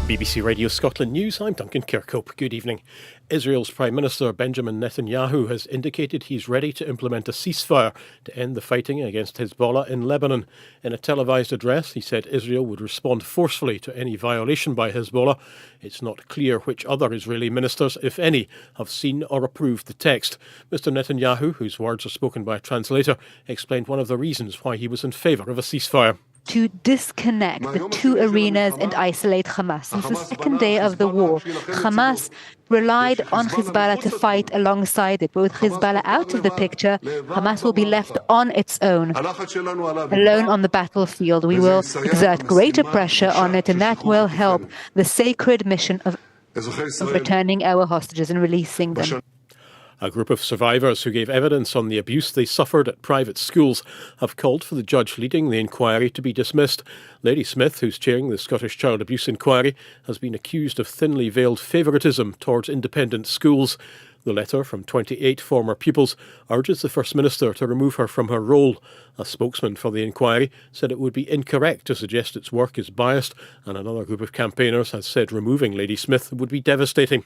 BBC Radio Scotland News, I'm Duncan Kirkhope. Good evening. Israel's Prime Minister Benjamin Netanyahu has indicated he's ready to implement a ceasefire to end the fighting against Hezbollah in Lebanon. In a televised address, he said Israel would respond forcefully to any violation by Hezbollah. It's not clear which other Israeli ministers, if any, have seen or approved the text. Mr Netanyahu, whose words are spoken by a translator, explained one of the reasons why he was in favour of a ceasefire. To disconnect the two arenas and isolate Hamas. Since the second day of the war, Hamas relied on Hezbollah to fight alongside it. But with Hezbollah out of the picture, Hamas will be left on its own, alone on the battlefield. We will exert greater pressure on it, and that will help the sacred mission of returning our hostages and releasing them. A group of survivors who gave evidence on the abuse they suffered at private schools have called for the judge leading the inquiry to be dismissed. Lady Smith, who's chairing the Scottish Child Abuse Inquiry, has been accused of thinly veiled favouritism towards independent schools. The letter from 28 former pupils urges the First Minister to remove her from her role. A spokesman for the inquiry said it would be incorrect to suggest its work is biased, and another group of campaigners has said removing Lady Smith would be devastating.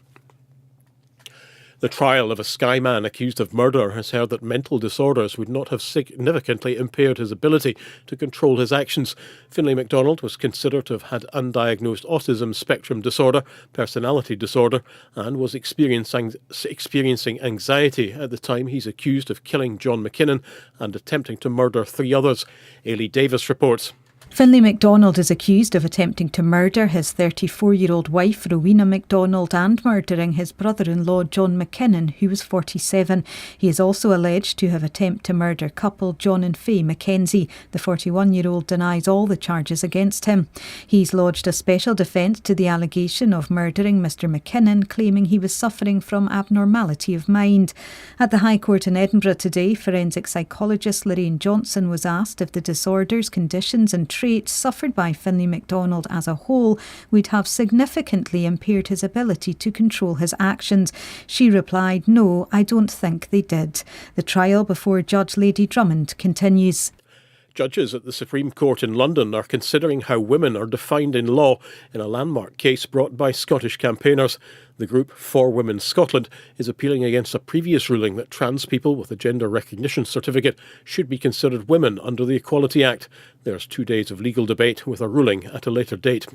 The trial of a Skye man accused of murder has heard that mental disorders would not have significantly impaired his ability to control his actions. Finlay MacDonald was considered to have had undiagnosed autism spectrum disorder, personality disorder, and was experiencing anxiety at the time he's accused of killing John McKinnon and attempting to murder 3 others. Ailey Davis reports. Finlay MacDonald is accused of attempting to murder his 34-year-old wife, Rowena MacDonald, and murdering his brother-in-law, John McKinnon, who was 47. He is also alleged to have attempted to murder couple John and Faye Mackenzie. The 41-year-old denies all the charges against him. He's lodged a special defence to the allegation of murdering Mr McKinnon, claiming he was suffering from abnormality of mind. At the High Court in Edinburgh today, forensic psychologist Lorraine Johnson was asked if the disorders, conditions and traits suffered by Finlay MacDonald as a whole would have significantly impaired his ability to control his actions. She replied, "No, I don't think they did." The trial before Judge Lady Drummond continues. Judges at the Supreme Court in London are considering how women are defined in law in a landmark case brought by Scottish campaigners. The group For Women Scotland is appealing against a previous ruling that trans people with a gender recognition certificate should be considered women under the Equality Act. There's 2 days of legal debate with a ruling at a later date.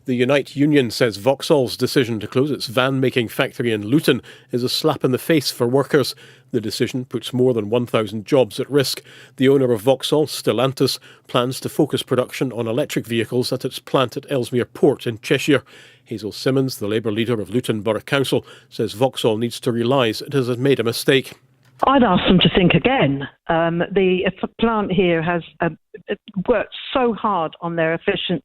The Unite Union says Vauxhall's decision to close its van-making factory in Luton is a slap in the face for workers. The decision puts more than 1,000 jobs at risk. The owner of Vauxhall, Stellantis, plans to focus production on electric vehicles at its plant at Ellesmere Port in Cheshire. Hazel Simmons, the Labour leader of Luton Borough Council, says Vauxhall needs to realise it has made a mistake. I'd ask them to think again. The plant here has worked so hard on their efficiency.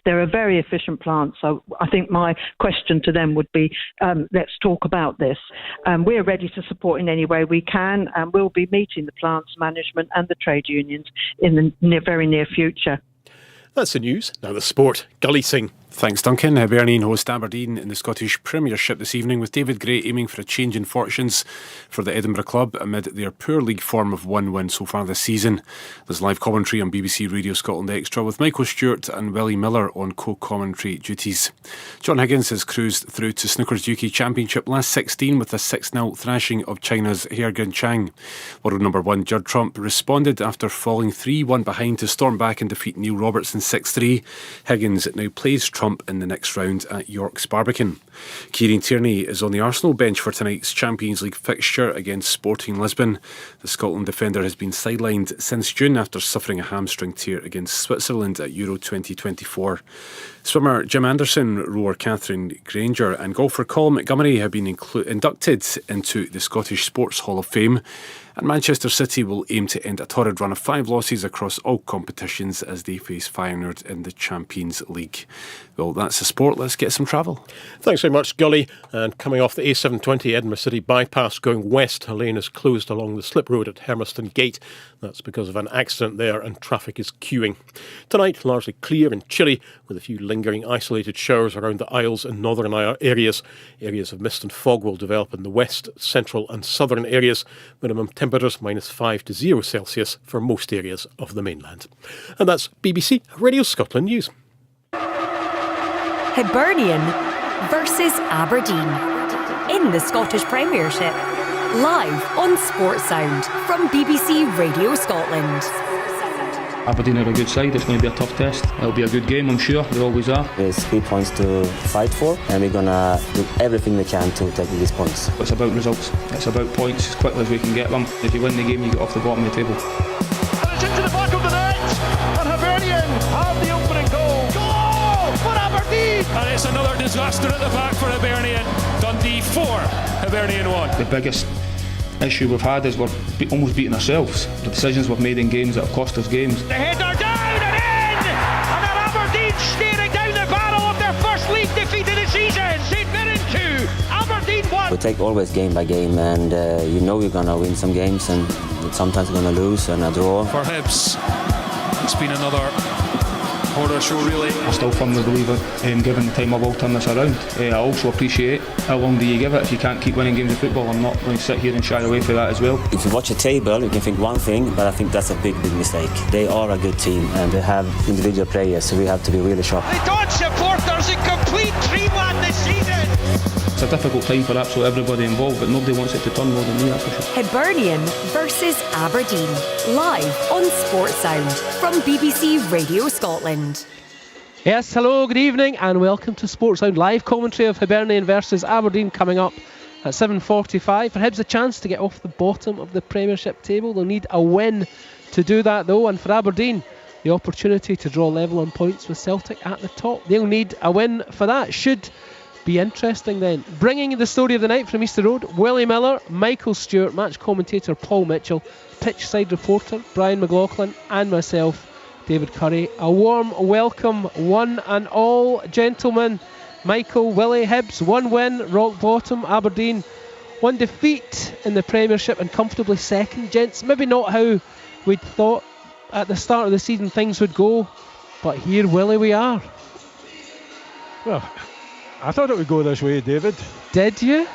They're a very efficient plant, so I think my question to them would be, let's talk about this. We're ready to support in any way we can, and we'll be meeting the plant's management and the trade unions in the very near future. That's the news. Now the sport. Gully Singh. Thanks, Duncan. Hibernian host Aberdeen in the Scottish Premiership this evening, with David Gray aiming for a change in fortunes for the Edinburgh club amid their poor league form of 1 win so far this season. There's live commentary on BBC Radio Scotland Extra with Michael Stewart and Willie Miller on co-commentary duties. John Higgins has cruised through to Snooker's UK Championship last 16 with a 6-0 thrashing of China's Hergen Chang. World number 1 Judd Trump responded after falling 3-1 behind to storm back and defeat Neil Robertson 6-3. Higgins now plays Trump in the next round at York's Barbican. Kieran Tierney is on the Arsenal bench for tonight's Champions League fixture against Sporting Lisbon. The Scotland defender has been sidelined since June after suffering a hamstring tear against Switzerland at Euro 2024. Swimmer Jim Anderson, rower Catherine Granger and golfer Colin Montgomery have been inducted into the Scottish Sports Hall of Fame. And Manchester City will aim to end a torrid run of 5 losses across all competitions as they face Feyenoord in the Champions League. Well, that's the sport. Let's get some travel. Thanks very much, Gully. And coming off the A720 Edinburgh City bypass going west, a lane is closed along the slip road at Hermiston Gate. That's because of an accident there and traffic is queuing. Tonight, largely clear and chilly with a few lingering isolated showers around the Isles and northern areas. Areas of mist and fog will develop in the west, central and southern areas. Minimum temperatures -5 to 0 Celsius for most areas of the mainland. And that's BBC Radio Scotland News. Hibernian versus Aberdeen in the Scottish Premiership. Live on Sports Sound from BBC Radio Scotland. Aberdeen are a good side, it's going to be a tough test. It'll be a good game, I'm sure, they always are. There's 3 points to fight for, and we're going to do everything we can to take these points. It's about results, it's about points as quickly as we can get them. If you win the game, you get off the bottom of the table. And it's into the back of the net, and Hibernian have the opening goal. Goal for Aberdeen! And it's another disaster at the back for Hibernian. Dundee 4, Hibernian 1. The biggest issue we've had is we're almost beating ourselves. The decisions we've made in games that have cost us games. The header down and in! And then Aberdeen staring down the barrel of their first league defeat of the season. St Mirren 2, Aberdeen 1. We take always game by game, and you know you're going to win some games, and sometimes you're going to lose and a draw. For Hibs, it's been another horror show, really. I still firmly believe it, given the time I will turn this around. I also appreciate how long do you give it if you can't keep winning games of football. I'm not going to sit here and shy away from that as well. If you watch a table, you can think one thing, but I think that's a big mistake. They are a good team, and they have individual players, so we have to be really sharp. The Dodge supporters in complete dreamland this season. It's a difficult time for absolutely everybody involved, but nobody wants it to turn more than me, that's for sure. Hibernian versus Aberdeen. Live on Sports Sound from BBC Radio Scotland. Yes, hello, good evening and welcome to Sports Sound live commentary of Hibernian versus Aberdeen coming up at 7:45. For Hibs a chance to get off the bottom of the Premiership table. They'll need a win to do that though, and for Aberdeen the opportunity to draw level on points with Celtic at the top. They'll need a win for that. Should be interesting then. Bringing the story of the night from Easter Road, Willie Miller, Michael Stewart, match commentator Paul Mitchell, pitch side reporter Brian McLaughlin and myself, David Curry. A warm welcome one and all, gentlemen. Michael, Willie, Hibs, 1 win, rock bottom. Aberdeen, 1 defeat in the Premiership and comfortably second. Gents, maybe not how we'd thought at the start of the season things would go, but here, Willie, we are. Well, I thought it would go this way, David. Did you?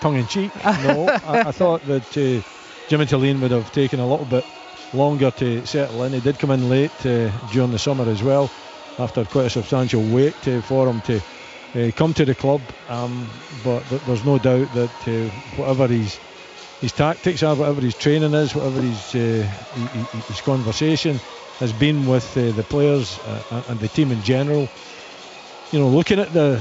Tongue in cheek. No, I thought that Jimmy Tilleen would have taken a little bit longer to settle in. He did come in late during the summer as well, after quite a substantial wait for him to come to the club. But there's no doubt that whatever his tactics are, whatever his training is, whatever his conversation has been with the players and the team in general, you know, looking at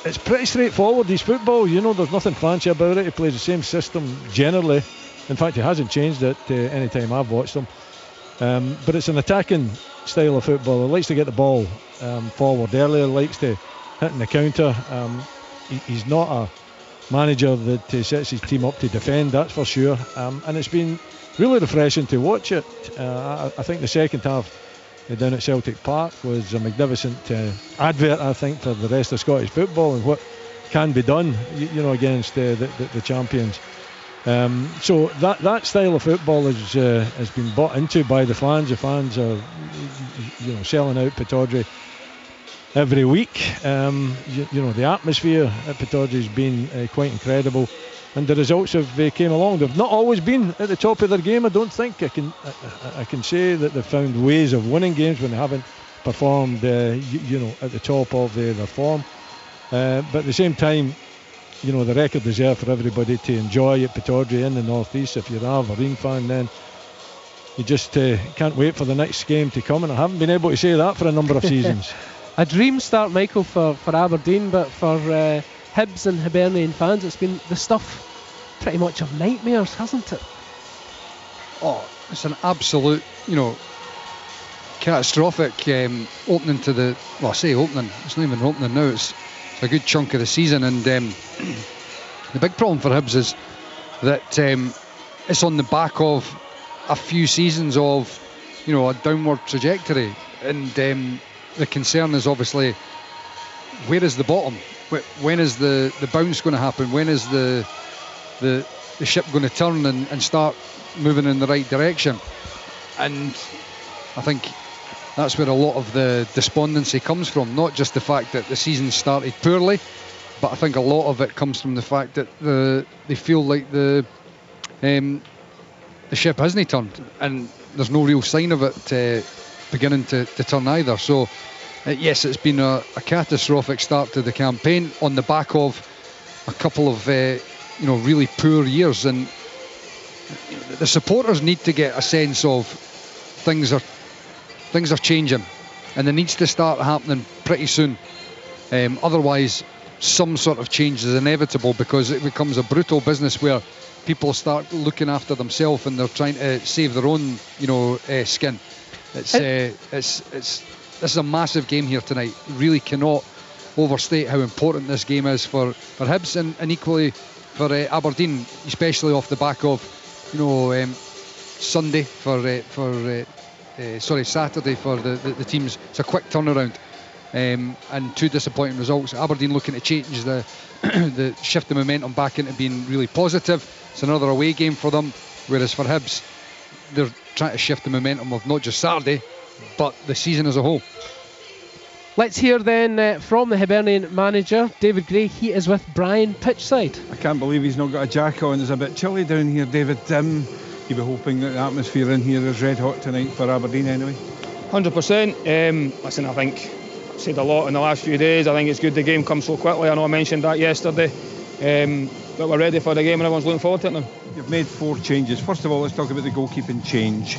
it's pretty straightforward, his football. You know, there's nothing fancy about it. He plays the same system generally. In fact, he hasn't changed it any time I've watched him. But it's an attacking style of football. He likes to get the ball forward earlier, likes to hit in the counter. He's not a manager that sets his team up to defend, that's for sure. And it's been really refreshing to watch it. I think the second half down at Celtic Park was a magnificent advert, I think, for the rest of Scottish football and what can be done, you know, against the champions. So that style of football has been bought into by the fans. The fans are, you know, selling out Pittodrie every week. You know, the atmosphere at Pittodrie has been quite incredible, and the results have came along. They've not always been at the top of their game. I don't think I can say that they've found ways of winning games when they haven't performed, you know, at the top of their form. But at the same time, you know, the record is there for everybody to enjoy at Pittodrie in the North East. If you're an Aberdeen fan, then you just can't wait for the next game to come, and I haven't been able to say that for a number of seasons. A dream start, Michael, for Aberdeen, but for Hibs and Hibernian fans, it's been the stuff pretty much of nightmares, hasn't it? Oh, it's an absolute, you know, catastrophic opening to the, well, I say opening, it's not even opening now, it's a good chunk of the season, and the big problem for Hibs is that it's on the back of a few seasons of, you know, a downward trajectory, and the concern is obviously, where is the bottom? When is the bounce going to happen? When is the ship going to turn and start moving in the right direction? And I think that's where a lot of the despondency comes from. Not just the fact that the season started poorly, but I think a lot of it comes from the fact that they feel like the ship hasn't turned, and there's no real sign of it beginning to turn either. So Yes, it's been a catastrophic start to the campaign on the back of a couple of really poor years, and the supporters need to get a sense of things are changing, and it needs to start happening pretty soon. Otherwise, some sort of change is inevitable, because it becomes a brutal business where people start looking after themselves and they're trying to save their own, skin. This is a massive game here tonight. Really cannot overstate how important this game is for Hibs and equally for Aberdeen, especially off the back of Saturday for the teams. It's a quick turnaround, and 2 disappointing results. Aberdeen looking to change the shift the momentum back into being really positive. It's another away game for them, whereas for Hibs, they're trying to shift the momentum of not just Saturday but the season as a whole. Let's hear then from the Hibernian manager, David Gray. He is with Brian pitchside. I can't believe he's not got a jacket on. It's a bit chilly down here, David. You'd be hoping that the atmosphere in here is red hot tonight for Aberdeen anyway. 100%. Listen, I think I've said a lot in the last few days. I think it's good the game comes so quickly. I know I mentioned that yesterday. But we're ready for the game and everyone's looking forward to it now. You've made 4 changes. First of all, let's talk about the goalkeeping change.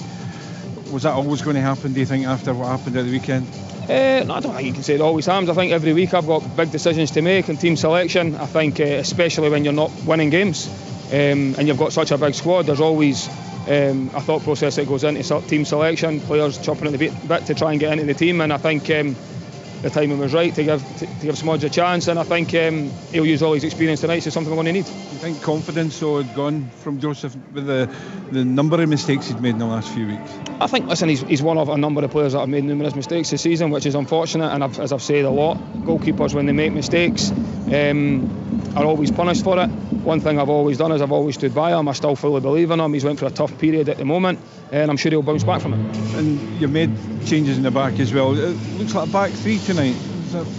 Was that always going to happen, do you think, after what happened at the weekend? No, I don't think you can say it always happens. I think every week I've got big decisions to make in team selection. I think especially when you're not winning games and you've got such a big squad, there's always a thought process that goes into team selection, players chopping at the bit to try and get into the team, and I think the timing was right to give Smudge a chance, and I think he'll use all his experience tonight, so something we're going to need. Do you think confidence had gone from Joseph with the number of mistakes he'd made in the last few weeks? I think, listen, he's one of a number of players that have made numerous mistakes this season, which is unfortunate, and as I've said a lot, goalkeepers, when they make mistakes, are always punished for it. One thing I've always done is I've always stood by him. I still fully believe in him. He's went through a tough period at the moment, and I'm sure he'll bounce back from it. And you made changes in the back as well. It looks like a back 3 tonight,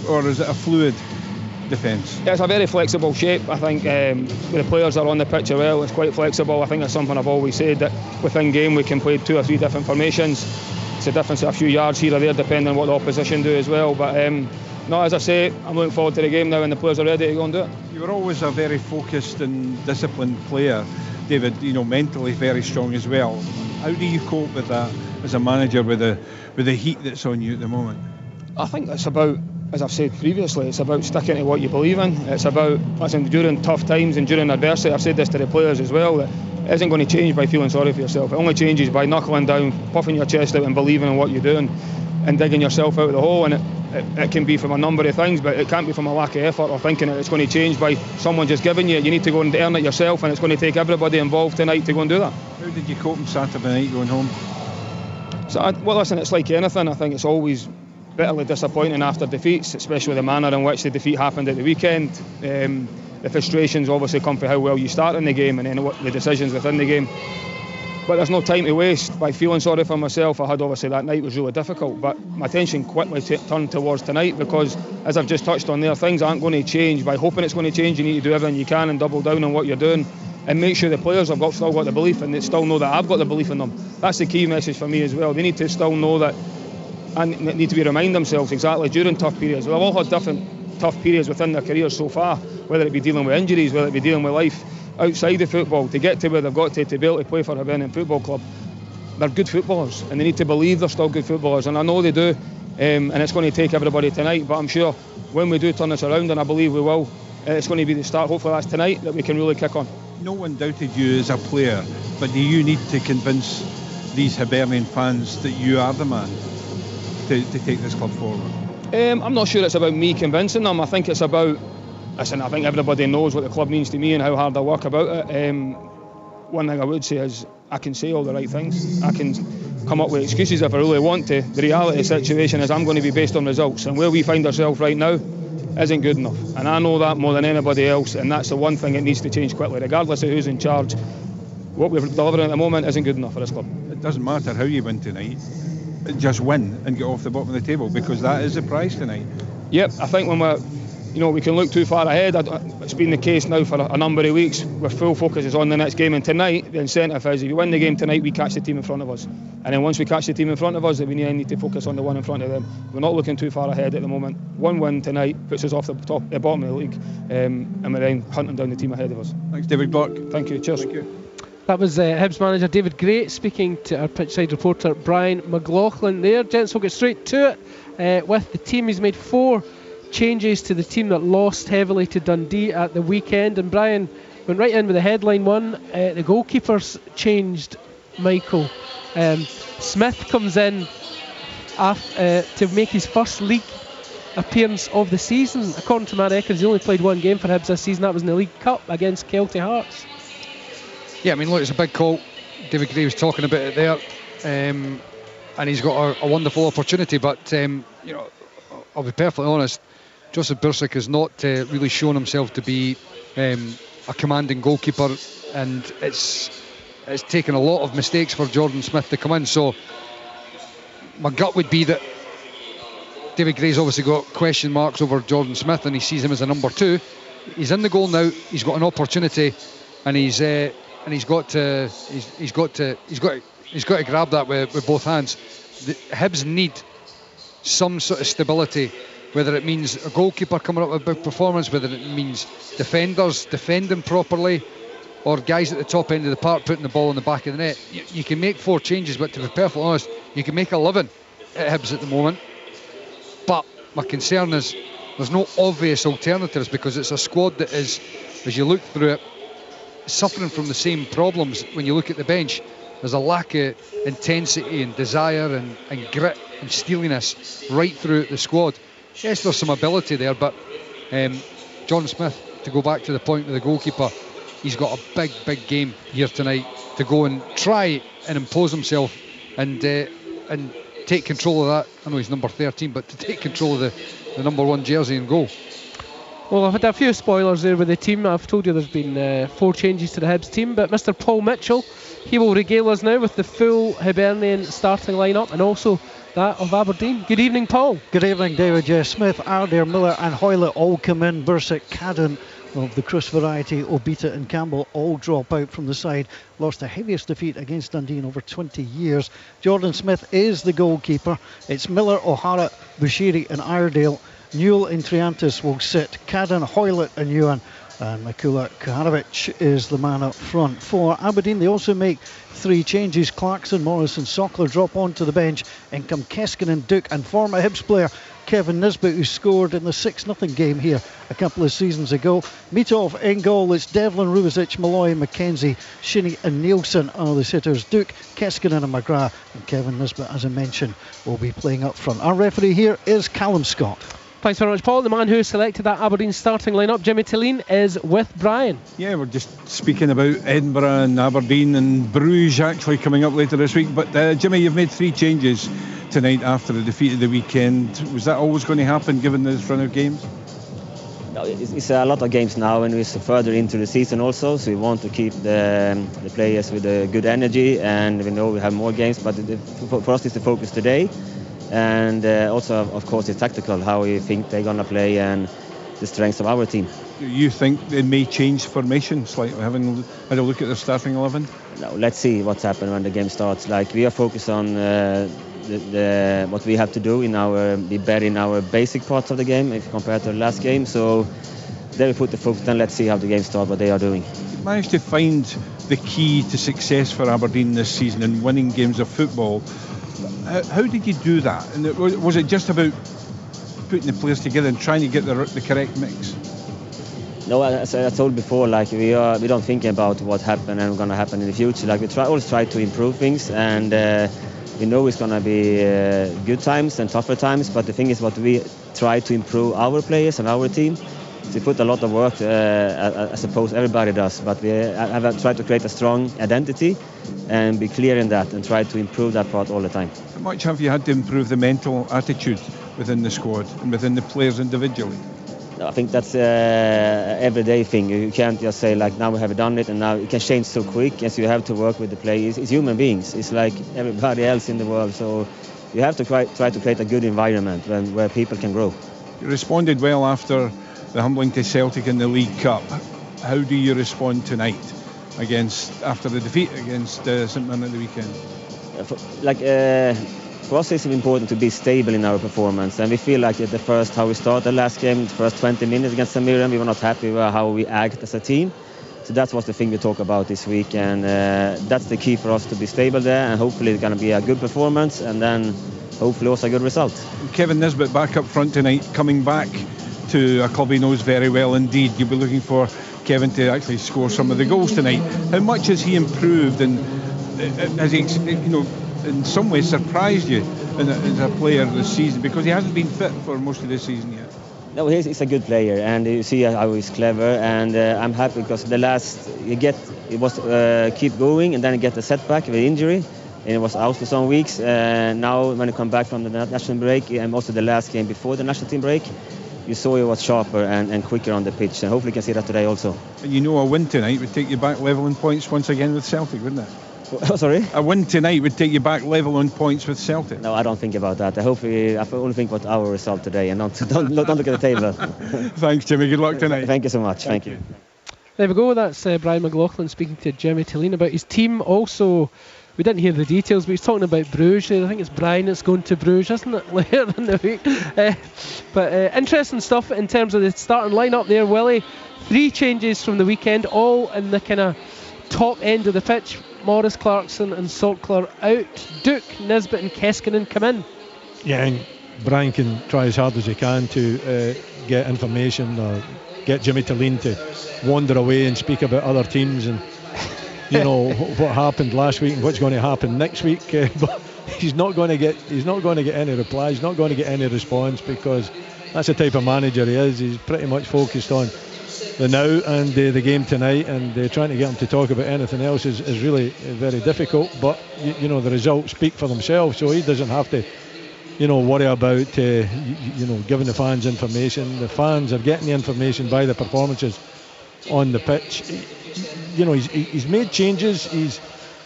or is it a fluid defence? Yeah, it's a very flexible shape. I think with the players that are on the pitch as well, it's quite flexible. I think that's something I've always said, that within game we can play 2 or 3 different formations. It's a difference of a few yards here or there depending on what the opposition do as well. But no, as I say, I'm looking forward to the game now and the players are ready to go and do it. You were always a very focused and disciplined player, David, mentally very strong as well. How do you cope with that as a manager with the heat that's on you at the moment? I think it's about, as I've said previously, it's about sticking to what you believe in. It's about, listen, during tough times and during adversity, I've said this to the players as well, that it isn't going to change by feeling sorry for yourself. It only changes by knuckling down, puffing your chest out and believing in what you're doing and digging yourself out of the hole. And it can be from a number of things, but it can't be from a lack of effort or thinking that it's going to change by someone just giving you. You need to go and earn it yourself, and it's going to take everybody involved tonight to go and do that. How did you cope on Saturday night going home? Well, listen, it's like anything. I think it's always bitterly disappointing after defeats, especially the manner in which the defeat happened at the weekend. The frustrations obviously come from how well you start in the game and then what the decisions within the game. But there's no time to waste by feeling sorry for myself. I had obviously that night was really difficult, but my attention quickly turned towards tonight, because as I've just touched on there, things aren't going to change by hoping it's going to change. You need to do everything you can and double down on what you're doing and make sure the players have still got the belief, and they still know that I've got the belief in them. That's the key message for me as well. They need to still know that, and need to be remind themselves exactly during tough periods. We've all had different tough periods within their careers so far, whether it be dealing with injuries, whether it be dealing with life outside of football, to get to where they've got to be able to play for Hibernian Football Club. They're good footballers, and they need to believe they're still good footballers, and I know they do, and it's going to take everybody tonight, but I'm sure when we do turn this around, and I believe we will, it's going to be the start, hopefully that's tonight, that we can really kick on. No one doubted you as a player, but do you need to convince these Hibernian fans that you are the man to take this club forward? I'm not sure it's about me convincing them. I think it's about, listen, I think everybody knows what the club means to me and how hard I work about it. One thing I would say is I can say all the right things. I can come up with excuses if I really want to. The reality of the situation is I'm going to be based on results, and where we find ourselves right now isn't good enough. And I know that more than anybody else, and that's the one thing that needs to change quickly. Regardless of who's in charge, what we're delivering at the moment isn't good enough for this club. It doesn't matter how you win tonight. Just win and get off the bottom of the table, because that is the prize tonight. Yep, I think when we're we can look too far ahead. It's been the case now for a number of weeks. Our full focus is on the next game, and tonight the incentive is if we win the game tonight, we catch the team in front of us, and then once we catch the team in front of us, then we need to focus on the one in front of them. We're not looking too far ahead at the moment. One win tonight puts us off the bottom of the league, and we're then hunting down the team ahead of us. Thanks, David Block. Thank you. Cheers. Thank you. That was Hibs manager David Gray speaking to our pitchside reporter Brian McLaughlin there. Gents, we'll get straight to it with the team. He's made 4 changes to the team that lost heavily to Dundee at the weekend, and Brian went right in with the headline one. The goalkeepers changed, Michael. Smith comes in to make his first league appearance of the season. According to Matt Eckers, he only played 1 game for Hibs this season. That was in the League Cup against Kelty Hearts. Yeah, I mean, look, it's a big call. David Gray was talking about it there, and he's got a wonderful opportunity. But I'll be perfectly honest, Joseph Bursic has not really shown himself to be a commanding goalkeeper, and it's taken a lot of mistakes for Jordan Smith to come in. So my gut would be that David Gray's obviously got question marks over Jordan Smith, and he sees him as a number 2. He's in the goal now. He's got an opportunity, and he's got to grab that with both hands. The Hibs need some sort of stability, whether it means a goalkeeper coming up with a big performance, whether it means defenders defending properly, or guys at the top end of the park putting the ball in the back of the net. You can make 4 changes, but to be perfectly honest, you can make 11 at Hibs at the moment. But my concern is there's no obvious alternatives, because it's a squad that is, as you look through it, suffering from the same problems. When you look at the bench, there's a lack of intensity and desire and grit and steeliness right through the squad. Yes, there's some ability there, but John Smith, to go back to the point of the goalkeeper, he's got a big game here tonight to go and try and impose himself and take control of that. I know he's number 13, but to take control of the number 1 jersey and goal. Well, I've had a few spoilers there with the team. I've told you there's been 4 changes to the Hibs team, but Mr. Paul Mitchell, he will regale us now with the full Hibernian starting lineup and also that of Aberdeen. Good evening, Paul. Good evening, David. Yes, Smith, Ardere, Miller and Hoylett all come in. Bursic, Cadden of the Crus variety, Obita and Campbell all drop out from the side. Lost the heaviest defeat against Dundee in over 20 years. Jordan Smith is the goalkeeper. It's Miller, O'Hara, Bushiri and Iredale. Newell and Triantis will sit. Cadden, Hoylett and Ewan. And Mikula Kuharovic is the man up front. For Aberdeen, they also make 3 changes. Clarkson, Morris and Sockler drop onto the bench. In come Keskin and Duke, and former Hibs player Kevin Nisbet, who scored in the 6-0 game here a couple of seasons ago. Mitov in goal. It's Devlin, Rubizic, Malloy, McKenzie, Shinnie and Nielsen are the sitters. Duke, Keskinen and McGrath, and Kevin Nisbet, as I mentioned, will be playing up front. Our referee here is Callum Scott. Thanks very much, Paul. The man who selected that Aberdeen starting lineup, Jimmy Tilleen, is with Brian. Yeah, we're just speaking about Edinburgh and Aberdeen and Bruges actually coming up later this week. But Jimmy, you've made 3 changes tonight after the defeat of the weekend. Was that always going to happen given this run of games? No, it's a lot of games now, and we're further into the season also, so we want to keep the players with a good energy, and we know we have more games, but for us it's the focus today. And also, of course, it's tactical, how we think they're going to play and the strengths of our team. Do you think they may change formation slightly, having had a look at the starting 11? No, let's see what's happened when the game starts. Like, we are focused on what we have to do be better in our basic parts of the game if compared to the last game. So they will put the focus, and let's see how the game starts, what they are doing. You managed to find the key to success for Aberdeen this season in winning games of football. How did you do that? And was it just about putting the players together and trying to get the correct mix? No, as I told before, like we don't think about what happened and going to happen in the future. Like we always try to improve things, and we know it's going to be good times and tougher times. But the thing is, what we try to improve our players and our team. We put a lot of work, I suppose everybody does, but we have tried to create a strong identity and be clear in that and try to improve that part all the time. How much have you had to improve the mental attitude within the squad and within the players individually? No, I think that's an everyday thing. You can't just say, like, now we have done it and now it can change so quick, as you have to work with the players. It's human beings. It's like everybody else in the world. So you have to try to create a good environment where people can grow. You responded well after the humbling to Celtic in the League Cup. How do you respond tonight after the defeat against St Mirren at the weekend? For us, it's important to be stable in our performance, and we feel like at how we started the last game, the first 20 minutes against St Mirren, we were not happy with how we act as a team. So that was the thing we talk about this week, and that's the key for us to be stable there, and hopefully it's going to be a good performance, and then hopefully also a good result. Kevin Nisbet back up front tonight, coming back to a club he knows very well indeed. You'll be looking for Kevin to actually score some of the goals tonight. How much has he improved, and has he, in some ways surprised you as a player this season, because he hasn't been fit for most of this season yet? No, he's a good player, and you see how he's clever, and I'm happy because keep going, and then you get a setback with injury, and it was out for some weeks. Now when he come back from the national break, and also the last game before the national team break, you saw he was sharper and quicker on the pitch, and hopefully you can see that today also. And a win tonight would take you back level in points once again with Celtic, wouldn't it? Oh, sorry? A win tonight would take you back level on points with Celtic. No, I don't think about that. I only think about our result today, and don't look at the table. Thanks, Jimmy. Good luck tonight. Thank you so much. Thank you. There we go. That's Brian McLaughlin speaking to Jimmy Tillene about his team. Also, we didn't hear the details, but he's talking about Bruges. I think it's Brian that's going to Bruges, isn't it, later in the week? But interesting stuff in terms of the starting lineup there, Willie. 3 changes from the weekend, all in the kind of top end of the pitch. Morris, Clarkson and Saltcler out. Duke, Nisbet and Keskinen come in. Yeah, and Brian can try as hard as he can to get information or get Jimmy Tillene to wander away and speak about other teams and what happened last week and what's going to happen next week. But he's not going to get any reply. He's not going to get any response, because that's the type of manager he is. He's pretty much focused on the now and the game tonight, and trying to get him to talk about anything else is really very difficult. But the results speak for themselves, so he doesn't have to worry about giving the fans information. The fans are getting the information by the performances on the pitch. He's made changes.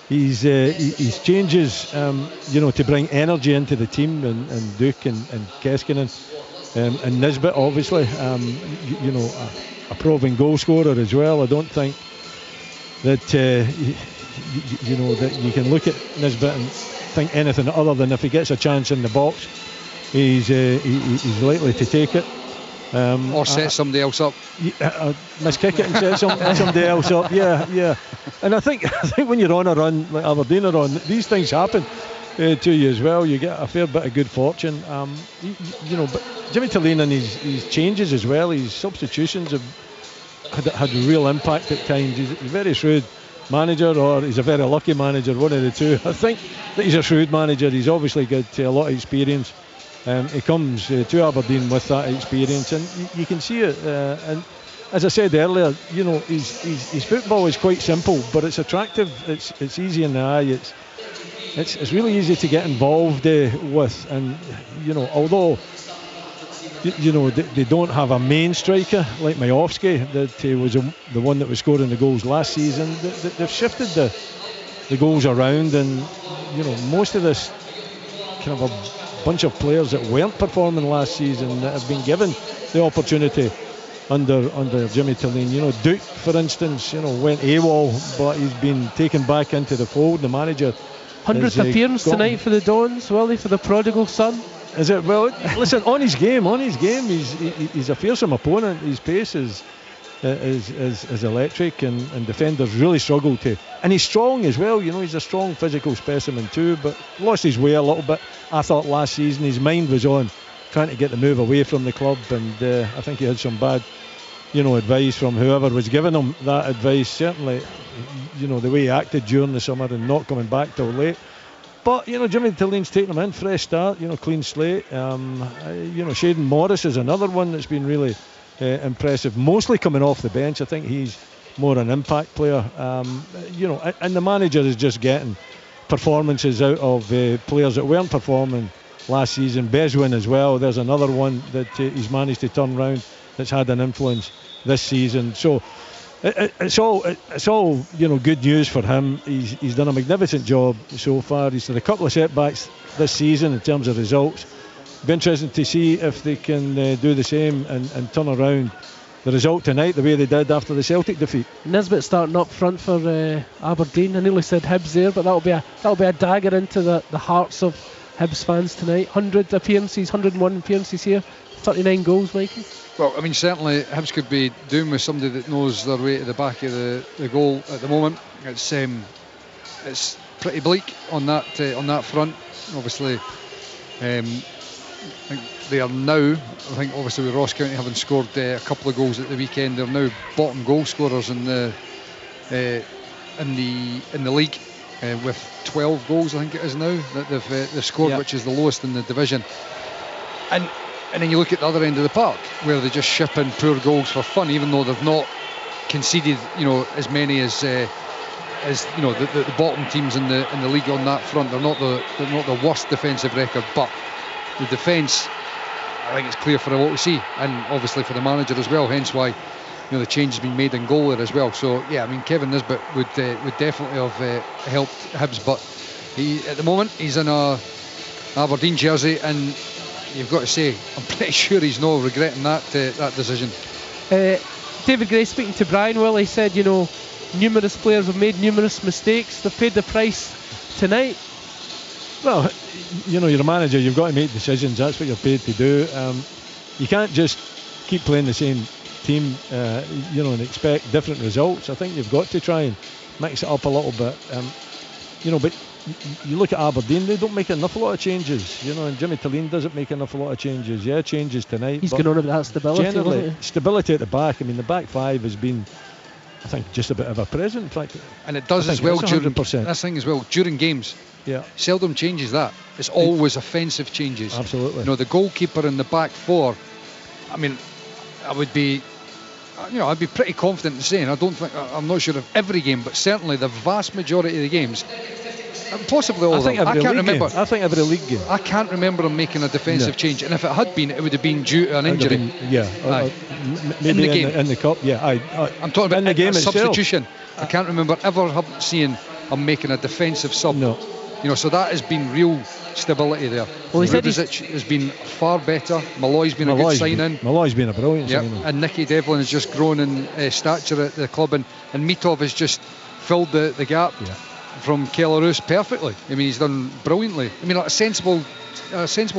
He's changes to bring energy into the team, and Duke and Keskinen and Nisbet, obviously, a proven goal scorer as well. I don't think that that you can look at Nisbet and think anything other than if he gets a chance in the box, he's likely to take it. Or set somebody else up. Miskick it and set somebody else up. Yeah. And I think when you're on a run like Aberdeen are on, these things happen to you as well. You get a fair bit of good fortune. But Jimmy Tillene and his changes as well, his substitutions have had real impact at times. He's a very shrewd manager, or he's a very lucky manager, one of the two. I think that he's a shrewd manager. He's obviously got a lot of experience. He comes to Aberdeen with that experience, and you can see it. And as I said earlier, his football is quite simple, but it's attractive. It's easy in the eye. It's really easy to get involved with, and although they don't have a main striker like Majowski that was the one that was scoring the goals last season. They've shifted the goals around, and most of this kind of a bunch of players that weren't performing last season that have been given the opportunity under Jimmy Tillene. Duke, for instance, went AWOL, but he's been taken back into the fold. The manager 100th appearance tonight for the Dons, Willie, for the prodigal son. Is it? Well, listen, on his game, he's a fearsome opponent. His pace is electric, and defenders really struggle to. And he's strong as well. He's a strong physical specimen too, but lost his way a little bit. I thought last season his mind was on trying to get the move away from the club, and I think he had some bad, advice from whoever was giving him that advice. Certainly, the way he acted during the summer and not coming back till late. But Jimmy Tillene's taking him in, fresh start, clean slate. Shaden Morris is another one that's been really impressive, mostly coming off the bench. I think he's more an impact player. And the manager is just getting performances out of players that weren't performing last season. Beswin as well. There's another one that he's managed to turn around that's had an influence this season. So it's all good news for him. He's done a magnificent job so far. He's had a couple of setbacks this season in terms of results. Be interesting to see if they can do the same and turn around the result tonight the way they did after the Celtic defeat. Nisbet starting up front for Aberdeen. I nearly said Hibs there, but that'll be a dagger into the hearts of Hibs fans tonight. 100 appearances, 101 appearances here, 39 goals, Mikey. Well, I mean, certainly Hibs could be doing with somebody that knows their way to the back of the goal at the moment. It's pretty bleak on that front. Obviously, I think they are now, I think obviously with Ross County having scored a couple of goals at the weekend, they're now bottom goal scorers in the league with 12 goals, I think it is now that they've scored, which is the lowest in the division. And then you look at the other end of the park where they just ship in poor goals for fun, even though they've not conceded, as many as the bottom teams in the league on that front. They're not the worst defensive record, but the defence, I think it's clear for what we see, and obviously for the manager as well. Hence why the change has been made in goal there as well. So yeah, I mean, Kevin Nisbet would definitely have helped Hibs, but at the moment he's in a Aberdeen jersey, and you've got to say, I'm pretty sure he's not regretting that decision. David Gray speaking to Brian Will, he said, numerous players have made numerous mistakes. They've paid the price tonight. Well, you're a manager, you've got to make decisions. That's what you're paid to do. You can't just keep playing the same team, and expect different results. I think you've got to try and mix it up a little bit. But you look at Aberdeen, they don't make enough lot of changes, and Jimmy Talleen doesn't make enough lot of changes. Yeah, changes tonight. He's going on about that stability. Generally, stability at the back. I mean, the back five has been, I think, just a bit of a present. In fact, and it does as well during this thing as well during games. Yeah, seldom changes that. It's always offensive changes. Absolutely. The goalkeeper in the back four. I mean, I'd be pretty confident in saying, I'm not sure of every game, but certainly the vast majority of the games, and possibly all of them. I can't remember. I think every league game. I can't remember him making a defensive change, and if it had been, it would have been due to an injury. Maybe in the game, in the cup. Yeah, I'm talking about in the game substitution. Itself. I can't remember ever seeing him making a defensive sub. No. So that has been real stability there. Well, he said Rubizic has been far better. Malloy's been a good sign-in. Malloy's been a brilliant sign-in. And Nicky Devlin has just grown in stature at the club, and Mitov has just filled the gap from Kelarus perfectly. I mean, he's done brilliantly. I mean, like a sensible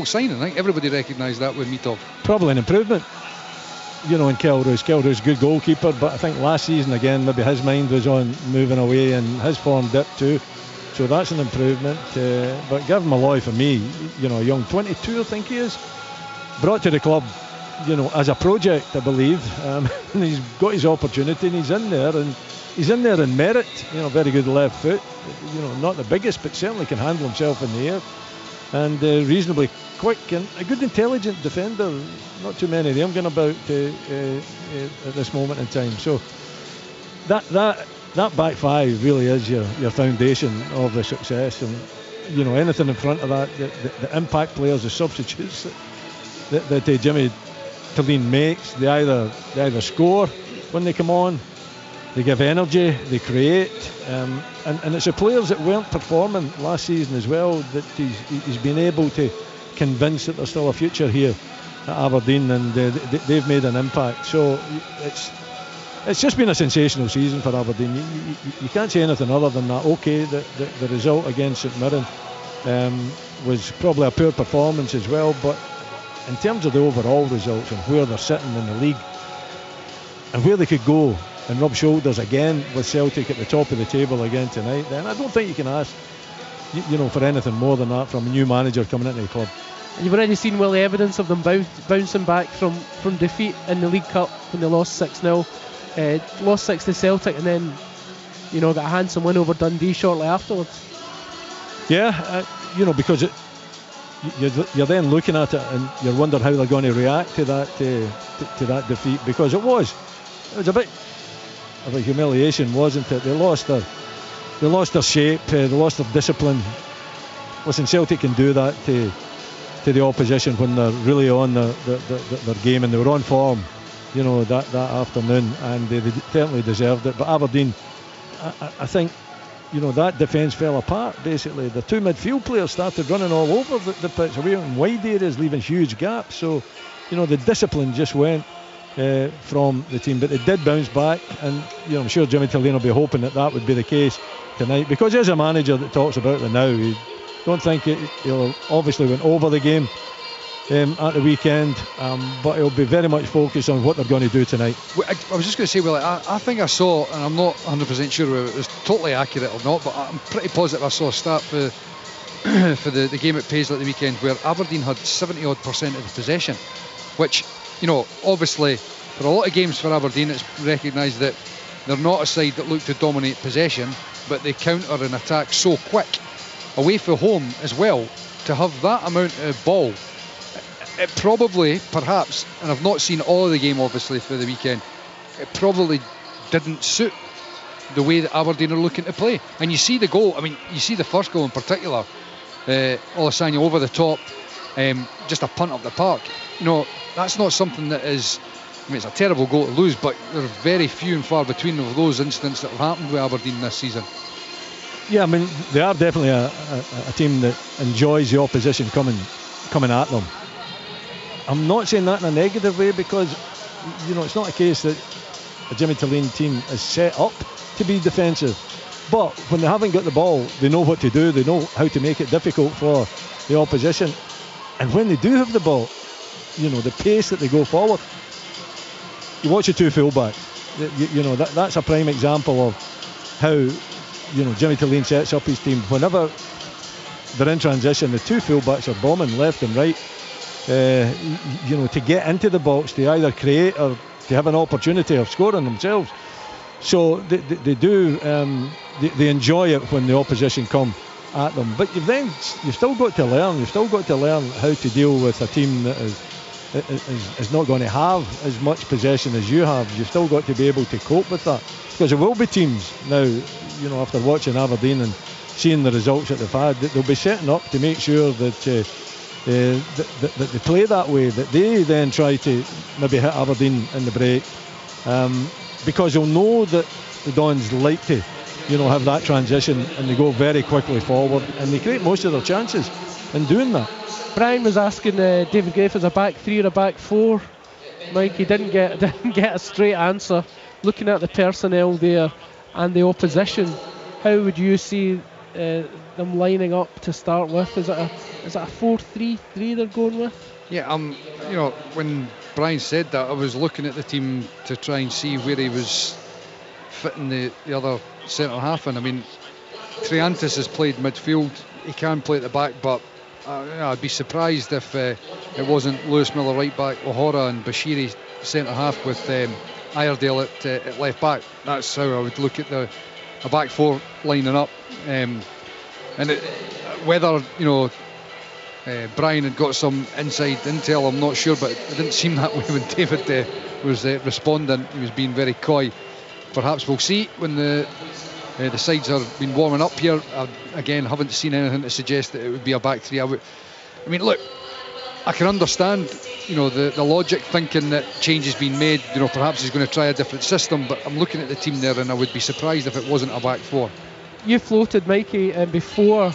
signing. I think everybody recognised that with Mitov. Probably an improvement. In Kelarus. Kelarus, good goalkeeper, but I think last season again, maybe his mind was on moving away, and his form dipped too. So that's an improvement. But Gavin Malloy, for me, a young 22, I think he is, brought to the club, as a project, I believe. And he's got his opportunity, and he's in there, in merit. Very good left foot. Not the biggest, but certainly can handle himself in the air, and reasonably quick and a good, intelligent defender. Not too many of them going about at this moment in time. So that back five really is your foundation of the success, and anything in front of that, the impact players, the substitutes that Jimmy Talleen makes, they either score when they come on, they give energy, they create, and it's the players that weren't performing last season as well that he's been able to convince that there's still a future here at Aberdeen, and they've made an impact. So it's just been a sensational season for Aberdeen. You can't say anything other than that. Okay, the result against St Mirren was probably a poor performance as well, but in terms of the overall results and where they're sitting in the league and where they could go and rub shoulders again with Celtic at the top of the table again tonight, then I don't think you can ask for anything more than that from a new manager coming into the club. You've already seen the evidence of them bouncing back from defeat in the League Cup when they lost 6-0. Lost 6 to Celtic, and then got a handsome win over Dundee shortly afterwards. Yeah, because you're then looking at it and you're wondering how they're going to react to that defeat, because it was a bit of a humiliation, wasn't it? They lost their shape, they lost their discipline. Listen, Celtic can do that to the opposition when they're really on their game, and they were on form that afternoon, and they certainly deserved it. But Aberdeen, I think that defence fell apart basically. The two midfield players started running all over the pitch, away in wide areas, leaving huge gaps. So the discipline just went from the team, but they did bounce back, and I'm sure Jimmy Tillane will be hoping that would be the case tonight, because there's a manager that talks about the now. He don't think he'll obviously went over the game at the weekend, but he'll be very much focused on what they're going to do tonight. I was just going to say, Willie, I think I saw, and I'm not 100% sure whether it was totally accurate or not, but I'm pretty positive I saw a stat for the game at Paisley at the weekend where Aberdeen had 70-odd% of the possession, which, obviously for a lot of games for Aberdeen, it's recognised that they're not a side that look to dominate possession, but they counter and attack so quick away from home as well. To have that amount of ball, it probably, perhaps, and I've not seen all of the game obviously for the weekend, it probably didn't suit the way that Aberdeen are looking to play. And you see the goal, you see the first goal in particular, Olasanya over the top, just a punt up the park. That's not something that is, it's a terrible goal to lose, but there are very few and far between of those incidents that have happened with Aberdeen this season. Yeah, they are definitely a team that enjoys the opposition coming at them. I'm not saying that in a negative way, because it's not a case that a Jimmy Tillane team is set up to be defensive, but when they haven't got the ball, they know what to do, they know how to make it difficult for the opposition, and when they do have the ball, the pace that they go forward. You watch the two fullbacks, that's a prime example of how Jimmy Tillane sets up his team. Whenever they're in transition, the two fullbacks are bombing left and right, to get into the box, to either create or to have an opportunity of scoring themselves. So they do, they enjoy it when the opposition come at them. But you've still got to learn. You've still got to learn how to deal with a team that is not going to have as much possession as you have. You've still got to be able to cope with that, because there will be teams now, after watching Aberdeen and seeing the results that they've had, that they'll be setting up to make sure that that they play that way, that they then try to maybe hit Aberdeen in the break, because they'll know that the Dons like to have that transition, and they go very quickly forward, and they create most of their chances in doing that. Brian was asking David Gray if it's a back three or a back four. Mike, he didn't get a straight answer. Looking at the personnel there and the opposition, how would you see them lining up to start with? Is it a 4-3-3 they're going with? Yeah, when Brian said that, I was looking at the team to try and see where he was fitting the other centre half in. Triantis has played midfield. He can play at the back, but I'd be surprised if it wasn't Lewis Miller right back, O'Hara and Bashiri centre half, with Iredale at left back. That's how I would look at a back four lining up. Whether Brian had got some inside intel, I'm not sure, but it didn't seem that way when David was responding. He was being very coy. Perhaps we'll see when the sides have been warming up here. Again, haven't seen anything to suggest that it would be a back three. Look, I can understand, the logic thinking that change has been made. Perhaps he's going to try a different system, but I'm looking at the team there, and I would be surprised if it wasn't a back four. You floated, Mikey, before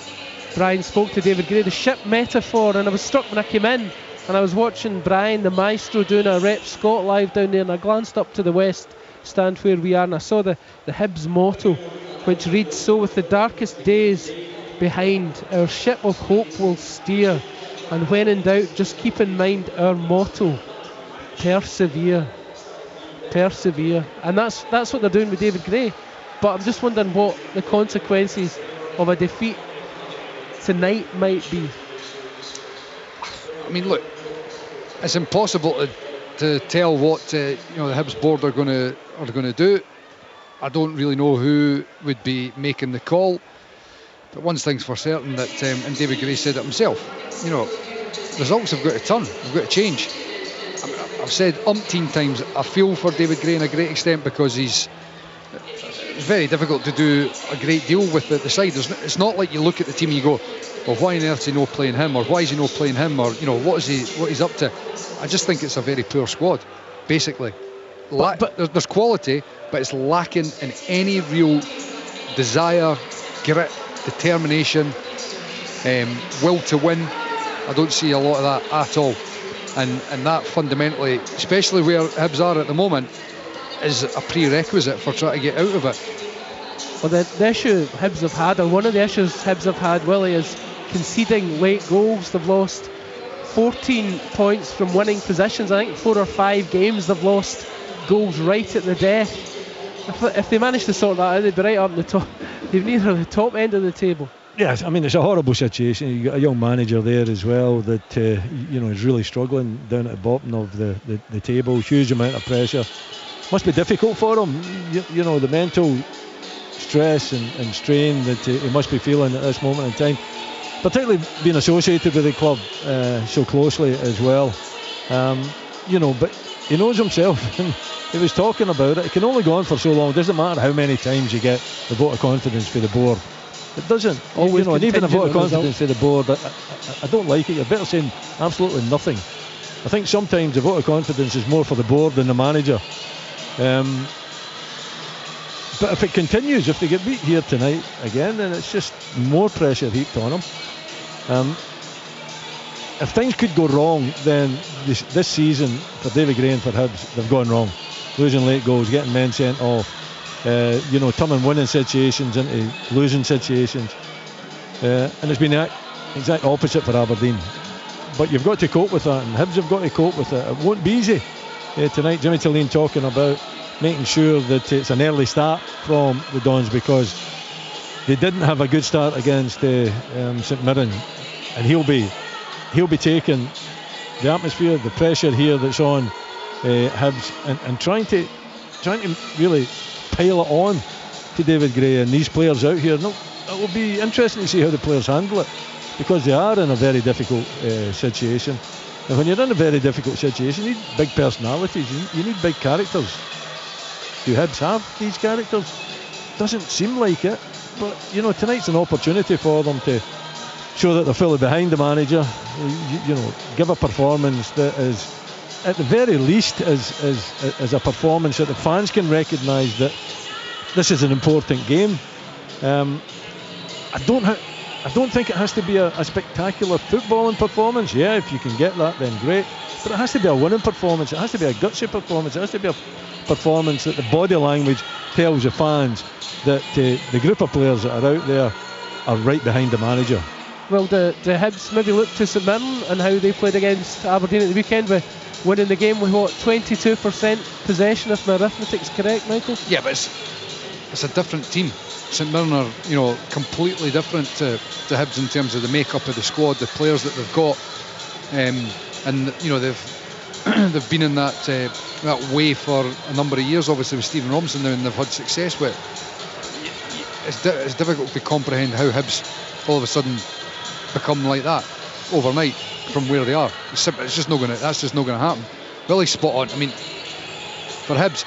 Brian spoke to David Gray, the ship metaphor, and I was struck when I came in and I was watching Brian, the maestro, doing a Rep Scott live down there, and I glanced up to the west stand where we are, and I saw the Hibs motto, which reads, "So with the darkest days behind, our ship of hope will steer, and when in doubt, just keep in mind our motto, persevere." Persevere. And that's what they're doing with David Gray. But I'm just wondering what the consequences of a defeat tonight might be. Look, it's impossible to tell what the Hibs board are going to do. I don't really know who would be making the call, but one thing's for certain, that and David Gray said it himself, results have got to turn, have got to change. I've said umpteen times, I feel for David Gray in a great extent, because it's very difficult to do a great deal with the side. It's not like you look at the team and you go, well, why on earth is he not playing him, or why is he not playing him, or what he's up to. I just think it's a very poor squad, basically. But there's quality, but it's lacking in any real desire, grit, determination, will to win. I don't see a lot of that at all. and that fundamentally, especially where Hibs are at the moment, is a prerequisite for trying to get out of it. Well, the issue Hibs have had, or one of the issues Hibs have had, Willie, is conceding late goals. They've lost 14 points from winning positions. I think 4 or 5 games they've lost goals right at the death. If they manage to sort that out, they'd be right up the top. They've near the top end of the table. Yes, I mean, it's a horrible situation. You've got a young manager there as well that is really struggling down at the bottom of the table. Huge amount of pressure. Must be difficult for him. You know, the mental stress and strain that he must be feeling at this moment in time, particularly being associated with the club so closely as well. But he knows himself, and he was talking about it. It can only go on for so long. It doesn't matter how many times you get the vote of confidence for the board. It doesn't. Always, and even a vote of confidence for the board, I don't like it. You're better saying absolutely nothing. I think sometimes the vote of confidence is more for the board than the manager. But if it continues, if they get beat here tonight again, then it's just more pressure heaped on them. If things could go wrong, then this season for David Gray and for Hibs, they've gone wrong. Losing late goals, getting men sent off, turning winning situations into losing situations. And it's been the exact opposite for Aberdeen. But you've got to cope with that, and Hibs have got to cope with it. It won't be easy. Tonight, Jimmy Tilleen talking about making sure that it's an early start from the Dons, because they didn't have a good start against St Mirren, and he'll be taking the atmosphere, the pressure here that's on Hibs, and trying to really pile it on to David Gray and these players out here. No, it will be interesting to see how the players handle it, because they are in a very difficult situation. And when you're in a very difficult situation, you need big personalities, you need big characters. Do Hibs have these characters? Doesn't seem like it, but tonight's an opportunity for them to show that they're fully behind the manager. Give a performance that is, at the very least, as a performance that the fans can recognise that this is an important game. I don't think it has to be a spectacular footballing performance. Yeah, if you can get that, then great. But it has to be a winning performance. It has to be a gutsy performance. It has to be a performance that the body language tells the fans that the group of players that are out there are right behind the manager. Well, the Hibs maybe look to St Mirren and how they played against Aberdeen at the weekend, with winning the game with 22% possession, if my arithmetic's correct, Michael? Yeah, but it's a different team. St Mirren are completely different to Hibs in terms of the makeup of the squad, the players that they've got, and they've been in that way for a number of years, obviously with Stephen Robinson now, and they've had success with it. It's difficult to comprehend how Hibs all of a sudden become like that overnight from where they are. That's just not going to happen. Really spot on. I mean, for Hibs,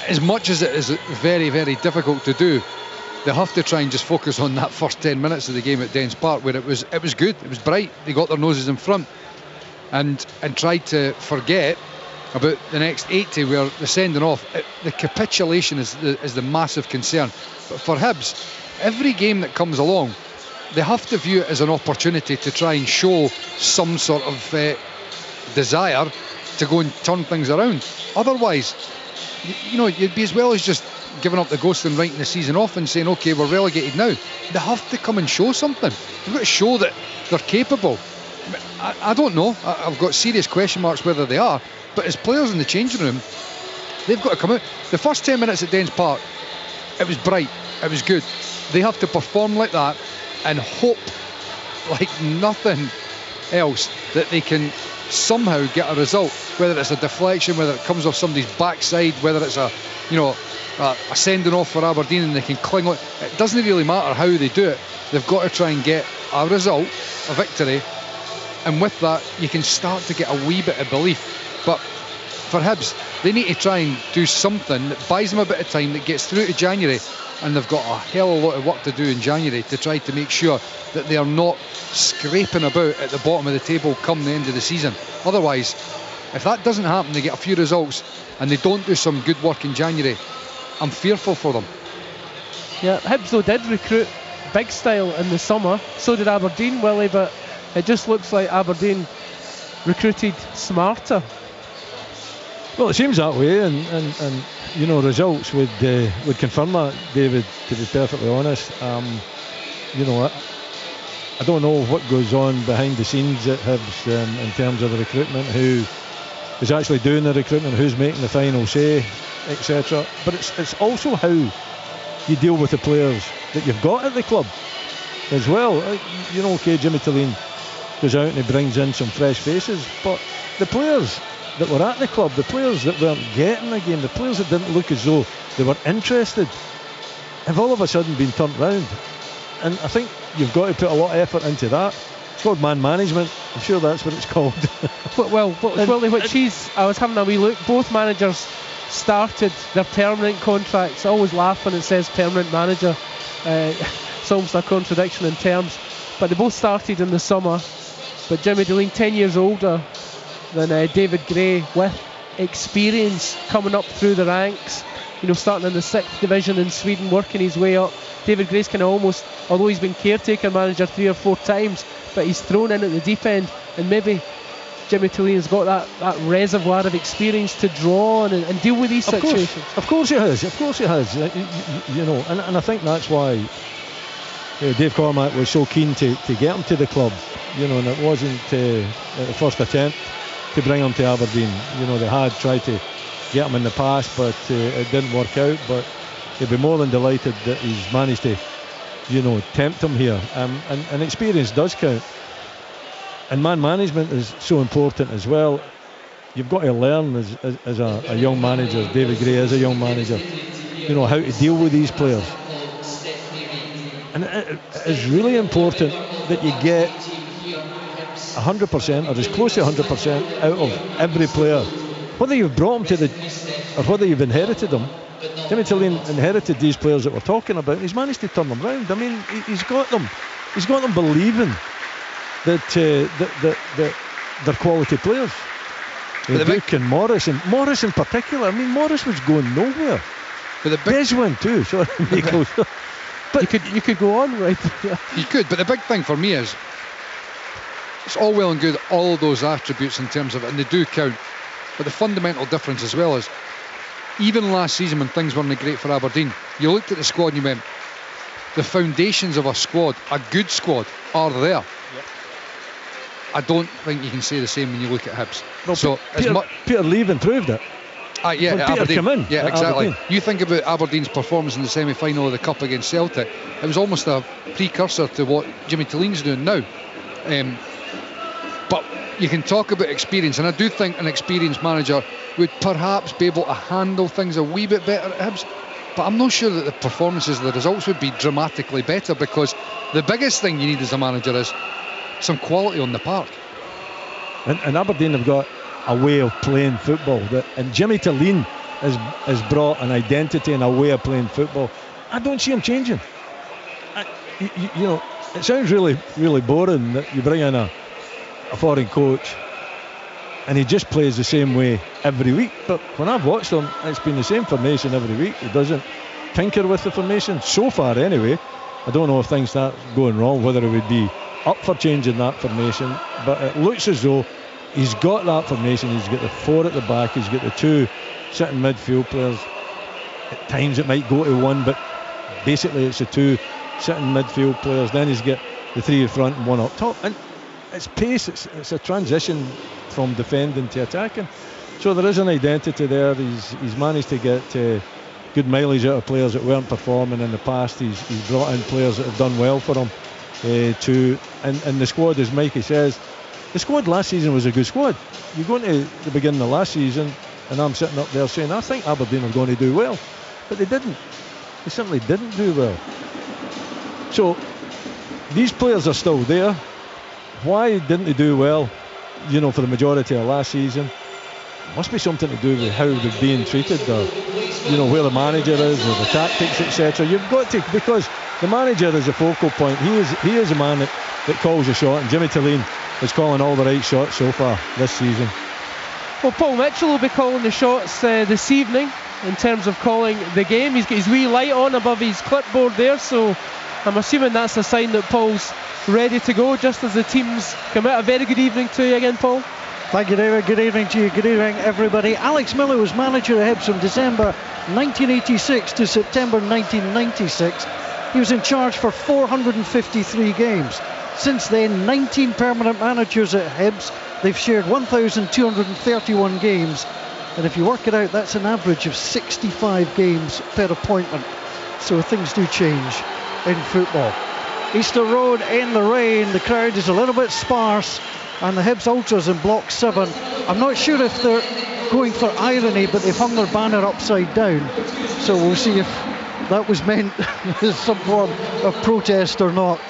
as much as it is very, very difficult to do, they have to try and just focus on that first 10 minutes of the game at Dens Park, where it was good, it was bright, they got their noses in front, and tried to forget about the next 80 where the sending off. The capitulation is the massive concern. But for Hibs, every game that comes along, they have to view it as an opportunity to try and show some sort of desire to go and turn things around. Otherwise, you'd be as well as just giving up the ghost and writing the season off and saying, okay, we're relegated now. They have to come and show something. They've got to show that they're capable. I don't know. I've got serious question marks whether they are. But as players in the changing room, they've got to come out. The first 10 minutes at Dens Park, it was bright, it was good. They have to perform like that and hope like nothing else that they can somehow get a result, whether it's a deflection, whether it comes off somebody's backside, whether it's a sending off for Aberdeen and they can cling on. It doesn't really matter how they do it. They've got to try and get a result, a victory, and with that you can start to get a wee bit of belief. But for Hibs, they need to try and do something that buys them a bit of time, that gets through to January, and they've got a hell of a lot of work to do in January to try to make sure that they are not scraping about at the bottom of the table come the end of the season. Otherwise, if that doesn't happen, they get a few results and they don't do some good work in January, I'm fearful for them. Yeah, Hibs though did recruit big style in the summer, so did Aberdeen, Willie, but it just looks like Aberdeen recruited smarter. Well, it seems that way, and you know, results would confirm that, David, to be perfectly honest. You know, I don't know what goes on behind the scenes at Hibs in terms of the recruitment, who is actually doing the recruitment, who's making the final say, etc. But it's also how you deal with the players that you've got at the club as well. You know, okay, Jimmy Tilleen goes out and he brings in some fresh faces, but the players that were at the club, the players that weren't getting the game, the players that didn't look as though they were interested, have all of a sudden been turned round. And I think you've got to put a lot of effort into that. It's called man management. I'm sure that's what it's called. Well, I was having a wee look. Both managers started their permanent contracts. I always laugh when it says permanent manager. It's almost a contradiction in terms. But they both started in the summer. But Jimmy Tilleen, 10 years older than David Gray, with experience coming up through the ranks. You know, starting in the 6th division in Sweden, working his way up. David Gray's kind of almost, although he's been caretaker manager 3 or 4 times, but he's thrown in at the deep end, and maybe Jimmy Tilleen's got that reservoir of experience to draw on and deal with these situations. Of course he has. You know, and I think that's why Dave Cormack was so keen to get him to the club. You know, and it wasn't the first attempt to bring him to Aberdeen. You know, they had tried to get him in the past, but it didn't work out. But he'd be more than delighted that he's managed to, you know, tempt him here. And experience does count. And man management is so important as well. You've got to learn as a young manager, David Gray is a young manager, you know, how to deal with these players. And it is really important that you get 100% or as close to 100% out of every player. Whether you've brought them or whether you've inherited them. Jimmy Tilleen inherited these players that we're talking about, and he's managed to turn them round. I mean, he's got them believing that they're quality players. Duke and Morris in particular. I mean, Morris was going nowhere. But Deswin too. Sorry, Nico. But you could go on, right? You could, but the big thing for me is it's all well and good, all of those attributes in terms of it, and they do count. But the fundamental difference as well is, even last season when things weren't great for Aberdeen, you looked at the squad and you went, the foundations of a squad, a good squad, are there. Yep. I don't think you can say the same when you look at Hibs. No, so Peter Leave improved it. Yeah, when Peter came in. Yeah, exactly. Aberdeen. You think about Aberdeen's performance in the semi-final of the Cup against Celtic. It was almost a precursor to what Jimmy Tilleen's doing now. But you can talk about experience, and I do think an experienced manager would perhaps be able to handle things a wee bit better at Hibs. But I'm not sure that the performances, the results would be dramatically better, because the biggest thing you need as a manager is some quality on the park. And Aberdeen have got a way of playing football, and Jimmy Tilleen has brought an identity and a way of playing football. I don't see him changing. You know, it sounds really, really boring that you bring in a foreign coach and he just plays the same way every week. But when I've watched him, it's been the same formation every week. He doesn't tinker with the formation so far anyway. I don't know if things start going wrong, whether it would be up for changing that formation, but it looks as though he's got that formation. He's got the 4 at the back, he's got the 2 sitting midfield players. At times it might go to 1, but basically it's the 2 sitting midfield players. Then he's got the 3 in front and 1 up top, and it's pace. It's a transition from defending to attacking. So there is an identity there. He's managed to get good mileage out of players that weren't performing in the past. He's brought in players that have done well for him. And the squad, as Mikey says, the squad last season was a good squad. You go into the beginning of last season and I'm sitting up there saying I think Aberdeen are going to do well, but they didn't. They simply didn't do well. So these players are still there. Why didn't they do well, you know, for the majority of last season? It must be something to do with how they're being treated, or, you know, where the manager is, or the tactics, etc. You've got to, because the manager is a focal point. He is a man that calls a shot, and Jimmy Tilleen is calling all the right shots so far this season. Well, Paul Mitchell will be calling the shots this evening in terms of calling the game. He's got his wee light on above his clipboard there, so I'm assuming that's a sign that Paul's ready to go just as the teams come out. A very good evening to you again, Paul. Thank you, David. Good evening to you. Good evening, everybody. Alex Miller was manager of Hibs from December 1986 to September 1996. He was in charge for 453 games. Since then, 19 permanent managers at Hibs. They've shared 1,231 games. And if you work it out, that's an average of 65 games per appointment. So things do change in football. Easter Road in the rain. The crowd is a little bit sparse. And the Hibs Ultras in Block 7. I'm not sure if they're going for irony, but they've hung their banner upside down. So we'll see if that was meant as some form of protest or not.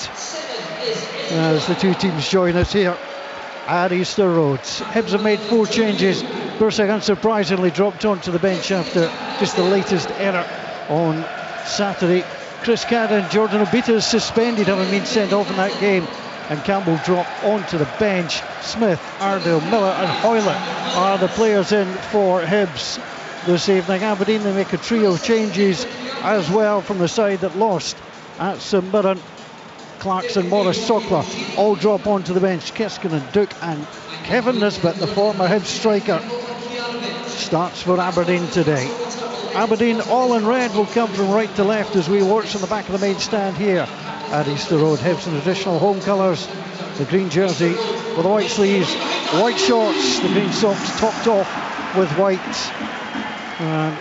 As the two teams join us here at Easter Road. Hibs have made 4 changes. Bursak unsurprisingly dropped onto the bench after just the latest error on Saturday. Chris Cadden, Jordan Obita is suspended, having been sent off in that game. And Campbell dropped onto the bench. Smith, Ardale, Miller and Hoylett are the players in for Hibs this evening. Aberdeen, they make a trio of changes as well from the side that lost at St Mirren. Clarkson, Morris, Sokler all drop onto the bench. Keskinen, Duke and Kevin Nisbet, the former Hibs striker, starts for Aberdeen today. Aberdeen all in red will come from right to left as we watch on the back of the main stand here at Easter Road. Hibs in traditional home colours, the green jersey with the white sleeves, white shorts, the green socks topped off with white. And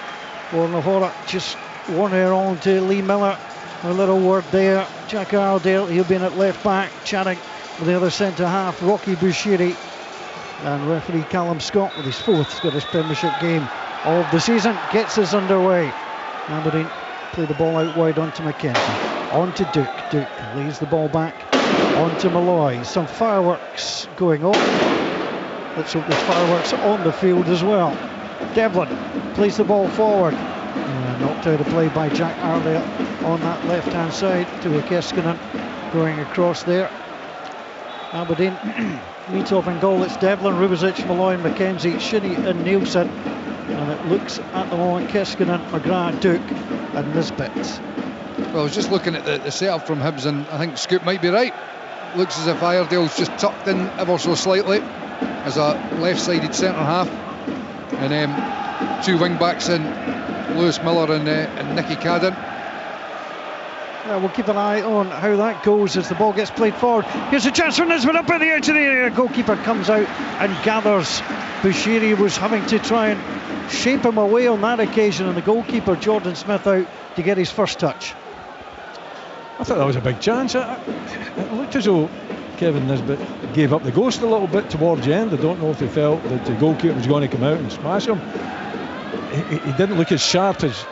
Warner Hora just one hair on to Lee Miller. A little word there. Jack Iredale, he'll be in at left back, chatting with the other centre half, Rocky Bushiri. And referee Callum Scott with his 4th Scottish Premiership game of the season gets us underway. Aberdeen play the ball out wide onto McKenzie. On to Duke. Duke lays the ball back onto Malloy. Some fireworks going on. Let's hope there's fireworks on the field as well. Devlin plays the ball forward. Knocked out of play by Jack Iredale on that left-hand side to a Keskinen going across there. Aberdeen leads off in goal. It's Devlin, Rubezic, Malloy, McKenzie, Shinnie and Nielsen. And it looks at the moment Keskinen, McGrath, Duke and Nisbet. Well, I was just looking at the setup from Hibs, and I think Scoop might be right. Looks as if Iredale's just tucked in ever so slightly as a left-sided centre half, and 2 wing backs in Lewis Miller and Nicky Cadden. Well, we'll keep an eye on how that goes as the ball gets played forward. Here's a chance for Nisbet up at the edge of the area. Goalkeeper comes out and gathers. Bushiri was having to try and shape him away on that occasion, and the goalkeeper Jordan Smith out to get his first touch. I thought that was a big chance. It looked as though Kevin Nisbet gave up the ghost a little bit towards the end. I don't know if he felt that the goalkeeper was going to come out and smash him. He didn't look as sharp as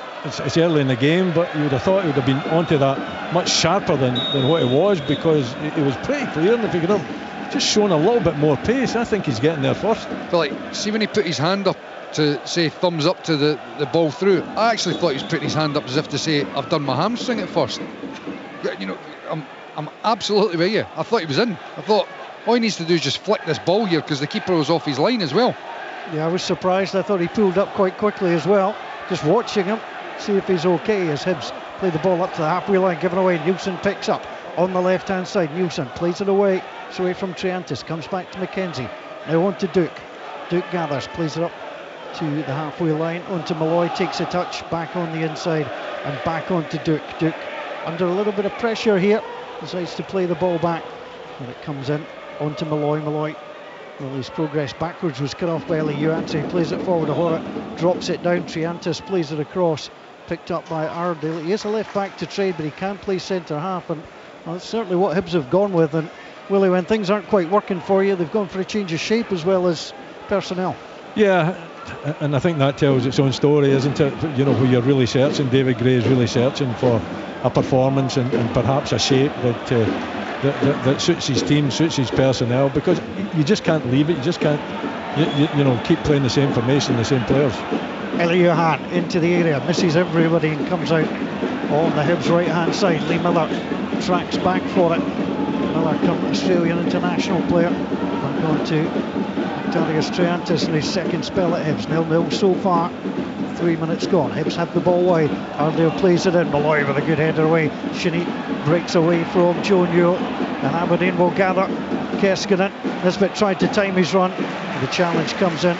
early in the game, but you would have thought he would have been onto that much sharper than what he was, because he was pretty clear, and if he could have just shown a little bit more pace, I think he's getting there first. But see, when he put his hand up to say thumbs up to the ball through, I actually thought he was putting his hand up as if to say I've done my hamstring at first. You know, I'm absolutely with you. I thought he was in. I thought all he needs to do is just flick this ball here, because the keeper was off his line as well. Yeah, I was surprised. I thought he pulled up quite quickly as well. Just watching him, see if he's okay as Hibs play the ball up to the halfway line, given away. Nielsen picks up on the left hand side. Nielsen plays it away. It's away from Triantis, comes back to McKenzie. Now on to Duke. Duke gathers, plays it up to the halfway line, onto Malloy, takes a touch, back on the inside and back onto Duke. Duke under a little bit of pressure here, decides to play the ball back, and it comes in onto Malloy. Malloy, well, his progress backwards was cut off by Eliu. He plays it forward to Hora, drops it down. Triantis plays it across, picked up by Iredale. He is a left back to trade, but he can't play centre half, and well, that's certainly what Hibs have gone with. And Willie, when things aren't quite working for you, they've gone for a change of shape as well as personnel. Yeah, and I think that tells its own story, isn't it? You know, where you're really searching, David Gray is really searching for a performance and perhaps a shape that suits his team, suits his personnel, because you just can't leave it. You just can't, you know, keep playing the same formation, the same players. Eliu into the area, misses everybody and comes out on the Hibs right hand side. Lee Miller tracks back for it. Miller, current Australian international player, back on to Darius Triantis in his second spell at Hibs. 0-0 so far, 3 minutes gone. Hibs have the ball wide. Ardale plays it in. Malloy with a good header away. Shinnie breaks away from Joe Newell, and Aberdeen will gather. Keskinen, Nisbet tried to time his run, but the challenge comes in.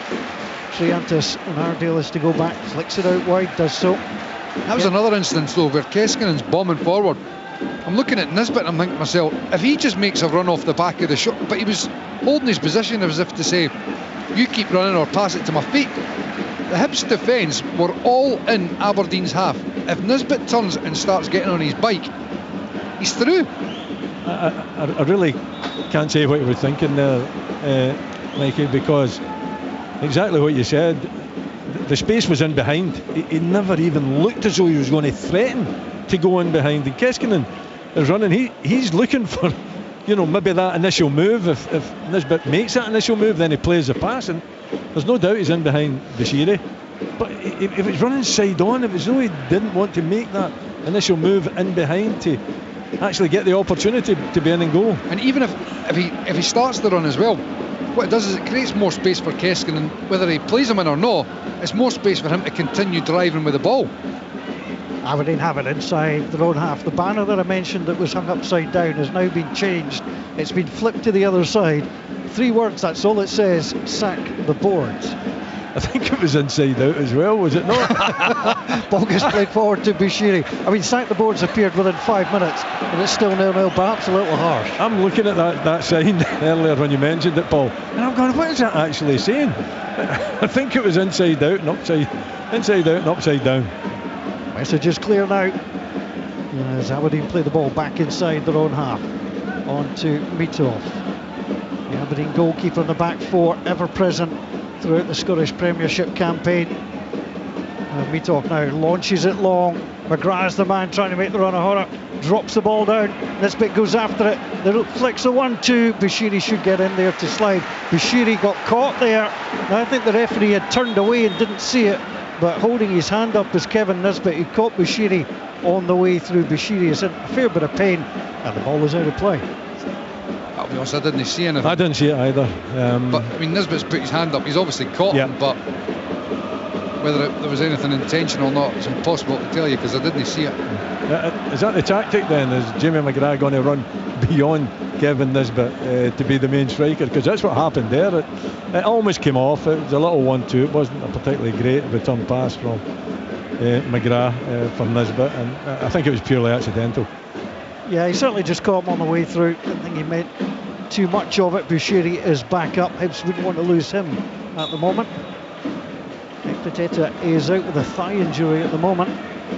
Triantis and Ardale is to go back, flicks it out wide, does so. That was another instance though where Keskinen's bombing forward. I'm looking at Nisbet and I'm thinking to myself, if he just makes a run off the back of the shot, but he was holding his position as if to say, you keep running or pass it to my feet. The Hibs defence were all in Aberdeen's half. If Nisbet turns and starts getting on his bike, he's through. I really can't say what he was thinking there, Mikey, because exactly what you said, the space was in behind. He never even looked as though he was going to threaten to go in behind. And Keskinen is running. He's looking for, maybe that initial move. If Nisbet makes that initial move, then he plays the pass, and there's no doubt he's in behind Bashiri. But if it's running side on, if it's though he didn't want to make that initial move in behind to actually get the opportunity to be in and goal. And even if he starts the run as well, what it does is it creates more space for Keskinen. Whether he plays him in or not, it's more space for him to continue driving with the ball. Aberdeen have it inside their own half. The banner that I mentioned that was hung upside down has now been changed. It's been flipped to the other side. 3 words, that's all it says: sack the boards. I think it was inside out as well, was it not? Ball gets played forward to Bashiri. I mean, sack the boards appeared within 5 minutes, and it's still 0-0, perhaps a little harsh. I'm looking at that sign earlier when you mentioned it, Paul, and I'm going, what is that actually saying? I think it was inside out and upside down. Message is clear now as Aberdeen play the ball back inside their own half. On to Mitov. The Aberdeen goalkeeper in the back four, ever present throughout the Scottish Premiership campaign. Mitov now launches it long. McGrath's the man trying to make the run. Horror drops the ball down. This bit goes after it. The flicks a 1-2. Bashiri should get in there to slide. Bashiri got caught there. Now I think the referee had turned away and didn't see it, but holding his hand up is Kevin Nisbet, who caught Bashiri on the way through. Bashiri is in a fair bit of pain, and the ball is out of play. I'll be honest, I didn't see anything. I didn't see it either. But I mean, Nisbet's put his hand up. He's obviously caught him, but whether there was anything intentional or not, it's impossible to tell you because I didn't see it. Is that the tactic then? Is Jamie McGrath going to run beyond Kevin Nisbet to be the main striker? Because that's what happened there. It almost came off. It was a little 1-2. It wasn't a particularly great return pass from McGrath for Nisbet, and I think it was purely accidental. Yeah, he certainly just caught him on the way through. I don't think he made too much of it. Bashiri is back up. Hibs wouldn't want to lose him at the moment. Ekpiteta is out with a thigh injury at the moment,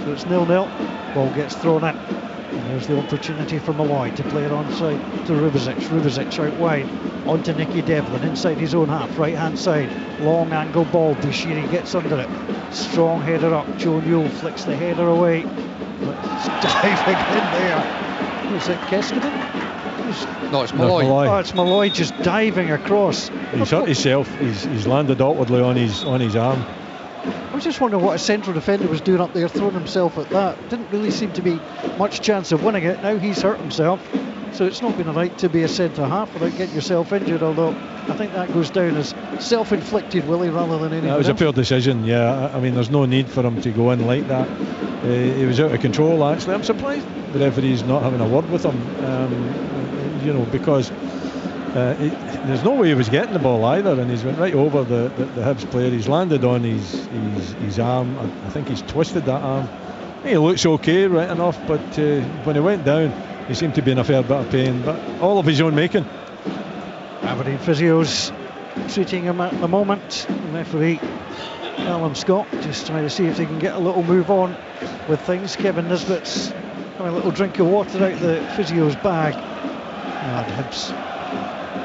so it's 0-0. Ball gets thrown in, and there's the opportunity for Malloy to play it onside to Rubezic. Rubezic out wide onto Nicky Devlin inside his own half, right hand side, long angle ball. Bashiri gets under it, strong header up. Joe Newell flicks the header away, but diving in there. Is it Keskinen? No, it's Malloy. Oh, it's Malloy just diving across. He's hurt himself. He's landed awkwardly on his arm. I was just wondering what a central defender was doing up there, throwing himself at that. Didn't really seem to be much chance of winning it. Now he's hurt himself, so it's not been right to be a centre half without getting yourself injured. Although I think that goes down as self-inflicted, Willie, rather than anything. That was else. a poor decision. Yeah, I mean, there's no need for him to go in like that. He was out of control. Actually, I'm surprised the referee's not having a word with him. Because there's no way he was getting the ball either, and he's went right over the Hibs player. He's landed on his arm. I think he's twisted that arm. He looks okay, right enough, but when he went down, he seemed to be in a fair bit of pain, but all of his own making. Aberdeen physios treating him at the moment. The referee Callum Scott just trying to see if they can get a little move on with things. Kevin Nisbet's having a little drink of water out the physio's bag, and Hibs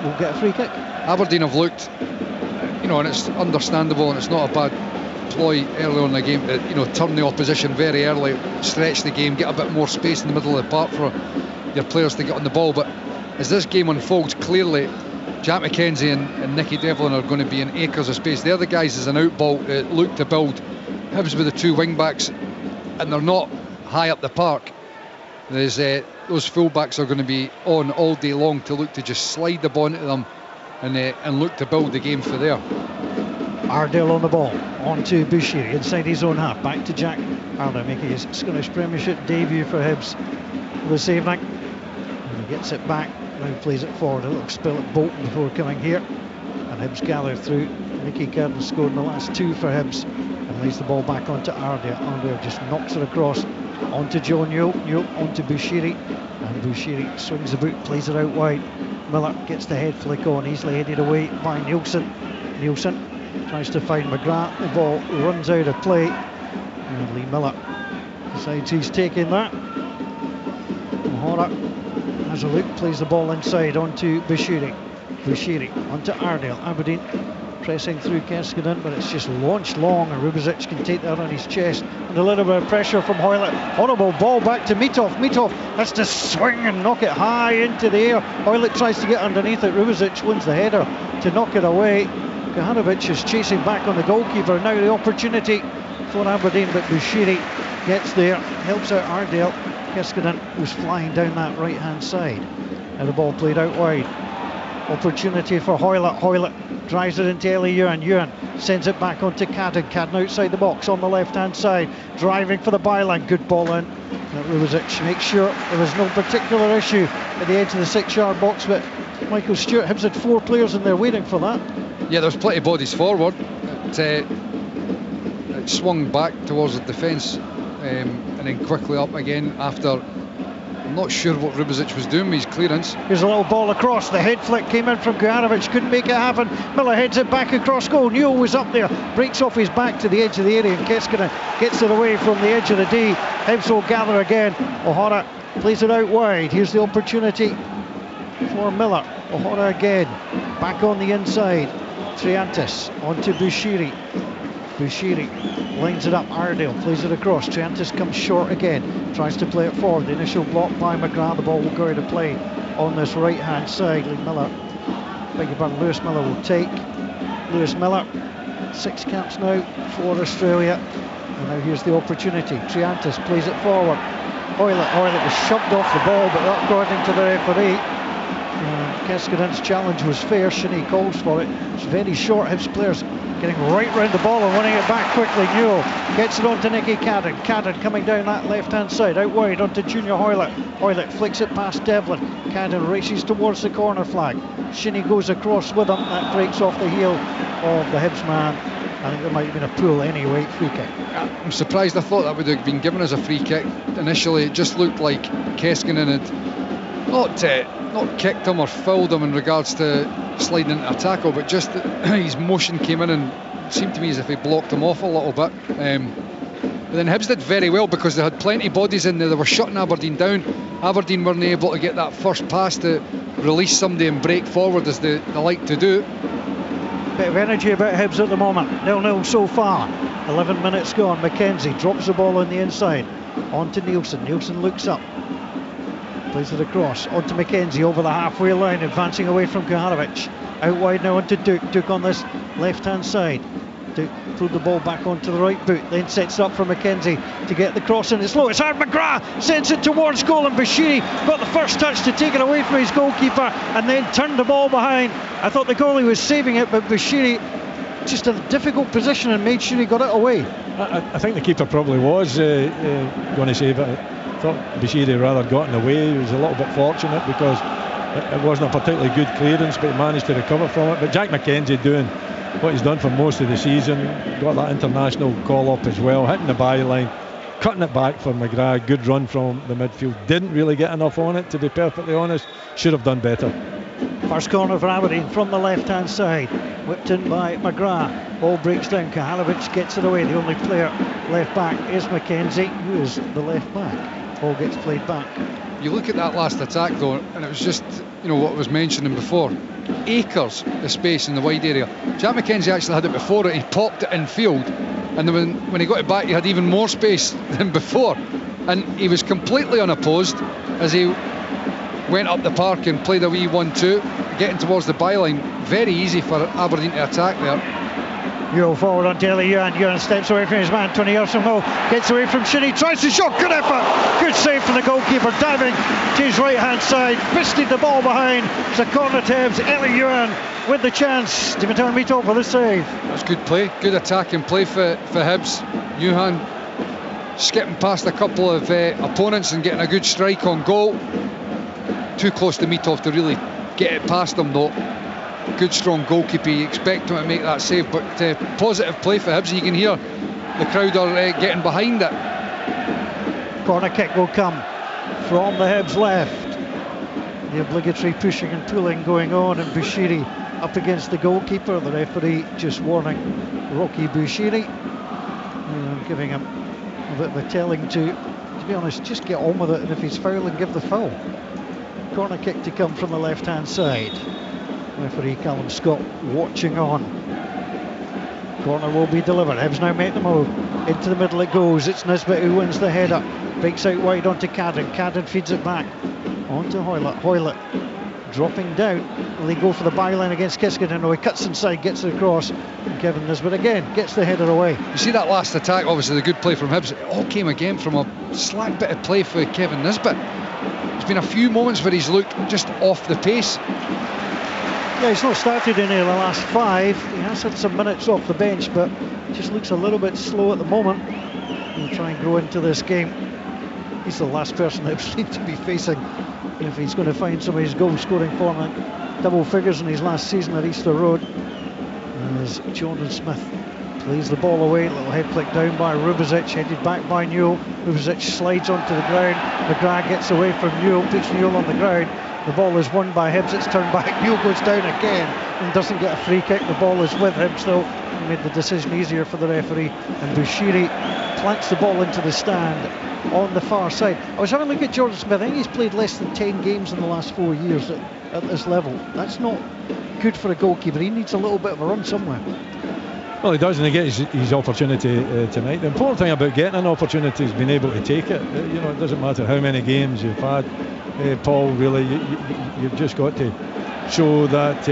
will get a free kick. Aberdeen have looked, and it's understandable, and it's not a bad ploy early on in the game to, turn the opposition very early, stretch the game, get a bit more space in the middle of the park for your players to get on the ball. But as this game unfolds, clearly Jack McKenzie and Nicky Devlin are going to be in acres of space. They're the guys as an outball look to build. Hibs with the two wing backs, and they're not high up the park. There's those full-backs are going to be on all day long to look to just slide the ball into them and look to build the game for there. Ardale on the ball, on to Bashiri inside his own half, back to Jack Ardale making his Scottish Premiership debut for Hibs this evening. And he gets it back, now plays it forward, a little spill at Bolton before coming here. and Hibs gather through. Nicky Cadden scored in the last 2 for Hibs and lays the ball back onto Ardale. Ardale just knocks it across onto Joe Newell. Newell onto Bushiri, and Bushiri swings the boot, plays it out wide. Miller gets the head flick on, easily headed away by Nielsen. Nielsen tries to find McGrath. The ball runs out of play, and Lee Miller decides he's taking that. O'Hara has a look, plays the ball inside onto Bushiri. Bushiri onto Ardale. Aberdeen pressing through Keskinen, but it's just launched long, and Rubezic can take that on his chest. And a little bit of pressure from Hoylett. Horrible ball back to Mitov. Mitov has to swing and knock it high into the air. Hoylett tries to get underneath it. Rubezic wins the header to knock it away. Kahanovic is chasing back on the goalkeeper. Now the opportunity for Aberdeen, but Bushiri gets there, helps out Ardale. Keskinen was flying down that right hand side. Now the ball played out wide. Opportunity for Hoylett. Hoylett drives it into Eli Ewan. Ewan sends it back onto Cadden. Cadden outside the box on the left hand side, driving for the byline. Good ball in. Rubezic makes sure there was no particular issue at the edge of the 6-yard box, but Michael Stewart, Hibs had 4 players in there waiting for that. Yeah, there's plenty of bodies forward. It swung back towards the defence and then quickly up again after. I'm not sure what Rubezic was doing with his clearance. Here's a little ball across. The head flick came in from Gujanovic, couldn't make it happen. Miller heads it back across goal. Newell was up there, breaks off his back to the edge of the area, and Keskinen gets it away from the edge of the D. Hibs will gather again. O'Hara plays it out wide. Here's the opportunity for Miller. O'Hara again, back on the inside. Triantis onto Bushiri. Bushiri lines it up. Ardale plays it across. Triantis comes short again, tries to play it forward. The initial block by McGrath. The ball will go out of play on this right hand side. Lewis Miller will take. Lewis Miller, 6 caps now for Australia, and now here's the opportunity. Triantis plays it forward. Hoylett was shoved off the ball, but not according to the referee. Keskinen's challenge was fair. Shinnie calls for it. It's very short. Hibs players getting right round the ball and winning it back quickly. Newell gets it onto Nicky Cadden. Cadden coming down that left hand side, out wide onto Junior Hoylett. Hoylett flicks it past Devlin. Cadden races towards the corner flag. Shinnie goes across with him. That breaks off the heel of the Hibs man. I think there might have been a pull anyway. Free kick. I'm surprised. I thought that would have been given as a free kick. Initially it just looked like Keskinen had not kicked him or fouled him in regards to sliding into a tackle, but just his motion came in and seemed to me as if he blocked him off a little bit. But then Hibs did very well because they had plenty of bodies in there. They were shutting Aberdeen down. Aberdeen weren't able to get that first pass to release somebody and break forward as they like to do. Bit of energy about Hibs at the moment. 0-0 so far. 11 minutes gone. McKenzie drops the ball on the inside onto Nielsen. Nielsen looks up, plays it across onto McKenzie over the halfway line, advancing away from Gujanovic. Out wide now onto Duke. Duke on this left hand side. Duke pulled the ball back onto the right boot, then sets it up for McKenzie to get the cross in. It's low, it's hard. McGrath sends it towards goal, and Bashiri got the first touch to take it away from his goalkeeper and then turned the ball behind. I thought the goalie was saving it, but Bashiri just in a difficult position and made sure he got it away. I think the keeper probably was going to save it. I thought Bashiri rather got in the way. He was a little bit fortunate because it wasn't a particularly good clearance, but he managed to recover from it. But Jack McKenzie doing what he's done for most of the season, got that international call up as well, hitting the byline, cutting it back for McGrath. Good run from the midfield. Didn't really get enough on it, to be perfectly honest. Should have done better. First corner for Aberdeen from the left hand side, whipped in by McGrath. Ball breaks down. Kahanovic gets it away. The only player left back is McKenzie, who is the left back. Ball gets played back. You look at that last attack though, and it was just, what was mentioning before, acres of space in the wide area. Jack McKenzie actually had it before it. He popped it in field, and then when he got it back he had even more space than before, and he was completely unopposed as he went up the park and played a wee 1-2, getting towards the byline. Very easy for Aberdeen to attack there. Euro forward on Daly Ewan. Ewan steps away from his man. Tony Arsenal gets away from Shinnie, tries to shot. Good effort. Good save from the goalkeeper, diving to his right hand side, fisted the ball behind. It's a corner to Hibs. Eli Ewan with the chance. Dimitar Mitov for the save. That's good play, good attacking play for Hibs. Ewan skipping past a couple of opponents and getting a good strike on goal. Too close to Mitov to really get it past them though. good strong goalkeeper, you expect him to make that save, but positive play for Hibs, and you can hear the crowd are getting behind it. Corner kick will come from the Hibs left. The obligatory pushing and pulling going on, and Bushiri up against the goalkeeper. The referee just warning Rocky Bushiri, giving him a bit of a telling to be honest, just get on with it, and if he's fouling, give the foul. Corner kick to come from the left-hand side. Referee Callum Scott watching on. Corner will be delivered. Hibs now make the move. Into the middle it goes. It's Nisbet who wins the header. Breaks out wide onto Cadden. Cadden feeds it back onto Hoylett. Hoylett dropping down. Will he go for the byline against Kiskinen? No, he cuts inside, gets it across. And Kevin Nisbet again gets the header away. You see that last attack, obviously the good play from Hibs. It all came again from a slack bit of play for Kevin Nisbet. There's been a few moments where he's looked just off the pace. Yeah, he's not started in here the last 5. He has had some minutes off the bench, but just looks a little bit slow at the moment. He'll try and grow into this game. He's the last person that seemed to be facing if he's going to find some of his goal scoring form, double figures in his last season at Easter Road. As Jordan Smith plays the ball away, little head flick down by Rubezic, headed back by Newell. Rubezic slides onto the ground. McGrath gets away from Newell, puts Newell on the ground. The ball is won by Hibs, it's turned back. Newell goes down again and doesn't get a free kick. The ball is with Hibs though. He made the decision easier for the referee, and Bushiri plants the ball into the stand on the far side. I was having a look at Jordan Smith. I think he's played less than 10 games in the last 4 years at this level. That's not good for a goalkeeper. He needs a little bit of a run somewhere. Well, he does, and he gets his opportunity tonight. The important thing about getting an opportunity is being able to take it. You know, it doesn't matter how many games you've had, Paul. Really, you've just got to show that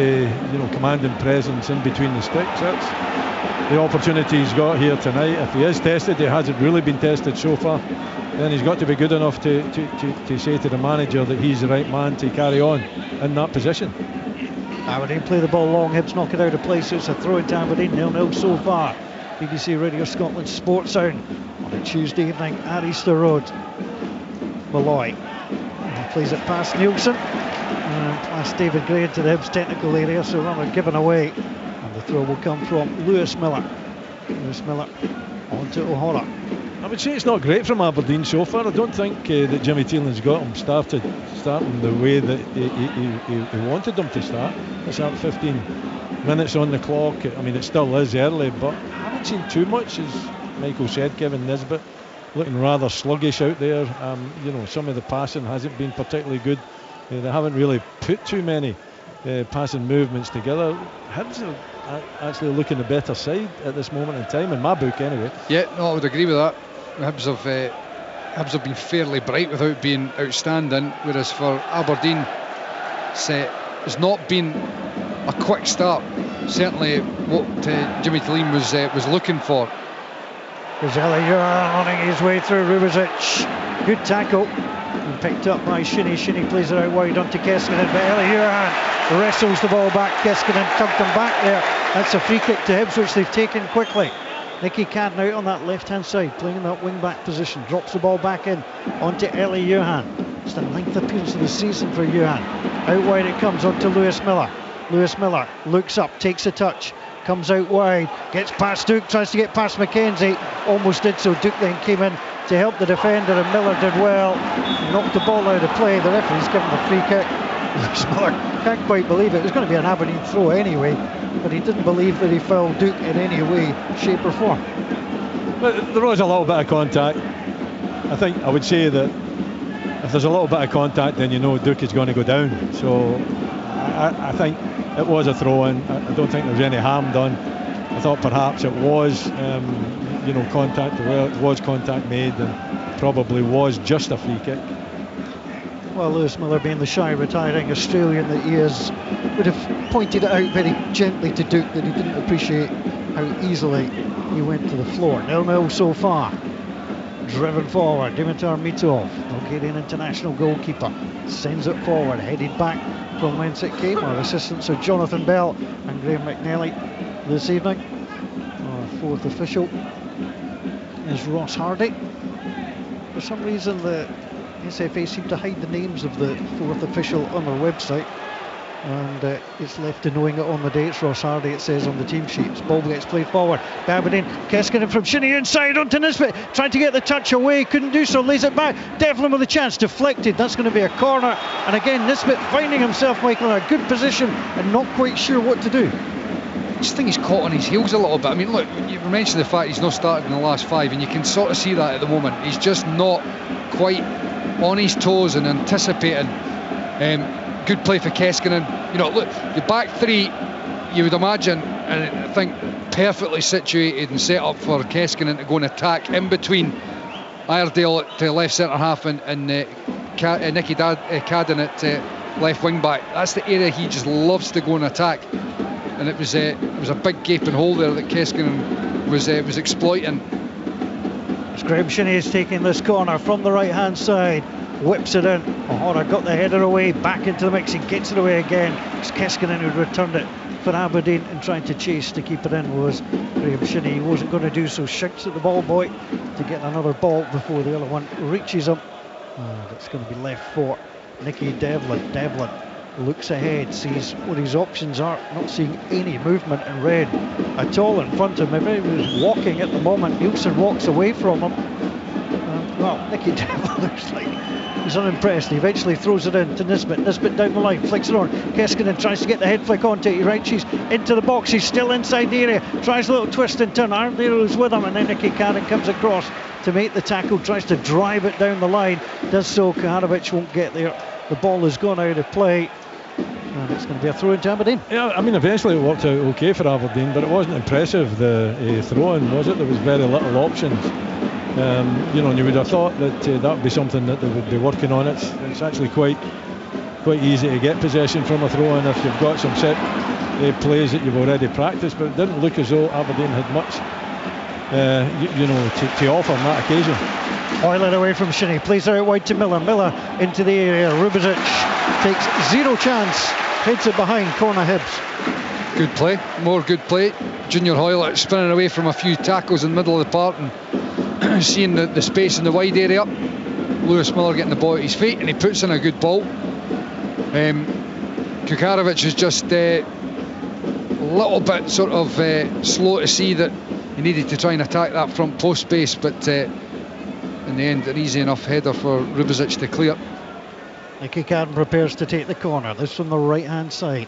commanding presence in between the sticks. That's the opportunity he's got here tonight. If he is tested, he hasn't really been tested so far. Then he's got to be good enough to say to the manager that he's the right man to carry on in that position. Aberdeen play the ball long, Hibs knock it out of play, so it's a throw into Aberdeen, 0-0 so far. BBC Radio Scotland Sports Sound on a Tuesday evening at Easter Road. Malloy plays it past Nielsen and past David Gray into the Hibs technical area, so runner given away, and the throw will come from Lewis Miller. Lewis Miller onto O'Hara. I would say it's not great from Aberdeen so far. I don't think that Jimmy Tielan's got him starting the way that he wanted them to start. It's at 15 minutes on the clock. I mean, it still is early, but I haven't seen too much, as Michael said. Kevin Nisbet looking rather sluggish out there. Some of the passing hasn't been particularly good. They haven't really put too many passing movements together. Hibs are actually looking the better side at this moment in time, in my book anyway. Yeah, no, I would agree with that. Hibs have been fairly bright without being outstanding, whereas for Aberdeen it's not been a quick start. Certainly what Jimmy Tillene was looking for. There's Eliura running his way through Rubezic. Good tackle. And picked up by Shinnie. Shinnie plays it out wide onto Keskinen, but Eliura wrestles the ball back. Keskinen tugged him back there. That's a free kick to Hibs, which they've taken quickly. Nicky Cadden out on that left-hand side, playing in that wing-back position. Drops the ball back in onto Eli Johan. It's the 9th appearance of the season for Johan. Out wide it comes onto Lewis Miller. Lewis Miller looks up, takes a touch, comes out wide, gets past Duke, tries to get past McKenzie. Almost did so. Duke then came in to help the defender, and Miller did well. Knocked the ball out of play. The referee's given the free kick. Lewis Miller can't quite believe it. It was going to be an Aberdeen throw anyway, but he didn't believe that he fouled Duke in any way, shape or form. But there was a little bit of contact. I think I would say that if there's a little bit of contact, then you know Duke is going to go down. So I think it was a throw-in. I don't think there was any harm done. I thought perhaps it was contact. Well, it was contact made, and probably was just a free kick. Well, Lewis Miller, being the shy retiring Australian that he is, would have pointed it out very gently to Duke that he didn't appreciate how easily he went to the floor. 0-0 so far. Driven forward, Dimitar Mitov, Bulgarian international goalkeeper, sends it forward, headed back from whence it came. Our assistants are Jonathan Bell and Graham McNally this evening. Our fourth official is Ross Hardy. For some reason the SFA seem to hide the names of the fourth official on their website. And it's left to knowing it on the day. It's Ross Hardy, it says on the team sheets. Ball gets played forward. Aberdeen, Keskinen from Shinnie inside onto Nisbet, trying to get the touch away, couldn't do so, lays it back. Devlin with a chance, deflected. That's going to be a corner. And again, Nisbet finding himself, Michael, in a good position and not quite sure what to do. I just think he's caught on his heels a little bit. I mean, look, you mentioned the fact he's not started in the last 5, and you can sort of see that at the moment. He's just not quite on his toes and anticipating. Good play for Keskinen. You know, look, the back 3, you would imagine, and I think perfectly situated and set up for Keskinen to go and attack in between Iredale to left centre half and Nicky Cadden at left wing back. That's the area he just loves to go and attack. And it was a big gaping hole there that Keskinen was exploiting. Graham Shinnie is taking this corner from the right hand side, whips it in. O'Hara got the header away, back into the mix, he gets it away again. It's Keskinen who returned it for Aberdeen, and trying to chase to keep it in was Graham Shinnie. He wasn't going to do so, shouts at the ball boy to get another ball before the other one reaches him. That's going to be left for Nicky Devlin. Devlin looks ahead, sees what his options are, not seeing any movement in red at all in front of him. If he was walking at the moment, Nielsen walks away from him. Well, Nicky Devlin looks like he's unimpressed. He eventually throws it in to Nisbet. Nisbet down the line, flicks it on. Keskinen tries to get the head flick onto it. He reaches into the box. He's still inside the area. Tries a little twist and turn. Arndale is with him, and then Nicky Cadden comes across to make the tackle. Tries to drive it down the line. Does so. Kaharovic won't get there. The ball has gone out of play. And it's going to be a throw into Aberdeen. Yeah, I mean, eventually it worked out okay for Aberdeen, but it wasn't impressive, the throw-in, was it? There was very little options. You know, and you would have thought that that would be something that they would be working on. It's actually quite easy to get possession from a throw-in if you've got some set plays that you've already practiced, but it didn't look as though Aberdeen had much to offer on that occasion. Oiler away from Shinnie, plays out wide to Miller. Miller into the area. Rubizic takes zero chance, heads it behind. Corner Hibs. Good play, more good play. Junior Hoylett spinning away from a few tackles in the middle of the park and seeing the space in the wide area. Lewis Miller getting the ball at his feet, and he puts in a good ball. Kukarovic is just a little bit sort of slow to see that he needed to try and attack that front post space, but in the end, an easy enough header for Rubizic to clear. Nicky Cadden prepares to take the corner. This from the right hand side.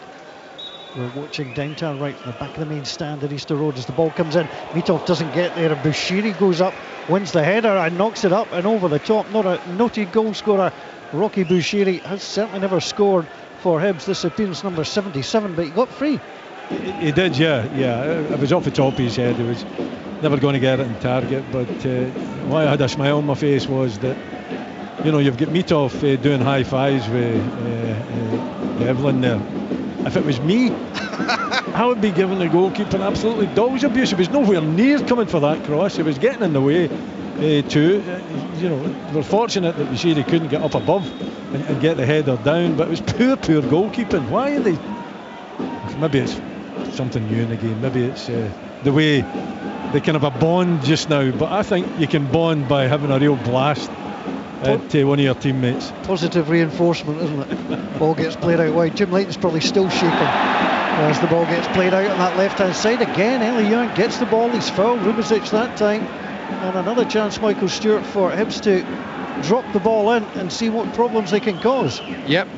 We're watching downtown right from the back of the main stand at Easter Road as the ball comes in. Mitov doesn't get there, and Bushiri goes up, wins the header and knocks it up and over the top. Not a noted goal scorer. Rocky Bushiri has certainly never scored for Hibs. This appearance number 77, but he got free. He did, yeah. It was off the top of his head. He was never going to get it in target, but why I had a smile on my face was that, you know, you've got Mitov doing high fives with Devlin there. If it was me, I would be giving the goalkeeper absolutely dog's abuse. He was nowhere near coming for that cross. He was getting in the way too. You know, we're fortunate that Bushiri couldn't get up above and get the header down, but it was poor goalkeeping. Why are they? Maybe it's something new in the game. Maybe it's the way they kind of have a bond just now. But I think you can bond by having a real blast at one of your teammates. Positive reinforcement, isn't it? Ball gets played out wide. Jim Leighton's probably still shaking as the ball gets played out on that left hand side. Again, Ellie Young gets the ball. He's fouled Rubizic that time. And another chance, Michael Stewart, for Hibs to drop the ball in and see what problems they can cause. Yep.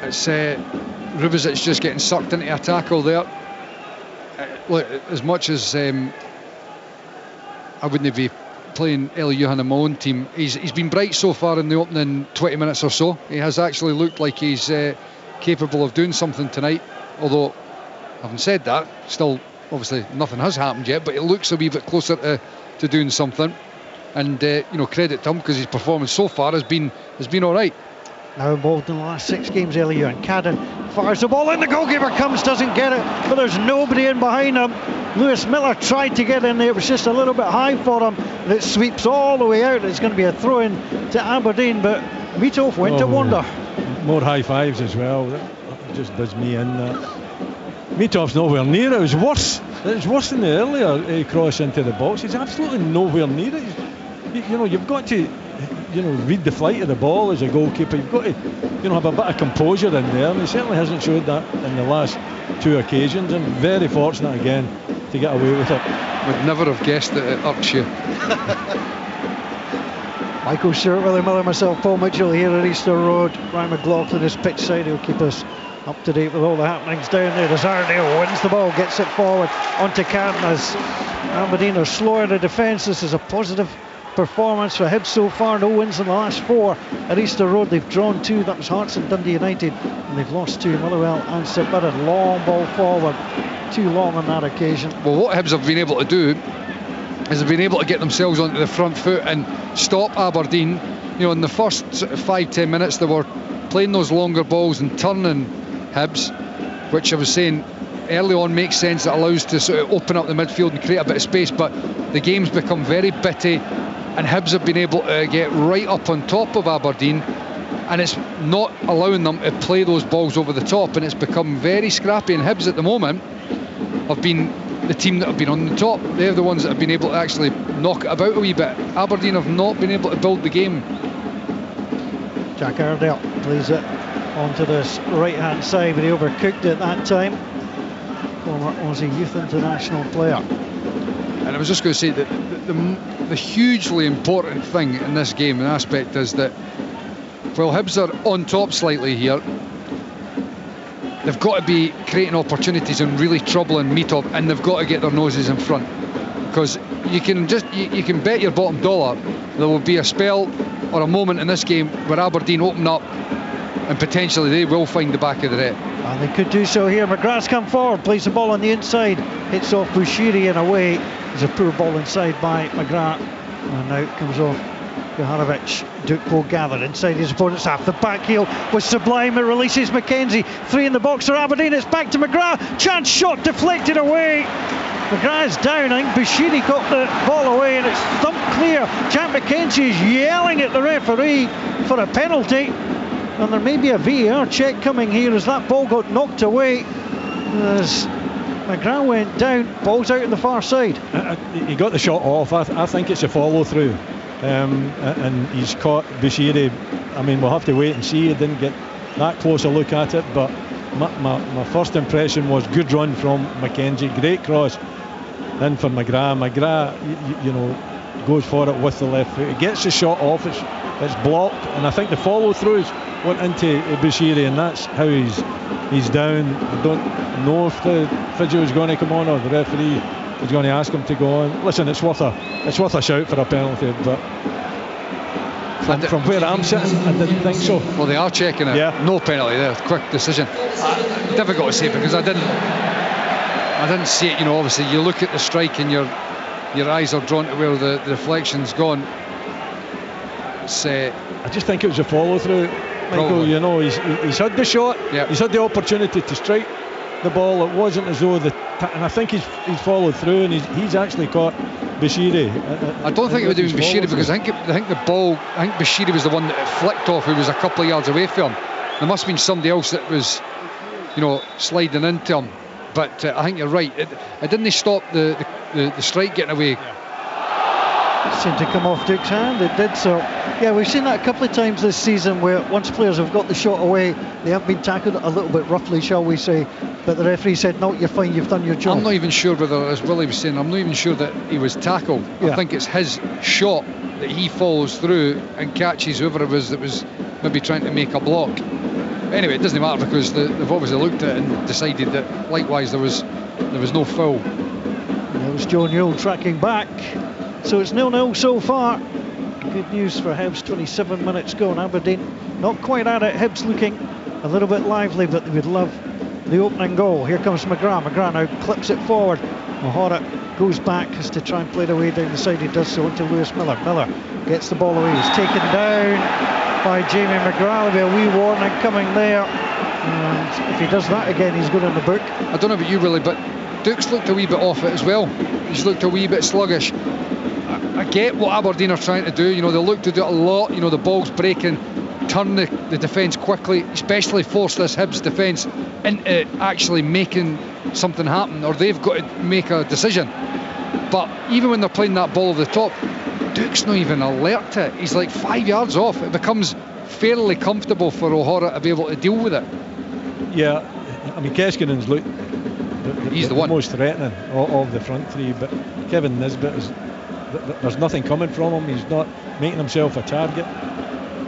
It's Rubizic just getting sucked into a tackle there. Look, as much as I wouldn't be playing Ellie Johan in my own team, he's been bright so far in the opening 20 minutes or so. He has actually looked like he's capable of doing something tonight, although having said that, still obviously nothing has happened yet, but it looks a wee bit closer to doing something, and you know, credit to him because his performance so far has been alright. Now involved in the last 6 games, Ellie Young. Cadden fires the ball in, the goalkeeper comes, doesn't get it, but there's nobody in behind him. Lewis Miller tried to get in there, it was just a little bit high for him, and it sweeps all the way out. It's going to be a throw in to Aberdeen, but Mitov went to wonder. More high fives as well, that just does me in. Mitov's nowhere near it. It was worse. It was worse than the earlier cross into the box. He's absolutely nowhere near it. You know, you've got to read the flight of the ball as a goalkeeper. You've got to, have a bit of composure in there, and he certainly hasn't showed that in the last 2 occasions, and very fortunate again to get away with it. Would never have guessed that it irks you. Michael Stewart, Willie Miller, myself, Paul Mitchell here at Easter Road. Ryan McLaughlin is pitch side. He'll keep us up to date with all the happenings down there. As Arndale wins the ball, gets it forward onto Cannon as Aberdeen are slower in the defence. This is a positive performance for Hibs so far. No wins in the last 4 at Easter Road. They've drawn 2, that was Hearts and Dundee United, and they've lost 2, Motherwell and St Mirren. Long ball forward, too long on that occasion. Well, what Hibs have been able to do is they've been able to get themselves onto the front foot and stop Aberdeen. In the first 5-10 minutes they were playing those longer balls and turning Hibs, which I was saying early on makes sense. It allows to sort of open up the midfield and create a bit of space, but the game's become very bitty, and Hibs have been able to get right up on top of Aberdeen, and it's not allowing them to play those balls over the top, and it's become very scrappy. And Hibs at the moment have been the team that have been on the top. They're the ones that have been able to actually knock it about a wee bit. Aberdeen have not been able to build the game. Jack Arndale plays it onto this right hand side, but he overcooked it that time. Former Aussie Youth International player. And I was just going to say that the hugely important thing in this game and aspect is that while Hibs are on top slightly here, they've got to be creating opportunities and really troubling Meatop, and they've got to get their noses in front, because you can bet your bottom dollar there will be a spell or a moment in this game where Aberdeen open up and potentially they will find the back of the net. And they could do so here. McGrath's come forward, plays the ball on the inside, hits off Bushiri and away. There's a poor ball inside by McGrath, and now it comes off Johanovic. Dukpo gathered inside his opponent's half. The back heel was sublime. It releases McKenzie. 3 in the box for Aberdeen. It's back to McGrath. Chance shot deflected away. McGrath's down. I think Bushiri got the ball away, and it's thumped clear. Jack McKenzie is yelling at the referee for a penalty, and there may be a VAR check coming here as that ball got knocked away as McGrath went down. Ball's out on the far side. He got the shot off. I think it's a follow through. And he's caught Bushiri. I mean, we'll have to wait and see. I didn't get that close a look at it, but my first impression was good run from McKenzie, great cross in for McGrath. McGrath, goes for it with the left foot. He gets the shot off. It's blocked, and I think the follow throughs went into Bushiri, and that's how he's down. I don't know if the physio is going to come on or the referee is going to ask him to go on. Listen, it's worth a shout for a penalty, but from where I'm sitting, I didn't think so. Well, they are checking it. Yeah. No penalty there. Quick decision. Difficult to say because I didn't see it. Obviously you look at the strike and your eyes are drawn to where the deflection's gone. I just think it was a follow through, Michael. He's had the shot. Yep. He's had the opportunity to strike the ball. It wasn't as though and I think he's followed through, and he's actually caught Bushiri. I don't think it would have been Bushiri, because I think Bushiri was the one that it flicked off, who was a couple of yards away from him. There must have been somebody else that was sliding into him, but I think you're right. It didn't stop the strike getting away. It seemed to come off Duke's hand. It did so. Yeah, we've seen that a couple of times this season where once players have got the shot away, they have been tackled a little bit roughly, shall we say, but the referee said, no, you're fine, you've done your job. I'm not even sure whether, as Willie was saying, I'm not even sure that he was tackled. Yeah. I think it's his shot that he follows through and catches whoever it was that was maybe trying to make a block. Anyway, it doesn't matter, because they've obviously looked at it and decided that likewise there was no foul. There was Joe Newell tracking back. So it's 0-0 so far. Good news for Hibs, 27 minutes gone. Aberdeen not quite at it. Hibs looking a little bit lively, but they would love the opening goal. Here comes McGrath. McGrath now clips it forward. Mahara goes back, has to try and play it away down the side. He does so into Lewis Miller. Miller gets the ball away. He's taken down by Jamie McGrath. There'll be a wee warning coming there. And if he does that again, he's going in the book. I don't know about you, Willie, but Dukes looked a wee bit off it as well. He's looked a wee bit sluggish. I get what Aberdeen are trying to do. They look to do it a lot. The ball's breaking, turn the defence quickly, especially force this Hibs defence into actually making something happen, or they've got to make a decision. But even when they're playing that ball over the top, Duke's not even alert to it. He's like 5 yards off. It becomes fairly comfortable for O'Hara to be able to deal with it. Yeah, I mean, Keskinen's looked he's the one most threatening of the front three, but Kevin Nisbet there's nothing coming from him. He's not making himself a target.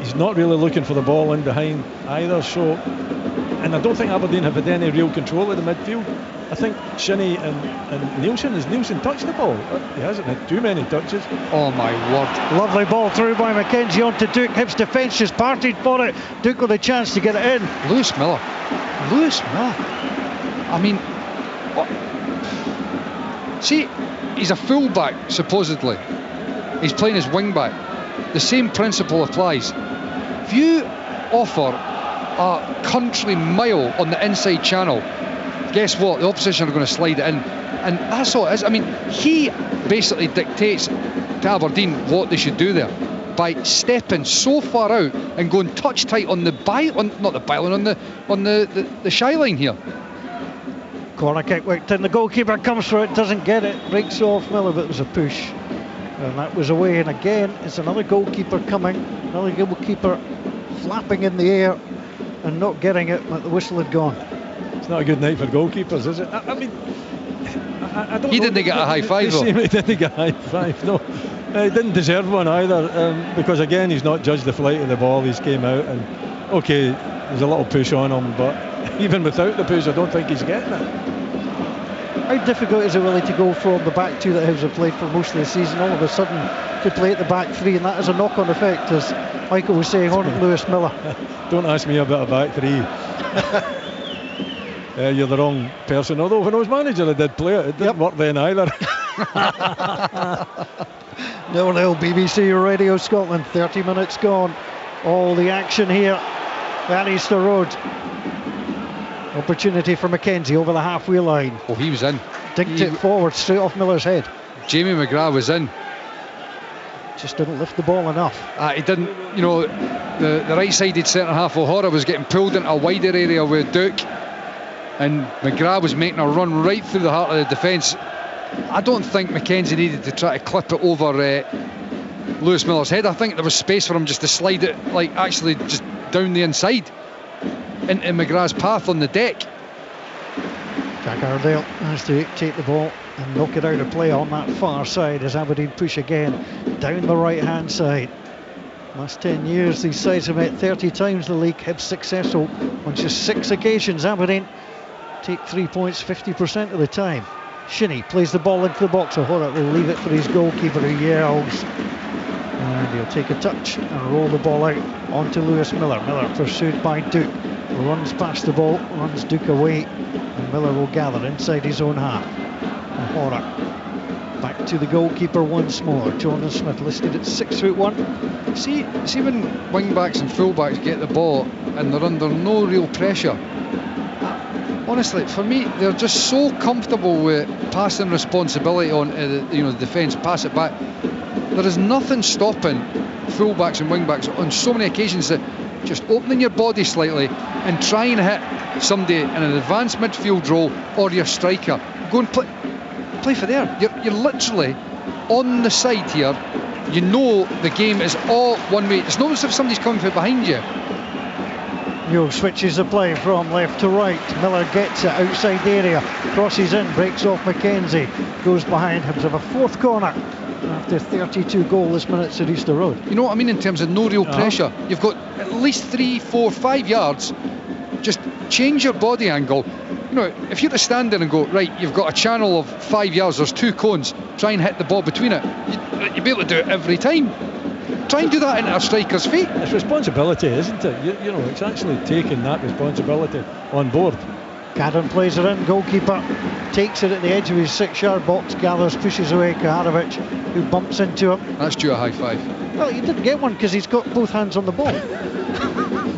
He's not really looking for the ball in behind either. So, and I don't think Aberdeen have had any real control of the midfield. I think Shinnie and Nielsen, has Nielsen touched the ball? He hasn't had too many touches. Oh my word. Lovely ball through by McKenzie onto Duke. Hibs defence just parted for it. Duke with a chance to get it in. Lewis Miller. I mean, see, he's a full-back supposedly. He's playing as wing-back. The same principle applies. If you offer a country mile on the inside channel, guess what? The opposition are going to slide it in. And that's all it is. I mean, he basically dictates to Aberdeen what they should do there by stepping so far out and going touch tight on the on the shy line here. Corner kick worked in. The goalkeeper comes for it, doesn't get it, breaks off Miller, but it was a push. And that was away. And again, it's another goalkeeper coming, another goalkeeper flapping in the air and not getting it, but the whistle had gone. It's not a good night for goalkeepers, is it? I mean, I don't know. He didn't get a high five, though. He didn't get a high five, no. He didn't deserve one either, because again, he's not judged the flight of the ball. He's came out and, okay, there's a little push on him, but even without the push, I don't think he's getting it. How difficult is it really to go from the back two that Hibs have played for most of the season, all of a sudden to play at the back three, and that has a knock-on effect, as Michael was saying, on Lewis Miller. Don't ask me about a back three. You're the wrong person, although when I was manager I did play it. It didn't work then either. 0-0 BBC Radio Scotland, 30 minutes gone. All the action here at Easter Road. Opportunity for McKenzie over the halfway line. Oh, he was in. Dinked it forward straight off Miller's head. Jamie McGrath was in. Just didn't lift the ball enough. He didn't, the right-sided centre-half O'Hara was getting pulled into a wider area with Duke, and McGrath was making a run right through the heart of the defence. I don't think McKenzie needed to try to clip it over Lewis Miller's head. I think there was space for him just to slide it, actually just down the inside into McGrath's path on the deck. Jack Iredale has to take the ball and knock it out of play on that far side as Aberdeen push again down the right hand side. Last 10 years these sides have met 30 times in the league. Hibs successful on just 6 occasions. Aberdeen take 3 points 50% of the time. Shinnie plays the ball into the box. O'Hara will leave it for his goalkeeper, who yells, and he'll take a touch and roll the ball out onto Lewis Miller. Miller pursued by Duke, runs past the ball, runs Duke away, and Miller will gather inside his own half. O'Hara back to the goalkeeper once more. Jordan Smith listed at 6'1". See when wing backs and full backs get the ball and they're under no real pressure, honestly, for me, they're just so comfortable with passing responsibility on the defence, pass it back. There is nothing stopping full-backs and wing-backs on so many occasions that just opening your body slightly and try and hit somebody in an advanced midfield role or your striker. Go and play for there. You're literally on the side here. You know the game is all one way. It's not as if somebody's coming from behind you. Yo switches the play from left to right. Miller gets it outside the area, crosses in, breaks off McKenzie, goes behind him to have a fourth corner after 32 goalless minutes at Easter Road. You know what I mean in terms of no real pressure? You've got at least 3, 4, 5 yards. Just change your body angle. If you're to stand there and go, right, you've got a channel of 5 yards, there's 2 cones, try and hit the ball between it. You'll be able to do it every time. Try and do that into a striker's feet. It's responsibility, isn't it? It's actually taking that responsibility on board. Cadden plays it in, goalkeeper takes it at the edge of his 6-yard box, gathers, pushes away Kaharovic, who bumps into him. That's due a high five. Well, he didn't get one because he's got both hands on the ball.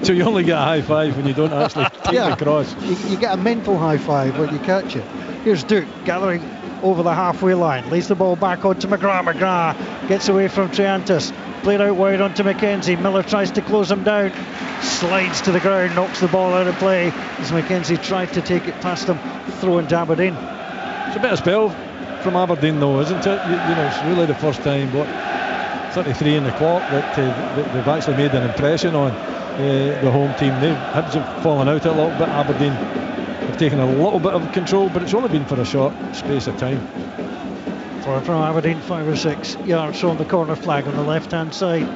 So you only get a high five when you don't actually take the cross. You get a mental high five when you catch it. Here's Duke gathering over the halfway line, lays the ball back onto McGrath. McGrath gets away from Triantis, played out wide onto McKenzie. Miller tries to close him down, slides to the ground, knocks the ball out of play as McKenzie tried to take it past him, throw into Aberdeen. It's a bit of spell from Aberdeen though, isn't it? It's really the first time, but 33 in the clock that they've actually made an impression on the home team. Hibs have fallen out a little bit. Aberdeen have taken a little bit of control, but it's only been for a short space of time. From Aberdeen, 5 or 6 yards from the corner flag on the left-hand side.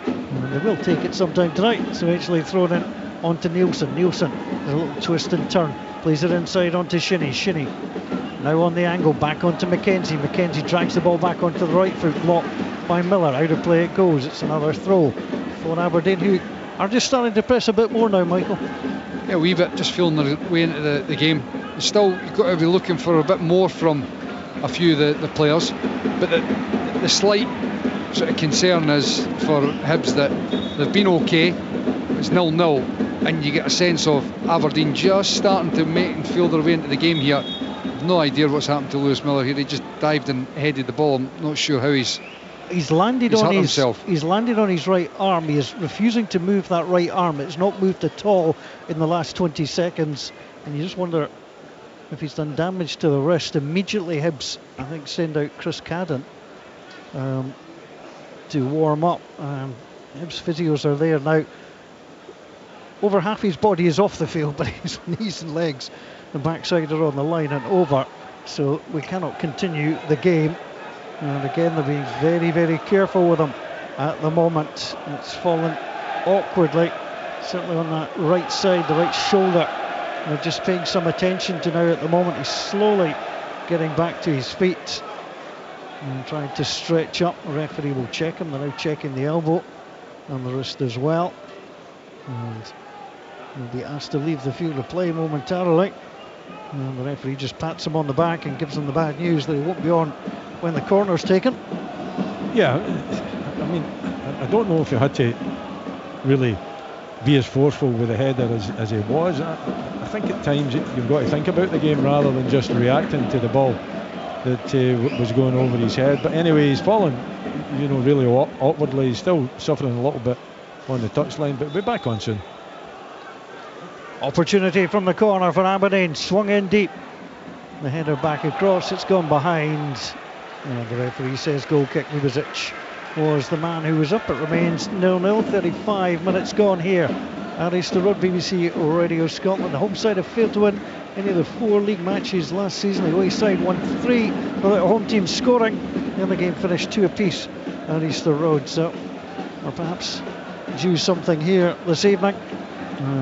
And they will take it sometime tonight. So actually thrown in onto Nielsen. Nielsen, a little twist and turn. Plays it inside onto Shinnie. Shinnie now on the angle, back onto Mackenzie. Mackenzie drags the ball back onto the right foot, blocked by Miller. Out of play it goes. It's another throw for Aberdeen, who are just starting to press a bit more now, Michael. Yeah, a wee bit, just feeling their way into the game. Still, you've got to be looking for a bit more from a few of the players, but the slight sort of concern is for Hibs that they've been okay. It's 0-0, and you get a sense of Aberdeen just starting to make and feel their way into the game here. I've no idea what's happened to Lewis Miller here. He just dived and headed the ball. I'm not sure how he's landed on his himself. He's landed on his right arm. He is refusing to move that right arm. It's not moved at all in the last 20 seconds, and you just wonder if he's done damage to the wrist. Immediately Hibs, I think, send out Chris Cadden to warm up. Hibs physios are there now. Over half his body is off the field, but his knees and legs and backside are on the line and over, so we cannot continue the game. And again, they're being very, very careful with him at the moment. It's fallen awkwardly, certainly on that right side, the right shoulder. They're just paying some attention to now at the moment. He's slowly getting back to his feet and trying to stretch up. The referee will check him. They're now checking the elbow and the wrist as well. And he'll be asked to leave the field of play momentarily. And the referee just pats him on the back and gives him the bad news that he won't be on when the corner's taken. Yeah, I mean, I don't know if he had to really be as forceful with the header as he was. I think at times you've got to think about the game rather than just reacting to the ball that was going over his head. But anyway, he's fallen, really awkwardly. He's still suffering a little bit on the touchline, but we'll be back on soon. Opportunity from the corner for Aberdeen, swung in deep. The header back across, it's gone behind. And the referee says goal kick. Lubicic was the man who was up. It remains 0-0, 35 minutes gone here at Easter Road, BBC Radio Scotland. The home side have failed to win any of the 4 league matches last season. The away side won 3 without a home team scoring. And the game finished 2 apiece at Easter Road. So we're perhaps due something here this evening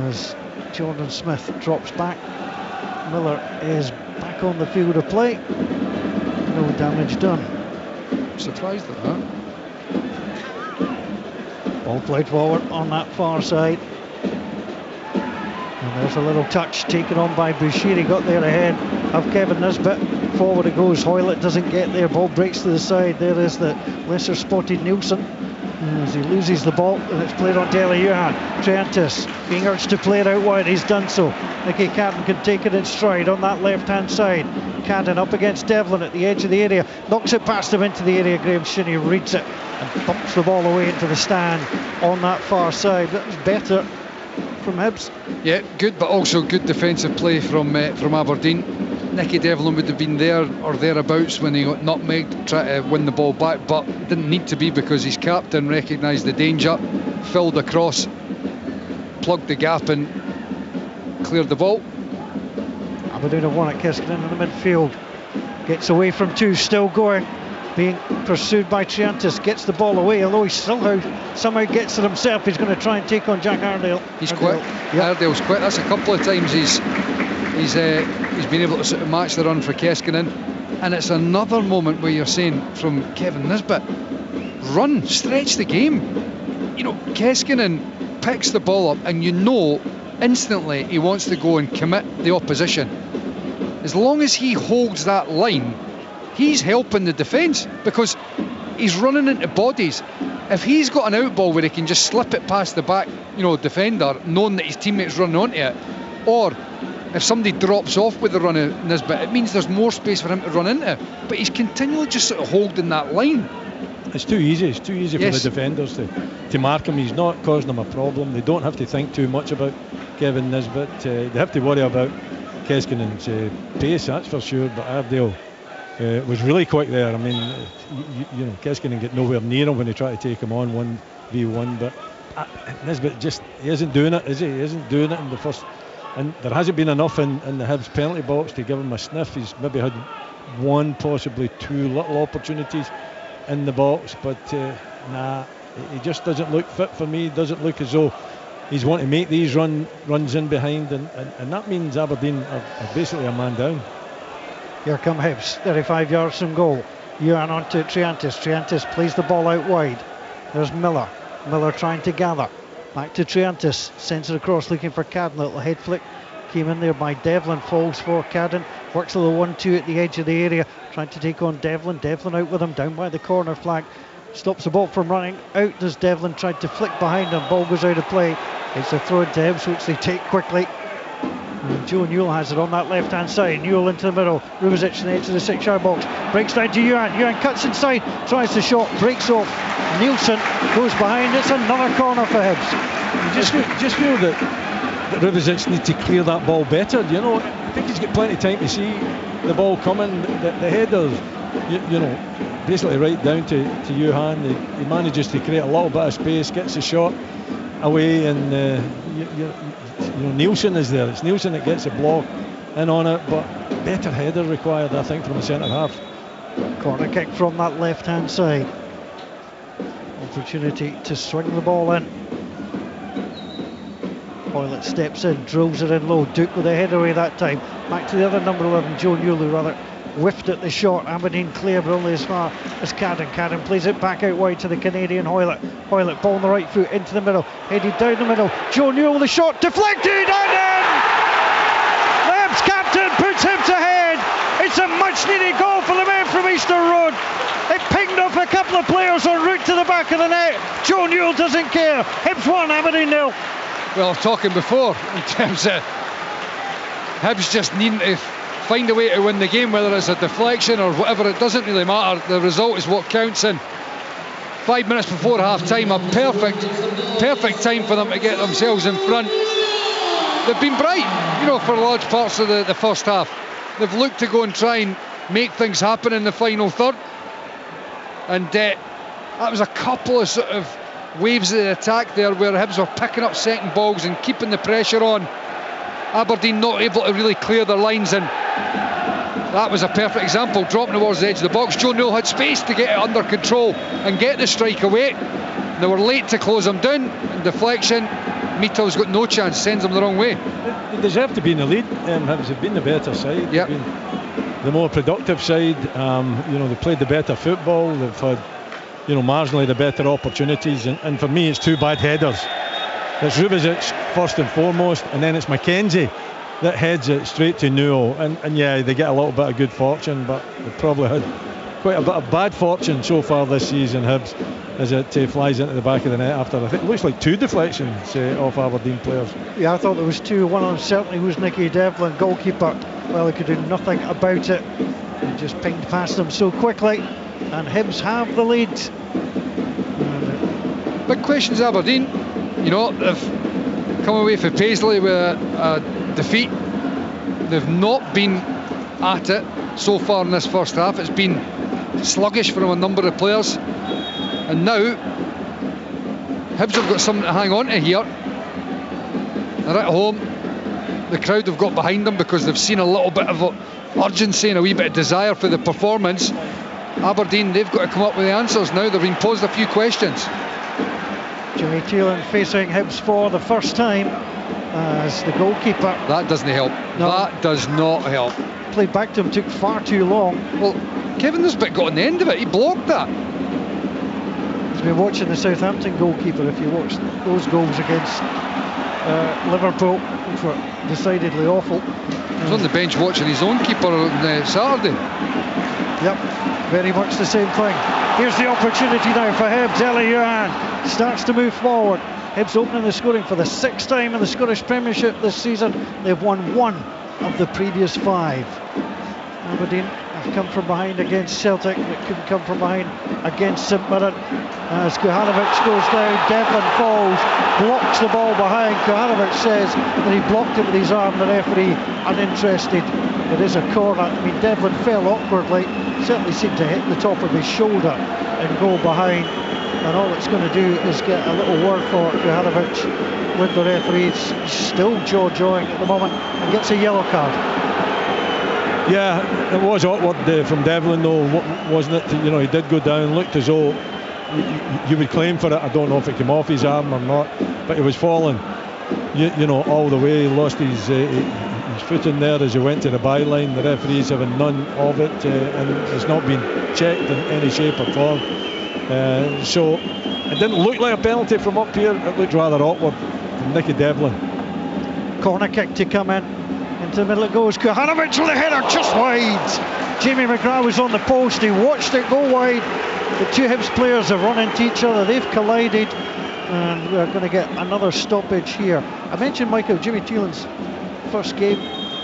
as Jordan Smith drops back. Miller is back on the field of play. No damage done. I'm surprised at that. Ball played forward on that far side. And there's a little touch taken on by Bushiri. Got there ahead of Kevin Nisbet. Forward it goes. Hoylett doesn't get there. Ball breaks to the side. There is the lesser spotted Nielsen. As he loses the ball, and it's played on Dele Johan. Triantis being urged to play it out wide. He's done so. Nicky Cadden can take it in stride on that left-hand side. Cadden up against Devlin at the edge of the area. Knocks it past him into the area. Graham Shinnie reads it and bumps the ball away into the stand on that far side. That was better from Hibs. Yeah, good, but also good defensive play from Aberdeen. Nicky Devlin would have been there or thereabouts when he got nutmegged, trying to win the ball back, but didn't need to be because his captain recognised the danger, filled across, plugged the gap and cleared the ball. Aberdeen have won it. Keskinen in the midfield gets away from 2, still going, being pursued by Triantis, gets the ball away, although he somehow gets it himself. He's going to try and take on Jack Iredale. He's quick. Yep. Iredale's quick. That's a couple of times he's been able to sort of match the run for Keskinen, and it's another moment where you're saying from Kevin Nisbet, run, stretch the game. Keskinen picks the ball up and instantly he wants to go and commit the opposition. As long as he holds that line, he's helping the defence because he's running into bodies. If he's got an out ball where he can just slip it past the back defender, knowing that his teammate's running onto it, or if somebody drops off with the run of Nisbet, it means there's more space for him to run into. But he's continually just sort of holding that line. It's too easy. It's too easy for the defenders to mark him. He's not causing them a problem. They don't have to think too much about Kevin Nisbet. They have to worry about Keskinen's pace, that's for sure. But Iredale was really quick there. I mean, you know, Keskinen get nowhere near him when he tried to take him on 1v1, but Nisbet just, he isn't doing it, is he? He isn't doing it in the first, and there hasn't been enough in the Hibs penalty box to give him a sniff. He's maybe had one, possibly two little opportunities in the box, but he just doesn't look fit for me. Doesn't look as though he's wanting to make these runs in behind, and that means Aberdeen are basically a man down. Here come Hibs, 35 yards from goal. Yuan on to Triantis. Triantis plays the ball out wide. There's Miller. Miller trying to gather. Back to Triantis. Sends it across looking for Cadden. Little head flick came in there by Devlin. Falls for Cadden. Works a little 1-2 at the edge of the area. Trying to take on Devlin. Devlin out with him down by the corner flag. Stops the ball from running out. Does Devlin tried to flick behind him. Ball goes out of play. It's a throw into Hibs, which they take quickly. And Joe Newell has it on that left hand side. Newell into the middle. Rubezic in the edge of the 6-yard box. Breaks down to Yuan. Yuan cuts inside. Tries the shot. Breaks off. Nielsen goes behind. It's another corner for Hibs. You just feel that Rubezic needs to clear that ball better. You know, I think he's got plenty of time to see the ball coming. The headers, you know, basically right down to Johan. He manages to create a little bit of space, gets the shot away, and you know, Nielsen is there. It's Nielsen that gets a block in on it, but better header required, I think, from the centre half. Corner kick from that left hand side. Opportunity to swing the ball in. Hoylett steps in, drills it in low. Duke with a header away that time. Back to the other number 11, Joe Newell, who rather whiffed at the shot. Aberdeen clear, but only as far as Cadden. Cadden plays it back out wide to the Canadian Hoylett. Hoylett ball on the right foot into the middle, headed down the middle. Joe Newell with a shot deflected and in! The Hibs captain puts Hibs ahead. It's a much needed goal for the men from Easter Road. It pinged off a couple of players en route to the back of the net. Joe Newell doesn't care. Hibs 1, Aberdeen 0. Well, talking before in terms of Hibs just needing to find a way to win the game, whether it's a deflection or whatever, it doesn't really matter. The result is what counts, and 5 minutes before half time, a perfect time for them to get themselves in front. They've been bright, you know, for large parts of the first half. They've looked to go and try and make things happen in the final third, and that was a couple of sort of waves of the attack there where Hibs were picking up second balls and keeping the pressure on. Aberdeen not able to really clear their lines, and that was a perfect example, dropping towards the edge of the box. Joe Newell had space to get it under control and get the strike away. They were late to close him down, and deflection. Mito's got no chance, sends them the wrong way. They deserve to be in the lead. Hibs have been the better side. Yep. They've been the more productive side. You know, they played the better football. They've had, you know, marginally the better opportunities, and for me it's two bad headers. It's Rubezic first and foremost, and then it's Mackenzie that heads it straight to Newell, and yeah, they get a little bit of good fortune, but they've probably had quite a bit of bad fortune so far this season, Hibs, as it flies into the back of the net after, I think it looks like two deflections off Aberdeen players. Yeah, I thought there was two. One of them certainly was Nicky Devlin, goalkeeper. Well, he could do nothing about it. He just pinged past them so quickly, and Hibs have the lead. Big questions, Aberdeen. You know, they've come away from Paisley with a defeat. They've not been at it so far in this first half. It's been sluggish from a number of players, and now Hibs have got something to hang on to here. They're at home. The crowd have got behind them because they've seen a little bit of urgency and a wee bit of desire for the performance. Aberdeen, they've got to come up with the answers now. They've been posed a few questions. Jimmy Teelan facing Hibs for the first time as the goalkeeper. That doesn't help. No. That does not help. Played back to him, took far too long. Well, Kevin Nisbet got on the end of it. He blocked that. He's been watching the Southampton goalkeeper. If you watched those goals against Liverpool, which were decidedly awful. He was on the bench watching his own keeper on Saturday. Yep, very much the same thing. Here's the opportunity now for Hibs. Eli Johan starts to move forward. Hibs opening the scoring for the sixth time in the Scottish Premiership this season. They've won one of the previous five. Aberdeen have come from behind against Celtic, but couldn't come from behind against St Mirren. As Kuhanovic goes down, Devlin falls, blocks the ball behind. Kuhanovic says that he blocked it with his arm. The referee uninterested. It is a corner. I mean, Devlin fell awkwardly. certainly seemed to hit the top of his shoulder and go behind. And all it's going to do is get a little word for Johanovic with the referee. He's still jaw-jawing at the moment and gets a yellow card. Yeah, it was awkward from Devlin though, wasn't it? You know, he did go down, looked as though you would claim for it. I don't know if it came off his arm or not, but he was falling, you know, all the way. He lost his foot in there as he went to the byline. The referees having none of it, and it's not been checked in any shape or form. So it didn't look like a penalty from up here. It looked rather awkward from Nicky Devlin. Corner kick to come in. Into the middle it goes. Johanovic with a header just wide. Jamie McGrath was on the post. He watched it go wide. The two Hibs players have run into each other. They've collided. And we're going to get another stoppage here. I mentioned, Michael, Jimmy Thielen's first game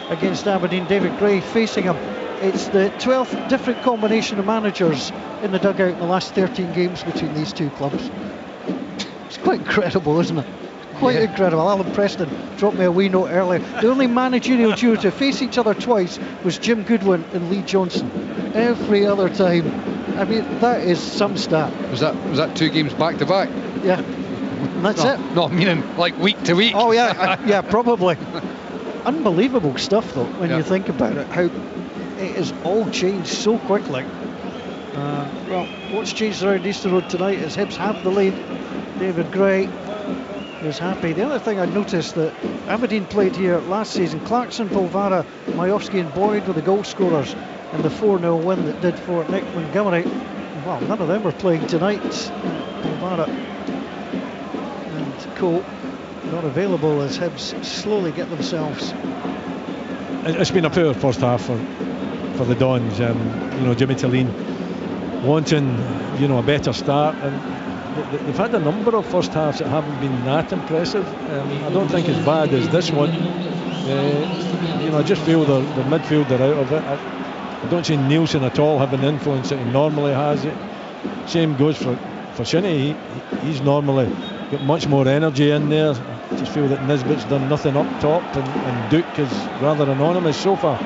against Aberdeen. David Gray facing him. It's the 12th different combination of managers in the dugout in the last 13 games between these two clubs. It's quite incredible, isn't it? Quite incredible. Alan Preston dropped me a wee note earlier. The only managerial duo to face each other twice was Jim Goodwin and Lee Johnson. Every other time. I mean, that is some stat. Was that 2 games back to back? Yeah. And that's it. Not meaning like week to week. Oh yeah, yeah, probably. Unbelievable stuff though, when you think about it, how it has all changed so quickly. Well, what's changed around Easter Road tonight is Hibs have the lead. David Gray is happy. The other thing I noticed that Aberdeen played here last season. Clarkson, Polvara, Majowski and Boyd were the goal scorers in the 4-0 win that did for Nick Montgomery. Well, none of them are playing tonight. Polvara and Co not available as Hibs slowly get themselves. It's been a poor first half for the Dons. You know, Jimmy Thieleen wanting, you know, a better start, and they've had a number of first halves that haven't been that impressive. I don't think as bad as this one. You know, I just feel the midfield are out of it. I don't see Nielsen at all having the influence that he normally has. Same goes for Shinnie. He's normally got much more energy in there. I just feel that Nisbet's done nothing up top, and Duke is rather anonymous so far.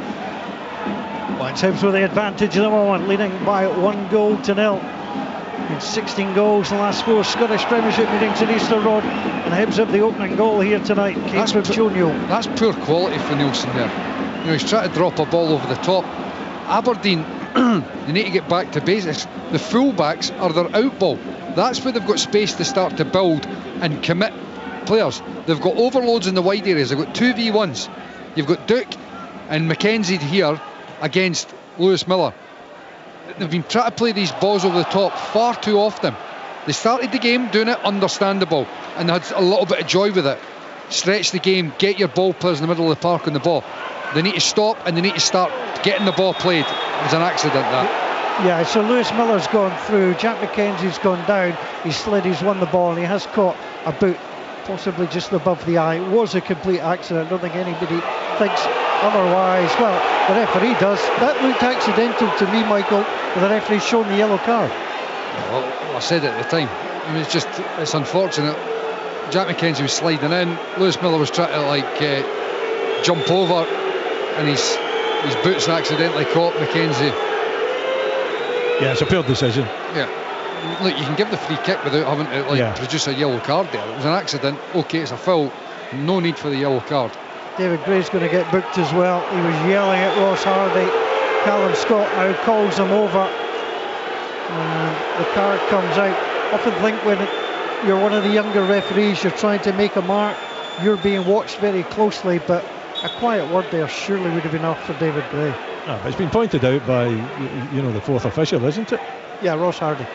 Hibs with the advantage at the moment, leading by 1-0. In 16 goals in the last 4 Scottish Premiership meetings in Easter Road, and Hibs have the opening goal here tonight. Came from Jonio. That's poor quality for Nielsen there. You know, he's trying to drop a ball over the top. Aberdeen, they need to get back to basics. The full-backs are their out ball. That's where they've got space to start to build and commit players. They've got overloads in the wide areas. They've got 2v1s. You've got Duke and Mackenzie here against Lewis Miller. They've been trying to play these balls over the top far too often. They started the game doing it, understandable, and they had a little bit of joy with it. Stretch the game, get your ball players in the middle of the park on the ball. They need to stop and they need to start getting the ball played. It was an accident, that. Yeah, so Lewis Miller's gone through, Jack Mackenzie's gone down, he's slid, he's won the ball, and he has caught a boot possibly just above the eye. It was a complete accident. I don't think anybody thinks otherwise. Well, the referee does. That looked accidental to me, Michael, but the referee's shown the yellow card. Well, I said it at the time. I mean, it's unfortunate. Jack Mackenzie was sliding in. Lewis Miller was trying to jump over, and his boots accidentally caught Mackenzie. Yeah, it's a poor decision. Yeah. Look, you can give the free kick without having to produce a yellow card there. It was an accident. Okay, it's a foul. No need for the yellow card. David Gray's going to get booked as well. He was yelling at Ross Hardy. Callum Scott now calls him over, and the card comes out. Often think when you're one of the younger referees, you're trying to make a mark, you're being watched very closely, but a quiet word there surely would have been enough for David Gray. No, it's been pointed out by, you know, the fourth official, isn't it? Yeah, Ross Hardy.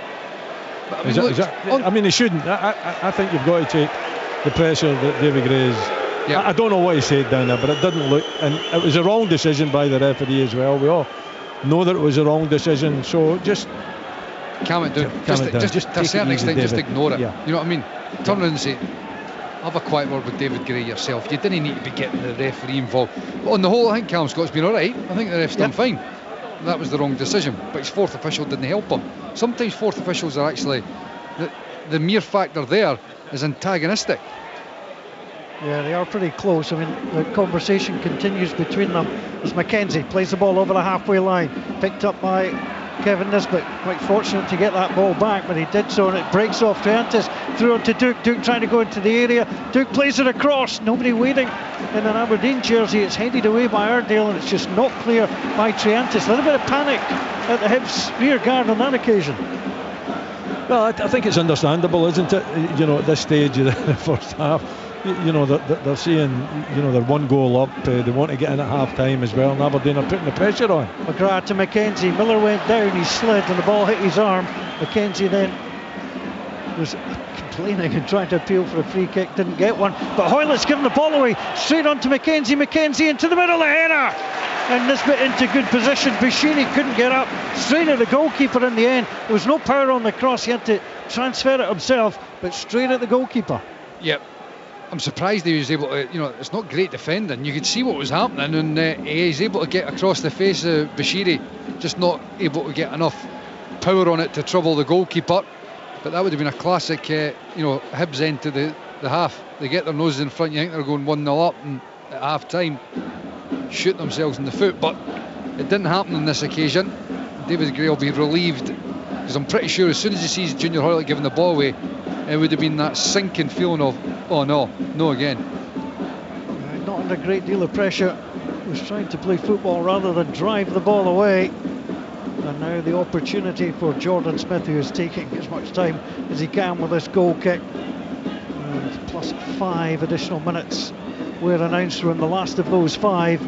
I mean, he shouldn't. I think you've got to take the pressure that David Gray is. Yeah. I don't know what he said down there, but it didn't look, and it was a wrong decision by the referee as well. We all know that it was a wrong decision, so just calm it down. Just to a certain extent, David. Just ignore it. Yeah. You know what I mean? Turn around and say, have a quiet word with David Gray yourself. You didn't need to be getting the referee involved. But on the whole, I think Callum Scott's been alright. I think the ref's done fine. That was the wrong decision, but his fourth official didn't help him. Sometimes fourth officials are actually, the mere fact they're there is antagonistic. Yeah, they are pretty close. I mean, the conversation continues between them as Mackenzie plays the ball over the halfway line, picked up by Kevin Nisbet quite fortunate to get that ball back, but he did so, and it breaks off Triantis through onto Duke. Duke trying to go into the area. Duke plays it across. Nobody waiting in an Aberdeen jersey. It's headed away by Iredale, and it's just not clear by Triantis. A little bit of panic at the Hibs rear guard on that occasion. Well, I think it's understandable, isn't it? At this stage of the first half, they're seeing, they're one goal up. They want to get in at half time as well, and Aberdeen are putting the pressure on. McGrath to Mackenzie. Miller went down, he slid, and the ball hit his arm. Mackenzie then was complaining and trying to appeal for a free kick, didn't get one. But Hoylett's given the ball away, straight on to Mackenzie. Mackenzie into the middle, the header! And Nisbet into good position. Bashiri couldn't get up, straight at the goalkeeper in the end. There was no power on the cross, he had to transfer it himself, but straight at the goalkeeper. Yep. I'm surprised he was able to, it's not great defending. You could see what was happening, and he's able to get across the face of Bashiri, just not able to get enough power on it to trouble the goalkeeper. But that would have been a classic, Hibs end to the half. They get their noses in front, you think they're going 1-0 up, and at half time shoot themselves in the foot, but it didn't happen on this occasion. David Gray will be relieved, because I'm pretty sure as soon as he sees Junior Hoylett giving the ball away, it would have been that sinking feeling of, oh no again. Not under a great deal of pressure. He was trying to play football rather than drive the ball away. And now the opportunity for Jordan Smith, who is taking as much time as he can with this goal kick. And plus 5 additional minutes were announced from the last of those 5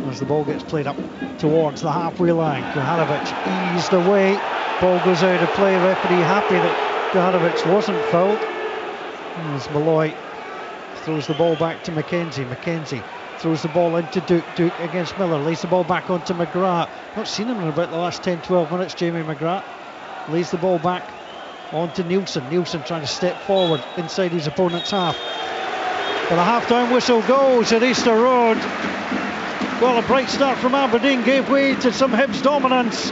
as the ball gets played up towards the halfway line. Kuhanovic eased away, ball goes out of play. Referee happy that Kuhanovic wasn't fouled as Malloy throws the ball back to Mackenzie. Mackenzie throws the ball into Duke. Duke against Miller, lays the ball back onto McGrath. Not seen him in about the last 10-12 minutes. Jamie McGrath lays the ball back onto Nielsen. Nielsen trying to step forward inside his opponent's half. But a half-time whistle goes at Easter Road. Well, a bright start from Aberdeen gave way to some Hibs dominance.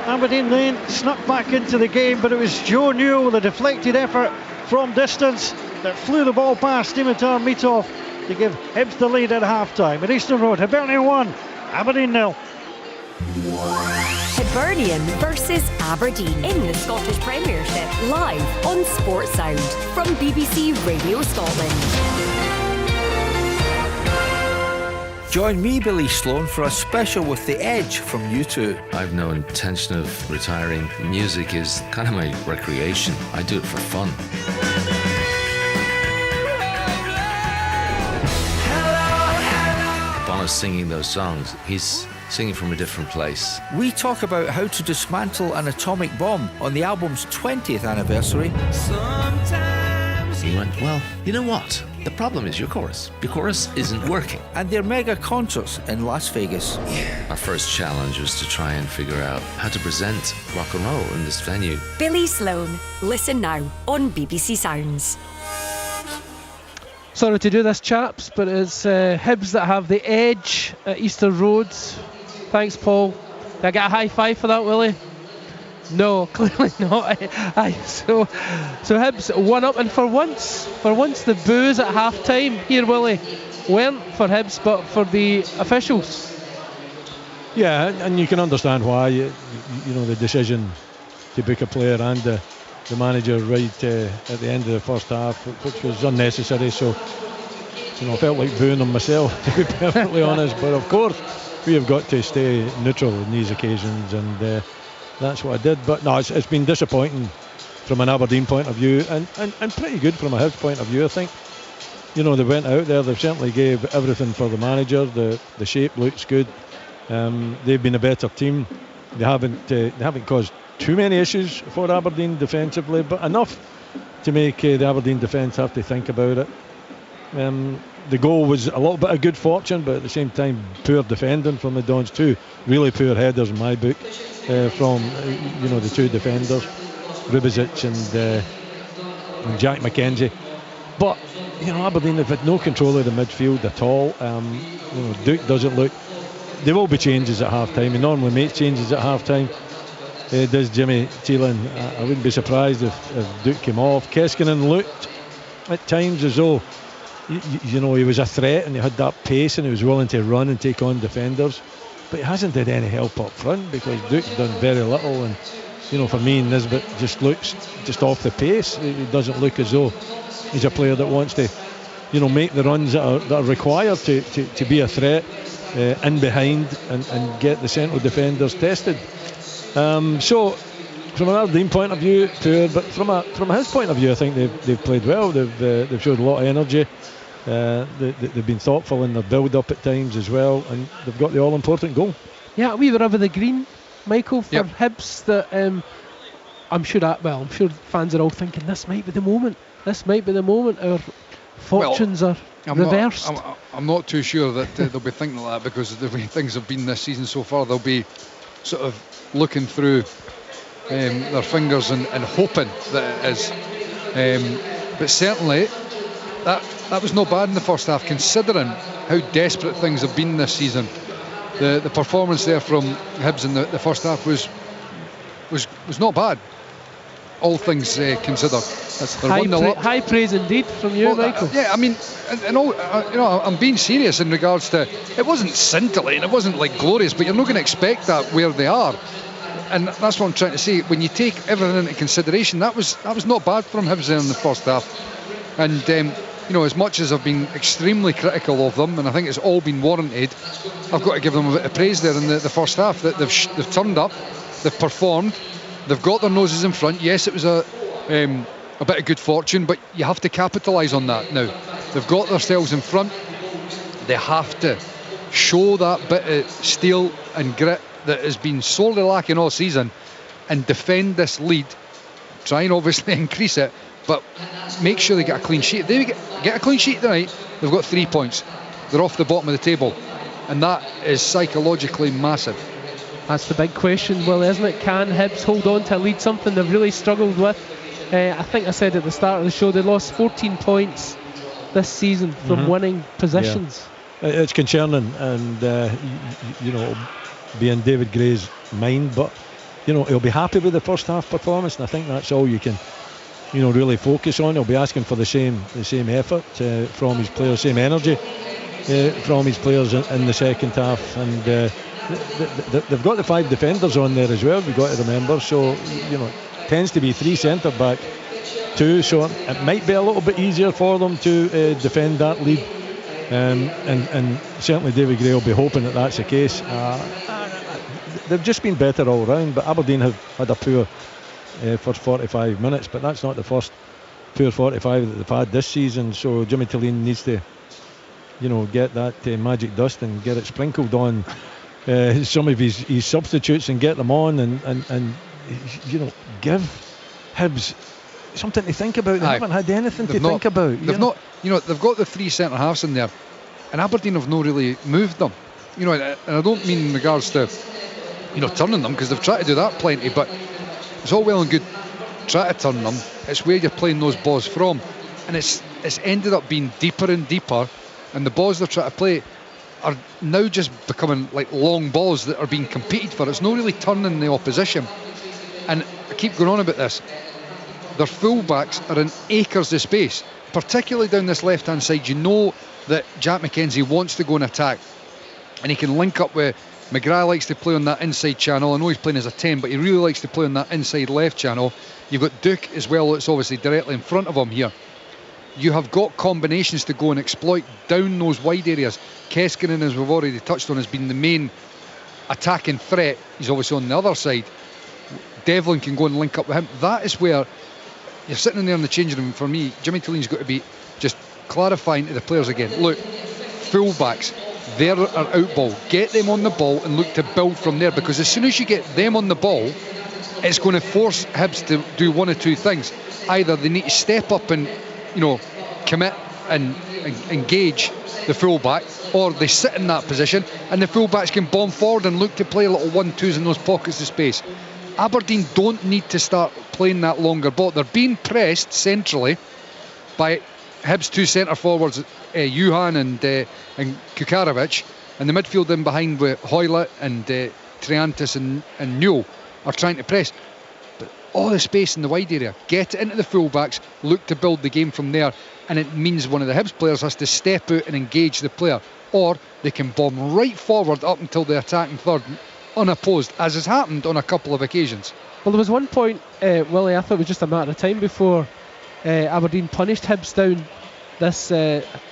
Aberdeen then snuck back into the game, but it was Joe Newell with a deflected effort from distance that flew the ball past Dimitar Mitov to give Hibs the lead at half-time. At Easter Road, Hibernian 1, Aberdeen 0. Hibernian versus Aberdeen in the Scottish Premiership, live on Sports Sound from BBC Radio Scotland. Join me, Billy Sloan, for a special with The Edge from U2. I've no intention of retiring. Music is kind of my recreation. I do it for fun. Bono's singing those songs. He's singing from a different place. We talk about how to dismantle an atomic bomb on the album's 20th anniversary. He went, well, you know what? The problem is your chorus. Your chorus isn't working. And their mega concerts in Las Vegas. Our first challenge was to try and figure out how to present rock and roll in this venue. Billy Sloan. Listen now on BBC Sounds. Sorry to do this, chaps, but it's Hibs that have the edge at Easter Road. Thanks, Paul. Did I get a high five for that, Willie? No, clearly not. So Hibs 1 up, and for once the boos at half time here, Willie, weren't for Hibs but for the officials. Yeah, and you can understand why. You know, the decision to book a player and the manager right at the end of the first half, which was unnecessary. So, I felt like booing them myself, to be perfectly honest. But of course, we have got to stay neutral in these occasions, and that's what I did. But no, it's been disappointing from an Aberdeen point of view, and pretty good from a Hibs point of view, I think. They went out there, they certainly gave everything for the manager. The shape looks good. They've been a better team. They haven't caused too many issues for Aberdeen defensively, but enough to make the Aberdeen defence have to think about it. The goal was a little bit of good fortune, but at the same time poor defending from the Dons. 2 really poor headers in my book from the 2 defenders, Rubizic and Jack McKenzie. But Aberdeen have had no control of the midfield at all. Duke doesn't look. There will be changes at half time. He normally makes changes at half time. Does Jimmy Thielen? I wouldn't be surprised if Duke came off. Keskinen looked at times as though he was a threat, and he had that pace, and he was willing to run and take on defenders. but he hasn't had any help up front because Duke's done very little, and for me, Nisbet just looks just off the pace. He doesn't look as though he's a player that wants to make the runs that are required to be a threat in behind and get the central defenders tested. So from an Aberdeen point of view, poor, but from his point of view, I think they've played well. They've showed a lot of energy. They've been thoughtful in their build-up at times as well, and they've got the all-important goal. Yeah, we were over the green, Michael, for Hibs. That I'm sure fans are all thinking this might be the moment. This might be the moment. Our fortunes are reversed. I'm not too sure that they'll be thinking like that, because the way things have been this season so far, they'll be sort of looking through their fingers and hoping that it is. But certainly that was not bad in the first half, considering how desperate things have been this season. The performance there from Hibs in the first half was not bad, all things considered. That's high praise indeed from you, Michael. Yeah, I mean, I'm being serious in regards to, it wasn't scintillating, it wasn't like glorious, but you're not going to expect that where they are, and that's what I'm trying to say. When you take everything into consideration, that was not bad from Hibs there in the first half, and as much as I've been extremely critical of them, and I think it's all been warranted, I've got to give them a bit of praise there in the first half, that they've turned up, they've performed, they've got their noses in front. Yes, it was a bit of good fortune, but you have to capitalise on that now. They've got themselves in front. They have to show that bit of steel and grit that has been sorely lacking all season, and defend this lead. Try and obviously increase it, but make sure they get a clean sheet. If they get a clean sheet tonight, they've got 3 points. They're off the bottom of the table, and that is psychologically massive. That's the big question, Will, isn't it? Can Hibs hold on to a lead, something they've really struggled with? I think I said at the start of the show, they lost 14 points this season from winning positions. Yeah. It's concerning, and be in David Gray's mind, but he'll be happy with the first half performance, and I think that's all you can really focus on. He'll be asking for the same effort from his players, same energy from his players in the second half, and they've got the 5 defenders on there as well, we've got to remember. So it tends to be 3 centre back, 2, so it might be a little bit easier for them to defend that lead, and certainly David Gray will be hoping that that's the case. They've just been better all round, but Aberdeen have had a poor first 45 minutes, but that's not the first poor 45 that they've had this season. So Jimmy Tilleen needs to get that magic dust and get it sprinkled on some of his substitutes, and get them on, and give Hibs something to think about. They haven't had anything to think about. They've not, they've got the 3 centre halves in there, and Aberdeen have not really moved them. And I don't mean in regards to turning them, because they've tried to do that plenty, but it's all well and good try to turn them. It's where you're playing those balls from, and it's ended up being deeper and deeper, and the balls they're trying to play are now just becoming like long balls that are being competed for. It's not really turning the opposition. And I keep going on about this, their full-backs are in acres of space, particularly down this left-hand side. That Jack McKenzie wants to go and attack, and he can link up with McGrath. Likes to play on that inside channel. I know he's playing as a 10, but he really likes to play on that inside left channel. You've got Duke as well, that's obviously directly in front of him here. You have got combinations to go and exploit down those wide areas. Keskinen, as we've already touched on, has been the main attacking threat. He's obviously on the other side. Devlin can go and link up with him. That is where you're sitting in there in the changing room. For me, Jimmy Tilleen's got to be just clarifying to the players again, look, full-backs, they're our out ball, get them on the ball and look to build from there, because as soon as you get them on the ball, it's going to force Hibs to do one of 2 things. Either they need to step up and commit and engage the full-back, or they sit in that position and the full-backs can bomb forward and look to play little 1-2s in those pockets of space. Aberdeen don't need to start playing that longer ball. They're being pressed centrally by Hibs 2 centre forwards, Juhan and Kukarovic, and the midfield in behind with Hoylett and Triantis and Newell are trying to press. But all the space in the wide area, get it into the full-backs, look to build the game from there, and it means one of the Hibs players has to step out and engage the player. or they can bomb right forward up until the attacking third unopposed, as has happened on a couple of occasions. Well, there was one point, Willie, I thought it was just a matter of time before Aberdeen punished Hibs down this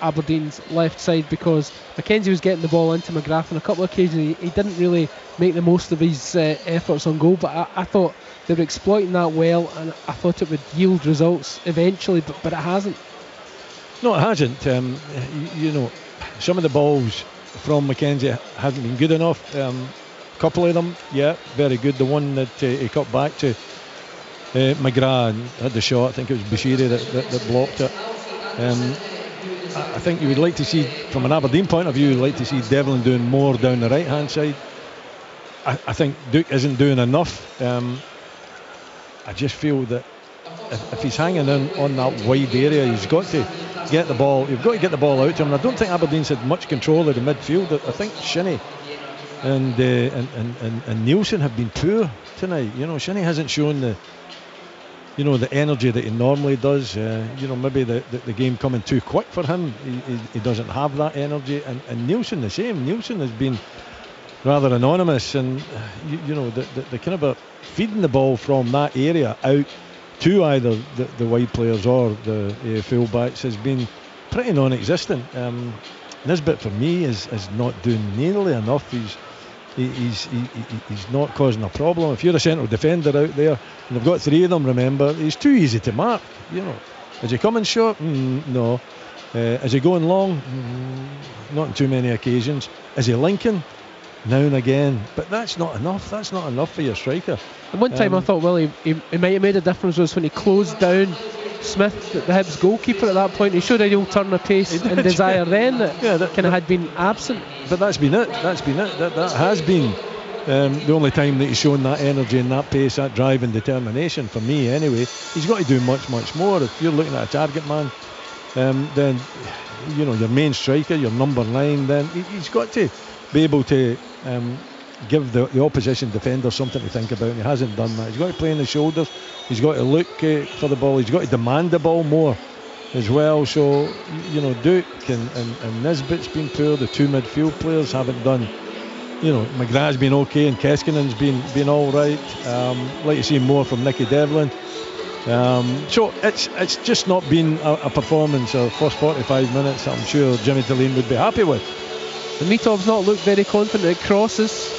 Aberdeen's left side, because Mackenzie was getting the ball into McGrath on a couple of occasions. He didn't really make the most of his efforts on goal, but I thought they were exploiting that well, and I thought it would yield results eventually, but it hasn't. No, it hasn't. Some of the balls from Mackenzie hasn't been good enough. A couple of them, yeah, very good. The one that he cut back to McGrath and had the shot, I think it was Bashiri that blocked it. I think you would like to see, from an Aberdeen point of view, you'd like to see Devlin doing more down the right hand side. I think Duke isn't doing enough. I just feel that if he's hanging in on that wide area, he's got to get the ball. You've got to get the ball out to him. And I don't think Aberdeen's had much control of the midfield. I think Shinnie and Nielsen have been poor tonight. Shinnie hasn't shown the energy that he normally does. Maybe the game coming too quick for him. He doesn't have that energy. And Nielsen the same. Nielsen has been rather anonymous, and the kind of feeding the ball from that area out to either the wide players or the full-backs has been pretty non-existent. Nisbet for me is not doing nearly enough. He's not causing a problem. If you're a central defender out there, and they've got three of them, remember, he's too easy to mark. Is he coming short? No. Is he going long? Not on too many occasions. Is he linking? Now and again, but that's not enough. That's not enough for your striker. And one time I thought, well, he might have made a difference was when he closed down Smith, the Hibs goalkeeper at that point. He showed a real turn of pace and desire then that kind of had been absent. But that's been it. That has been the only time that he's shown that energy and that pace, that drive and determination, for me anyway. He's got to do much more. If you're looking at a target man, then your main striker, your number 9, then he's got to be able to give the opposition defender something to think about, and he hasn't done that. He's got to play in the shoulders, he's got to look for the ball, he's got to demand the ball more as well. So Duke and Nisbet's been poor. The two midfield players haven't done. McGrath's been okay and Keskinen's been all right. Like to see more from Nicky Devlin. So it's just not been a performance of first 45 minutes that I'm sure Jimmy Delaney would be happy with. The Mitov's not looked very confident at crosses,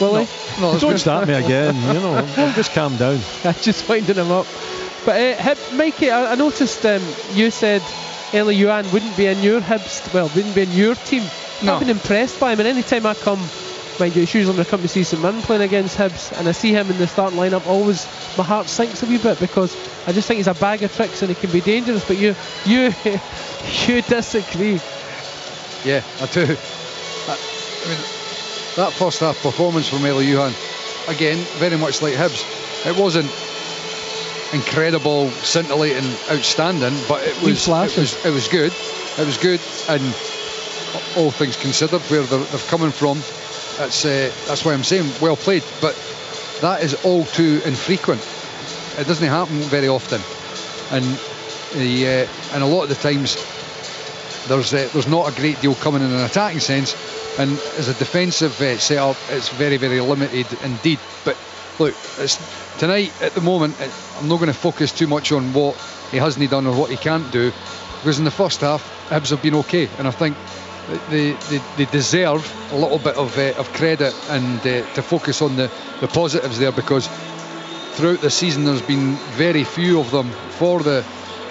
Willie. No, don't start me again. Just calm down. I'm just winding him up. But Mikey, I noticed you said Eli Yuan wouldn't be in your Hibs, wouldn't be in your team. No. I've been impressed by him, and any time I come, mind you, it's usually when I come to see St Mirren playing against Hibs, and I see him in the starting lineup, always my heart sinks a wee bit, because I just think he's a bag of tricks and he can be dangerous. But you disagree. Yeah, I do. I mean, that first half performance from Eli Yuan, again, very much like Hibs. It wasn't incredible, scintillating, outstanding, but it was good. It was good, and all things considered, where they're coming from, that's why I'm saying well played. But that is all too infrequent. It doesn't happen very often, and a lot of the times there's not a great deal coming in an attacking sense, and as a defensive setup, it's very, very limited indeed. But look, tonight at the moment, I'm not going to focus too much on what he hasn't done or what he can't do, because in the first half Hibs have been okay, and I think they deserve a little bit of credit and to focus on the positives there, because throughout the season there's been very few of them for the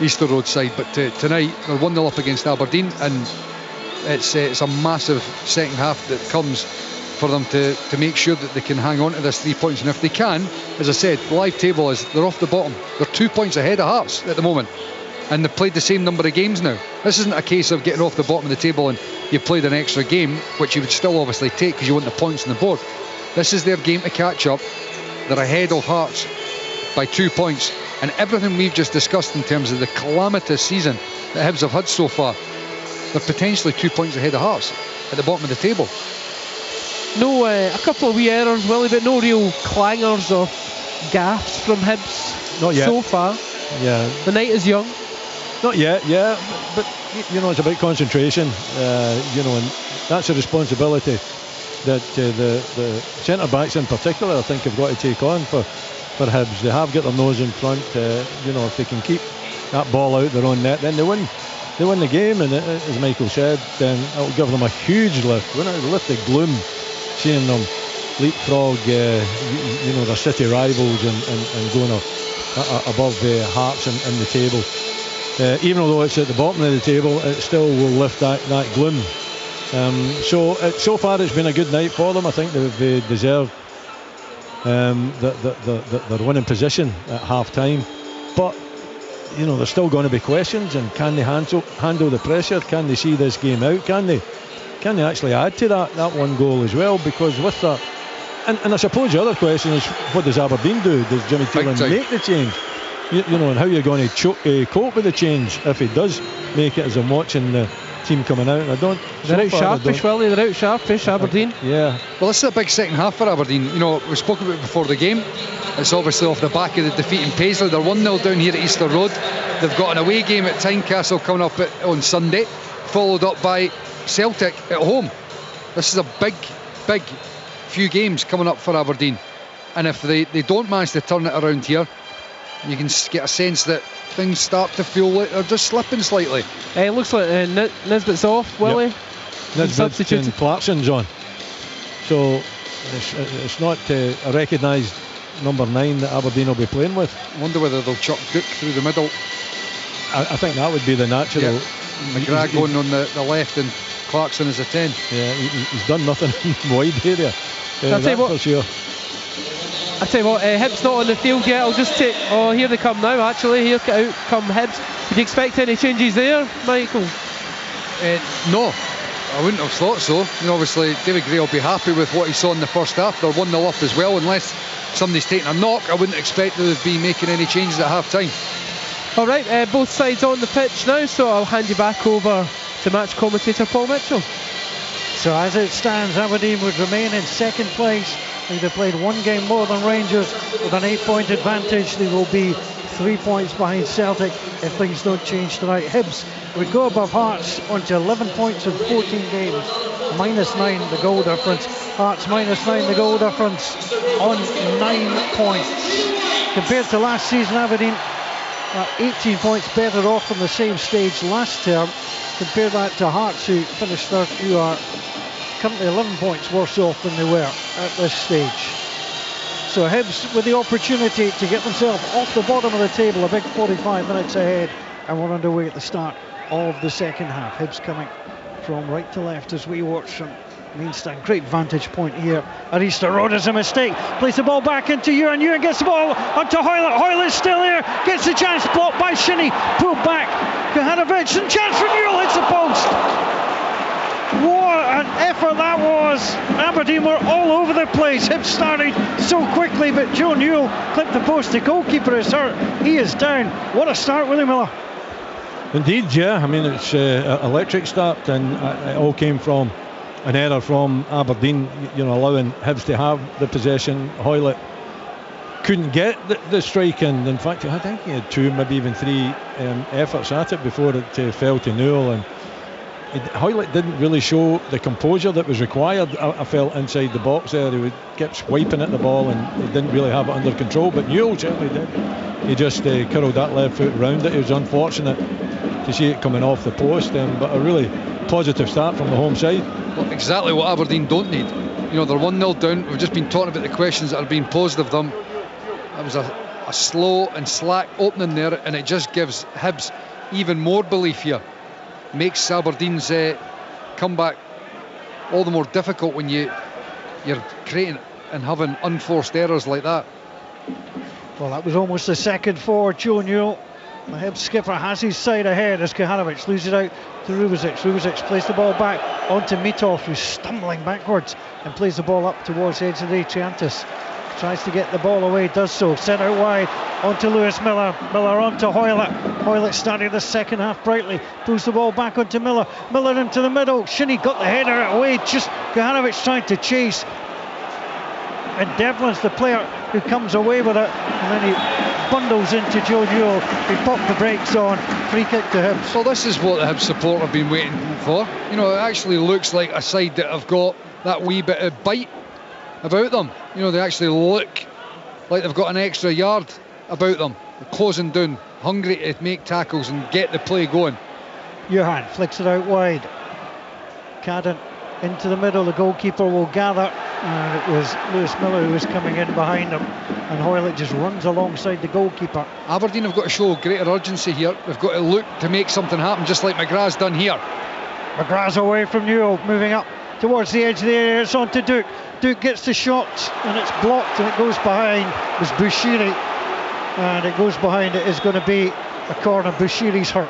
Easter Road side, but tonight they're 1-0 up against Aberdeen, and it's a massive second half that comes for them to make sure that they can hang on to this 3 points. And if they can, as I said, the live table is they're off the bottom. They're 2 points ahead of Hearts at the moment, and they've played the same number of games now. This isn't a case of getting off the bottom of the table and you've played an extra game, which you would still obviously take because you want the points on the board. This is their game to catch up. They're ahead of Hearts by 2 points, and everything we've just discussed in terms of the calamitous season that Hibs have had so far, they're potentially 2 points ahead of Hearts at the bottom of the table. No, a couple of wee errors, Willie, but no real clangers or gaffes from Hibs. Not yet. So far. Yeah. The night is young. Not yet, yeah. But you know, it's about concentration, you know, and that's a responsibility that the centre-backs in particular, I think, have got to take on for Hibs. They have got their nose in front. You know, if they can keep that ball out their own net, then they win the game, and as Michael said, then it'll give them a huge lift. Wouldn't it lift the gloom seeing them leapfrog you know, their city rivals and going above Hearts in the table. Even although it's at the bottom of the table, it still will lift that gloom. So far it's been a good night for them. I think they've deserved their winning position at half time, but you know, there's still going to be questions, and can they handle the pressure? Can they see this game out? Can they actually add to that one goal as well? Because with that, and I suppose the other question is, what does Aberdeen do? Does Jimmy Taylor make the change? You know, and how you're going to cope with the change if he does make it, as I'm watching the team coming out. And I don't. They're out sharpish, Willie. They're out sharpish, Aberdeen. Yeah. Well, this is a big second half for Aberdeen. You know, we spoke about it before the game. It's obviously off the back of the defeat in Paisley. They're 1-0 down here at Easter Road. They've got an away game at Tynecastle coming up on Sunday, followed up by Celtic at home. This is a big few games coming up for Aberdeen. And if they don't manage to turn it around here, you can get a sense that things start to feel like they're just slipping slightly. It looks like Nisbet's off, Willie. Yep. Nisbet and Clarkson's on. So it's not a recognised number 9 that Aberdeen will be playing with. I wonder whether they'll chuck Duke through the middle. I think that would be the natural. Yeah. McGrath going on the left and Clarkson is a 10. Yeah, he's done nothing in the wide area. I'll tell you what. For sure. I tell you what, Hibs not on the field yet. I'll just take. Oh, here they come now. Actually, here out come Hibs. Would you expect any changes there, Michael? No, I wouldn't have thought so. You know, obviously David Gray will be happy with what he saw in the first half. They're 1-0 up as well. Unless somebody's taking a knock, I wouldn't expect them to be making any changes at half time. All right, both sides on the pitch now, so I'll hand you back over to match commentator Paul Mitchell. So as it stands, Aberdeen would remain in second place. They've played one game more than Rangers with an 8-point advantage. They will be 3 points behind Celtic if things don't change tonight. Hibs would go above Hearts onto 11 points in 14 games, -9 the goal difference. Hearts -9 the goal difference on 9 points. Compared to last season, Aberdeen 18 points better off from the same stage last term. Compare that to Hearts, who finished third, who are currently 11 points worse off than they were at this stage. So Hibs with the opportunity to get themselves off the bottom of the table, a big 45 minutes ahead, and we're underway at the start of the second half. Hibs coming from right to left as we watch from Mainstand. Great vantage point here at Easter Road. Is a mistake. Plays the ball back into Ewan. Ewan gets the ball onto Hoylett. Hoylett's still here. Gets the chance. Blocked by Shinnie. Pulled back. Kohanovic, and chance for Newell. Hits the post. What an effort that was. Aberdeen were all over the place. Hibs started so quickly, but Joe Newell clipped the post. The goalkeeper is hurt. He is down. What a start, Willie Miller. Indeed, yeah. I mean, it's an electric start, and it all came from an error from Aberdeen, you know, allowing Hibs to have the possession. Hoylett couldn't get the strike in. In fact, I think he had 2, maybe even 3 efforts at it before it fell to Newell, and Hoylett didn't really show the composure that was required. I felt inside the box there. He kept swiping at the ball and he didn't really have it under control, but Newell certainly did. He just curled that left foot round it. It was unfortunate to see it coming off the post, but a really positive start from the home side. Well, exactly what Aberdeen don't need. You know, they're 1-0 down. We've just been talking about the questions that are being posed of them. It was a slow and slack opening there, and it just gives Hibs even more belief here. Makes Aberdeen's comeback all the more difficult when you're creating and having unforced errors like that. Well, that was almost a second for Joe Newell. The Hibs skipper has his side ahead as Kohanovic loses it out to Rubezic. Rubezic plays the ball back onto Mitov, who's stumbling backwards and plays the ball up towards the edge of the Triantis. Tries to get the ball away, does so. Sent out wide onto Lewis Miller. Miller onto Hoylett. Hoylett started the second half brightly. Pulls the ball back onto Miller. Miller into the middle. Shinnie got the header away. Just Kohanovic trying to chase. And Devlin's the player who comes away with it. And then he bundles into Joe Newell. He popped the brakes on. Free kick to Hibs. Well, this is what the Hibs support have been waiting for. You know, it actually looks like a side that have got that wee bit of bite about them. You know, they actually look like they've got an extra yard about them. They're closing down, hungry to make tackles and get the play going. Johan flicks it out wide. Cadden into the middle. The goalkeeper will gather, and it was Lewis Miller who was coming in behind him, and Hoylett just runs alongside the goalkeeper. Aberdeen have got to show greater urgency here. They've got to look to make something happen, just like McGrath's done here. McGrath's away from Newell, moving up towards the edge of the area. It's on to Duke. Duke gets the shot, and it's blocked, and it goes behind. It was Bushiri, and it goes behind. It is going to be a corner. Bushiri's hurt.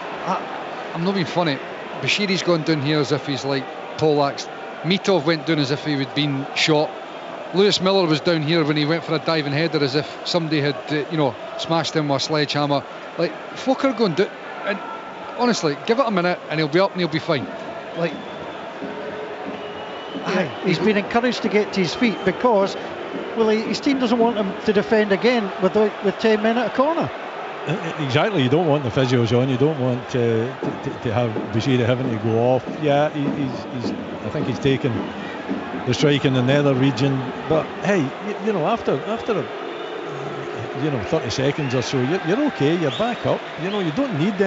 I'm not being funny. Bushiri's gone down here as if he's like poleaxed. Mitov went down as if he had been shot. Lewis Miller was down here when he went for a diving header as if somebody had, smashed him with a sledgehammer. Like, folk are going down. And honestly, give it a minute and he'll be up and he'll be fine. Like, he's been encouraged to get to his feet because, well, his team doesn't want him to defend again with 10 men at a corner. Exactly, you don't want the physios on. You don't want to have Bushiri having to go off. Yeah, I think he's taken the strike in the nether region. But hey, after 30 seconds or so, you're okay. You're back up. You don't need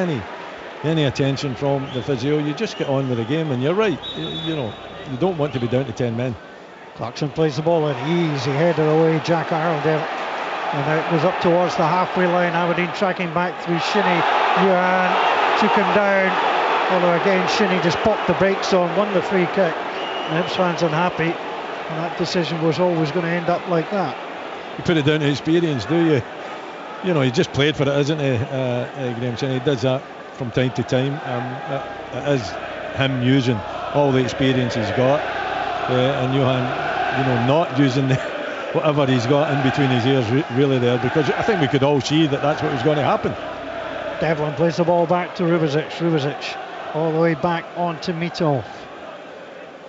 any attention from the physio. You just get on with the game, and you're right. You don't want to be down to 10 men. Clarkson plays the ball in, easy header away. Jack Iredale. And now it goes up towards the halfway line. Aberdeen tracking back through Shinnie. Johan took him down. Although again, Shinnie just popped the brakes on, won the free kick. The Hibs fans unhappy. And that decision was always going to end up like that. You put it down to experience, do you? He just played for it, isn't he? Graham Shinnie does that from time to time. It is him using all the experience he's got. And Johan, not using whatever he's got in between his ears really there, because I think we could all see that that's what was going to happen. Devlin plays the ball back to Rubezic all the way back on to Mitov.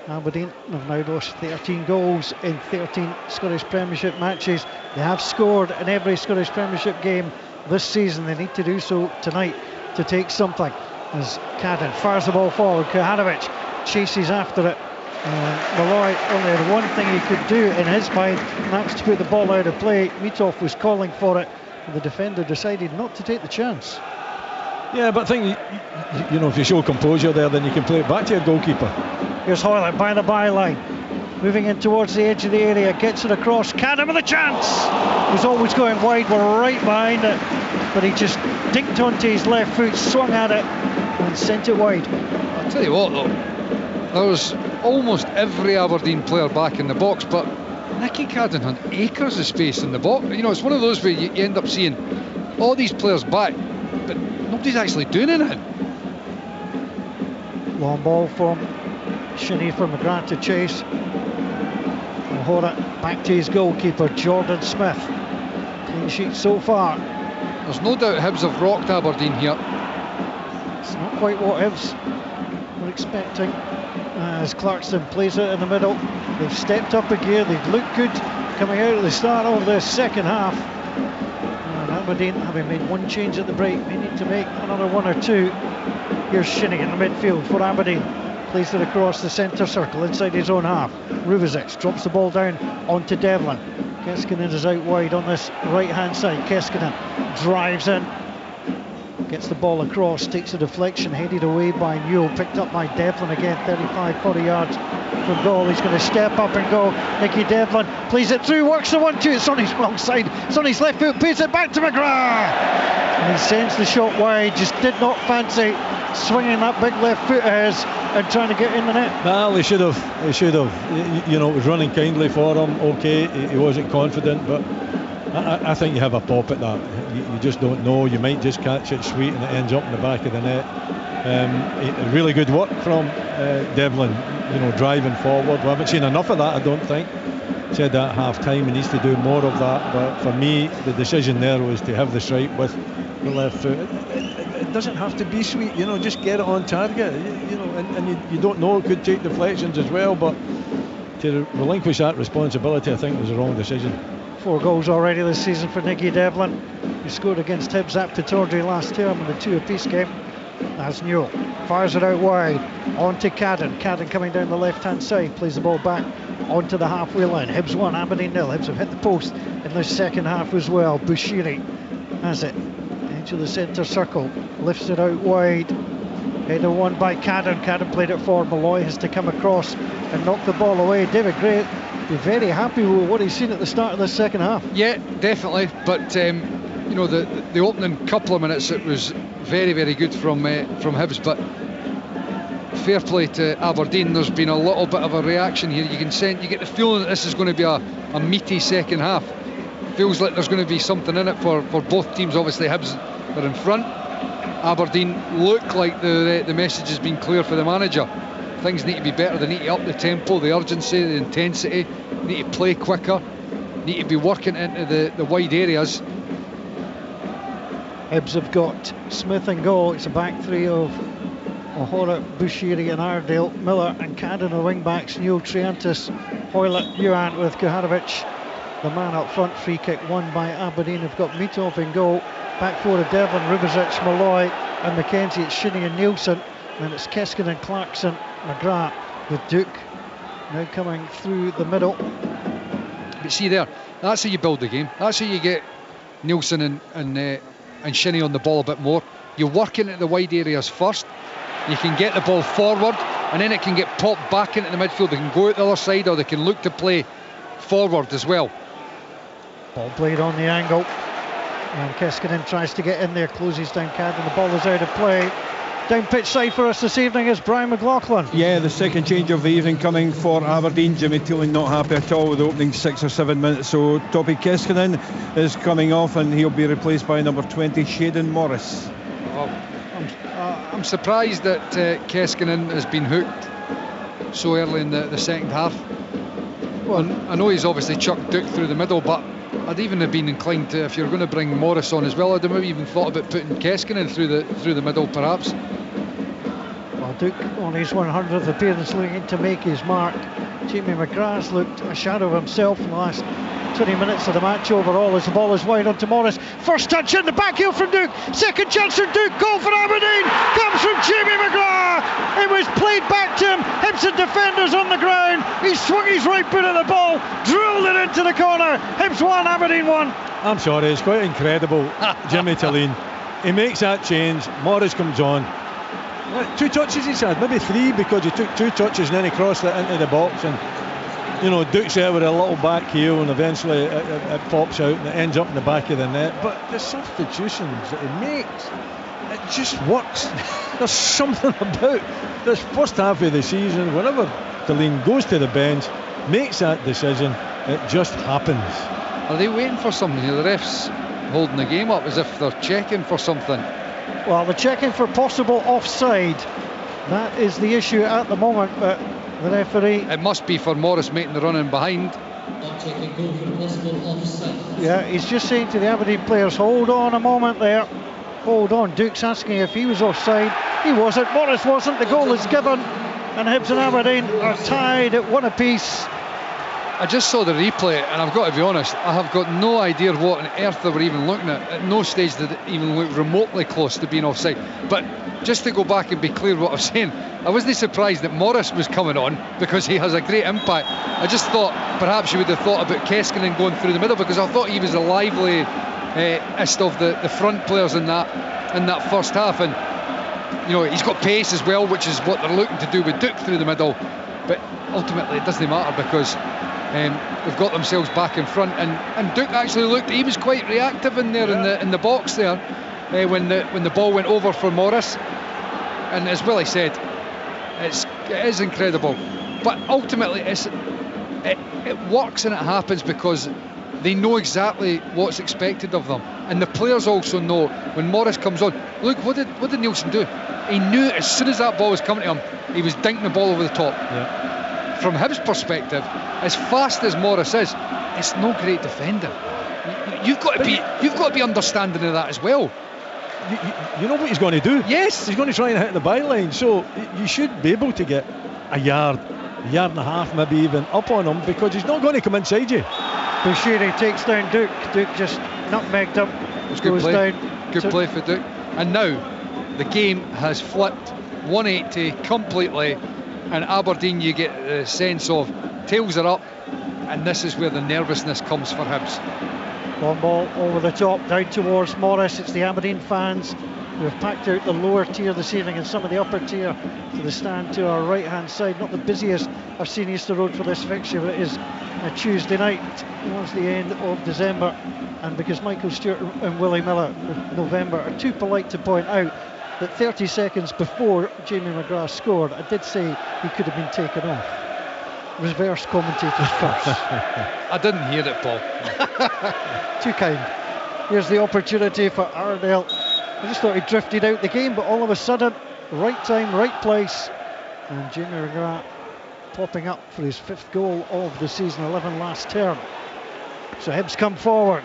Aberdeen have now lost 13 goals in 13 Scottish Premiership matches. They have scored in every Scottish Premiership game this season. They need to do so tonight to take something. As Cadden fires the ball forward, Kahanovic chases after it. Malloy only had one thing he could do in his mind, and that was to put the ball out of play. Mitov was calling for it, and the defender decided not to take the chance. Yeah, but I think if you show composure there, then you can play it back to your goalkeeper. Here's Hoylett by the byline, moving in towards the edge of the area, gets it across. Cadden with a chance. He's always going wide. We're right behind it, but he just dinked onto his left foot, swung at it, and sent it wide. I'll tell you what, though. There was almost every Aberdeen player back in the box, but Nicky Cadden had acres of space in the box. It's one of those where you end up seeing all these players back, but nobody's actually doing anything. Long ball from Shinnie for McGrath to chase. Mahora back to his goalkeeper, Jordan Smith. Clean sheet so far. There's no doubt Hibs have rocked Aberdeen here. It's not quite what Hibs were expecting. As Clarkson plays it in the middle, they've stepped up a gear. They've looked good coming out at the start of the second half. And Aberdeen, having made one change at the break, may need to make another one or two. Here's Shinnie in the midfield for Aberdeen. Plays it across the centre circle inside his own half. Rubezic drops the ball down onto Devlin. Keskinen is out wide on this right hand side. Keskinen drives in, gets the ball across, takes a deflection, headed away by Newell, picked up by Devlin again, 35-40 yards from goal. He's going to step up and go. Nicky Devlin plays it through, works the 1-2. It's on his wrong side, it's on his left foot, plays it back to McGrath, and he sends the shot wide. Just did not fancy swinging that big left foot of his and trying to get in the net. Well, he should have. It was running kindly for him. Okay, he wasn't confident, but I think you have a pop at that. You just don't know. You might just catch it sweet and it ends up in the back of the net. Really good work from Devlin, driving forward. We haven't seen enough of that, I don't think. Said that at half time, he needs to do more of that. But for me, the decision there was to have the strike with the left foot. It doesn't have to be sweet, just get it on target. And you don't know, it could take deflections as well. But to relinquish that responsibility, I think was the wrong decision. 4 goals already this season for Nicky Devlin. He scored against Hibs at Pittodrie last term in the 2-apiece game. That's Newell. Fires it out wide. On to Cadden. Cadden coming down the left-hand side. Plays the ball back onto the halfway line. Hibs 1, Aberdeen 0. Hibs have hit the post in the second half as well. Bushiri has it into the centre circle. Lifts it out wide. Header won by Cadden. Cadden played it forward. Malloy has to come across and knock the ball away. David Gray be very happy with what he's seen at the start of the second half. Yeah, definitely. But you know, the opening couple of minutes, it was very, very good from Hibs. But fair play to Aberdeen. There's been a little bit of a reaction here. You get the feeling that this is going to be a meaty second half. Feels like there's going to be something in it for both teams. Obviously, Hibs are in front. Aberdeen look like the message has been clear for the manager. Things need to be better. They need to up the tempo, the urgency, the intensity. They need to play quicker. Need to be working into the wide areas. Hibs have got Smith and goal. It's a back three of O'Hara, Bushiri and Iredale. Miller and Cadden are wing backs. Newell, Triantis, Hoylett, Youant with Kuharovic. The man up front. Free kick won by Aberdeen. Have got Mitov in goal. Back four of Devlin, Rubezic, Malloy and McKenzie. It's Shinnie and Nielsen. And it's Keskin and Clarkson, McGrath with Duke now coming through the middle. But see there, that's how you build the game. That's how you get Nielsen and Shinnie on the ball a bit more. You're working at the wide areas first. You can get the ball forward and then it can get popped back into the midfield. They can go out the other side or they can look to play forward as well. Ball played on the angle. And Keskinen tries to get in there, closes down Cadden. The ball is out of play. Down pitch side for us this evening is Brian McLaughlin. Yeah, the second change of the evening coming for Aberdeen. Jimmy Teeling not happy at all with the opening 6 or 7 minutes. So Topi Keskinen is coming off and he'll be replaced by number 20, Shayden Morris. Well, I'm surprised that Keskinen has been hooked so early in the second half. Well, I know he's obviously chucked Duke through the middle, but I'd even have been inclined to, if you're going to bring Morris on as well, I'd have maybe even thought about putting Keskinen through the middle perhaps. Well, Duke on his 100th appearance looking to make his mark. Jamie McGrath's looked a shadow of himself in the last 20 minutes of the match overall as the ball is wide onto Morris. First touch in the back heel from Duke. Second chance from Duke. Goal for Aberdeen. Comes from Jamie McGrath. It was played back to him. Hibs defenders on the ground. He swung his right foot at the ball. Drilled it into the corner. Hibs 1, Aberdeen 1. I'm sorry, it's quite incredible. Jimmy Teeling. He makes that change. Morris comes on. 2 touches he's had, maybe 3 because he took 2 touches and then he crossed it into the box. And you know, Duke's there with a little back heel and eventually it pops out and it ends up in the back of the net. But the substitutions that he makes, it just works. There's something about this first half of the season, whenever Teeling goes to the bench, makes that decision, it just happens. Are they waiting for something here? The refs holding the game up as if they're checking for something. Well, they're checking for possible offside. That is the issue at the moment, but the referee... It must be for Morris making the run in behind. Yeah, he's just saying to the Aberdeen players, hold on a moment there. Hold on. Duke's asking if he was offside. He wasn't. Morris wasn't. The goal is given. And Hibs and Aberdeen are tied at 1 apiece. I just saw the replay and I've got to be honest, I have got no idea what on earth they were even looking at. At no stage did it even look remotely close to being offside. But just to go back and be clear what I'm saying, I wasn't surprised that Morris was coming on because he has a great impact. I just thought perhaps you would have thought about Keskinen going through the middle because I thought he was the liveliest of the front players in that first half. And you know, he's got pace as well, which is what they're looking to do with Duke through the middle. But ultimately it doesn't matter because they've got themselves back in front, and Duke actually looked, he was quite reactive in there in the box there when the ball went over for Morris. And as Willie said, it is incredible, but ultimately it works and it happens because they know exactly what's expected of them, and the players also know when Morris comes on. Look, what did Nielsen do? He knew as soon as that ball was coming to him, he was dinking the ball over the top. From Hibs' perspective, as fast as Morris is, it's no great defender. You've got to be understanding of that as well. You know what he's going to do? Yes, he's going to try and hit the byline. So you should be able to get a yard and a half, maybe even up on him, because he's not going to come inside you. Bushiri takes down Duke. Duke just nutmegged him. was good goes play. down. Good play for Duke. And now the game has flipped 180 completely, and Aberdeen, you get the sense of tails are up, and this is where the nervousness comes for Hibs. Long ball over the top, down towards Morris. It's the Aberdeen fans who have packed out the lower tier this evening and some of the upper tier to the stand to our right hand side. Not the busiest I've seen Easter Road for this fixture, but it is a Tuesday night towards the end of December, and because Michael Stewart and Willie Miller November are too polite to point out that 30 seconds before Jamie McGrath scored, I did say he could have been taken off. Reverse commentator's curse. I didn't hear it, Paul. Too kind. Here's the opportunity for Iredale. I just thought he drifted out the game, but all of a sudden, right time, right place, and Jamie McGrath popping up for his 5th goal of the season, 11 last term. So Hibs come forward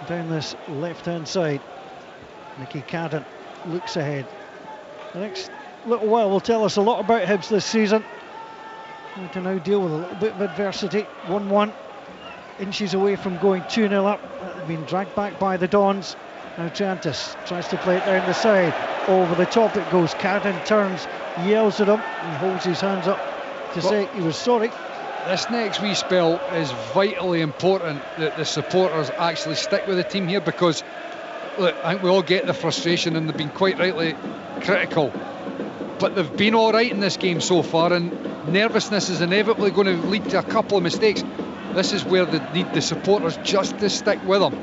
down this left-hand side. Nicky Cadden looks ahead. The next little while will tell us a lot about Hibs this season. We to now deal with a little bit of adversity. 1-1, inches away from going 2-0 up. Being dragged back by the Dons. Now Triantis tries to play it down the side. Over the top it goes. Cadden turns, yells at him, and holds his hands up to say he was sorry. This next wee spell is vitally important that the supporters actually stick with the team here, because look, I think we all get the frustration, and they've been quite rightly critical, but they've been all right in this game so far, and nervousness is inevitably going to lead to a couple of mistakes. This is where they need the supporters just to stick with them.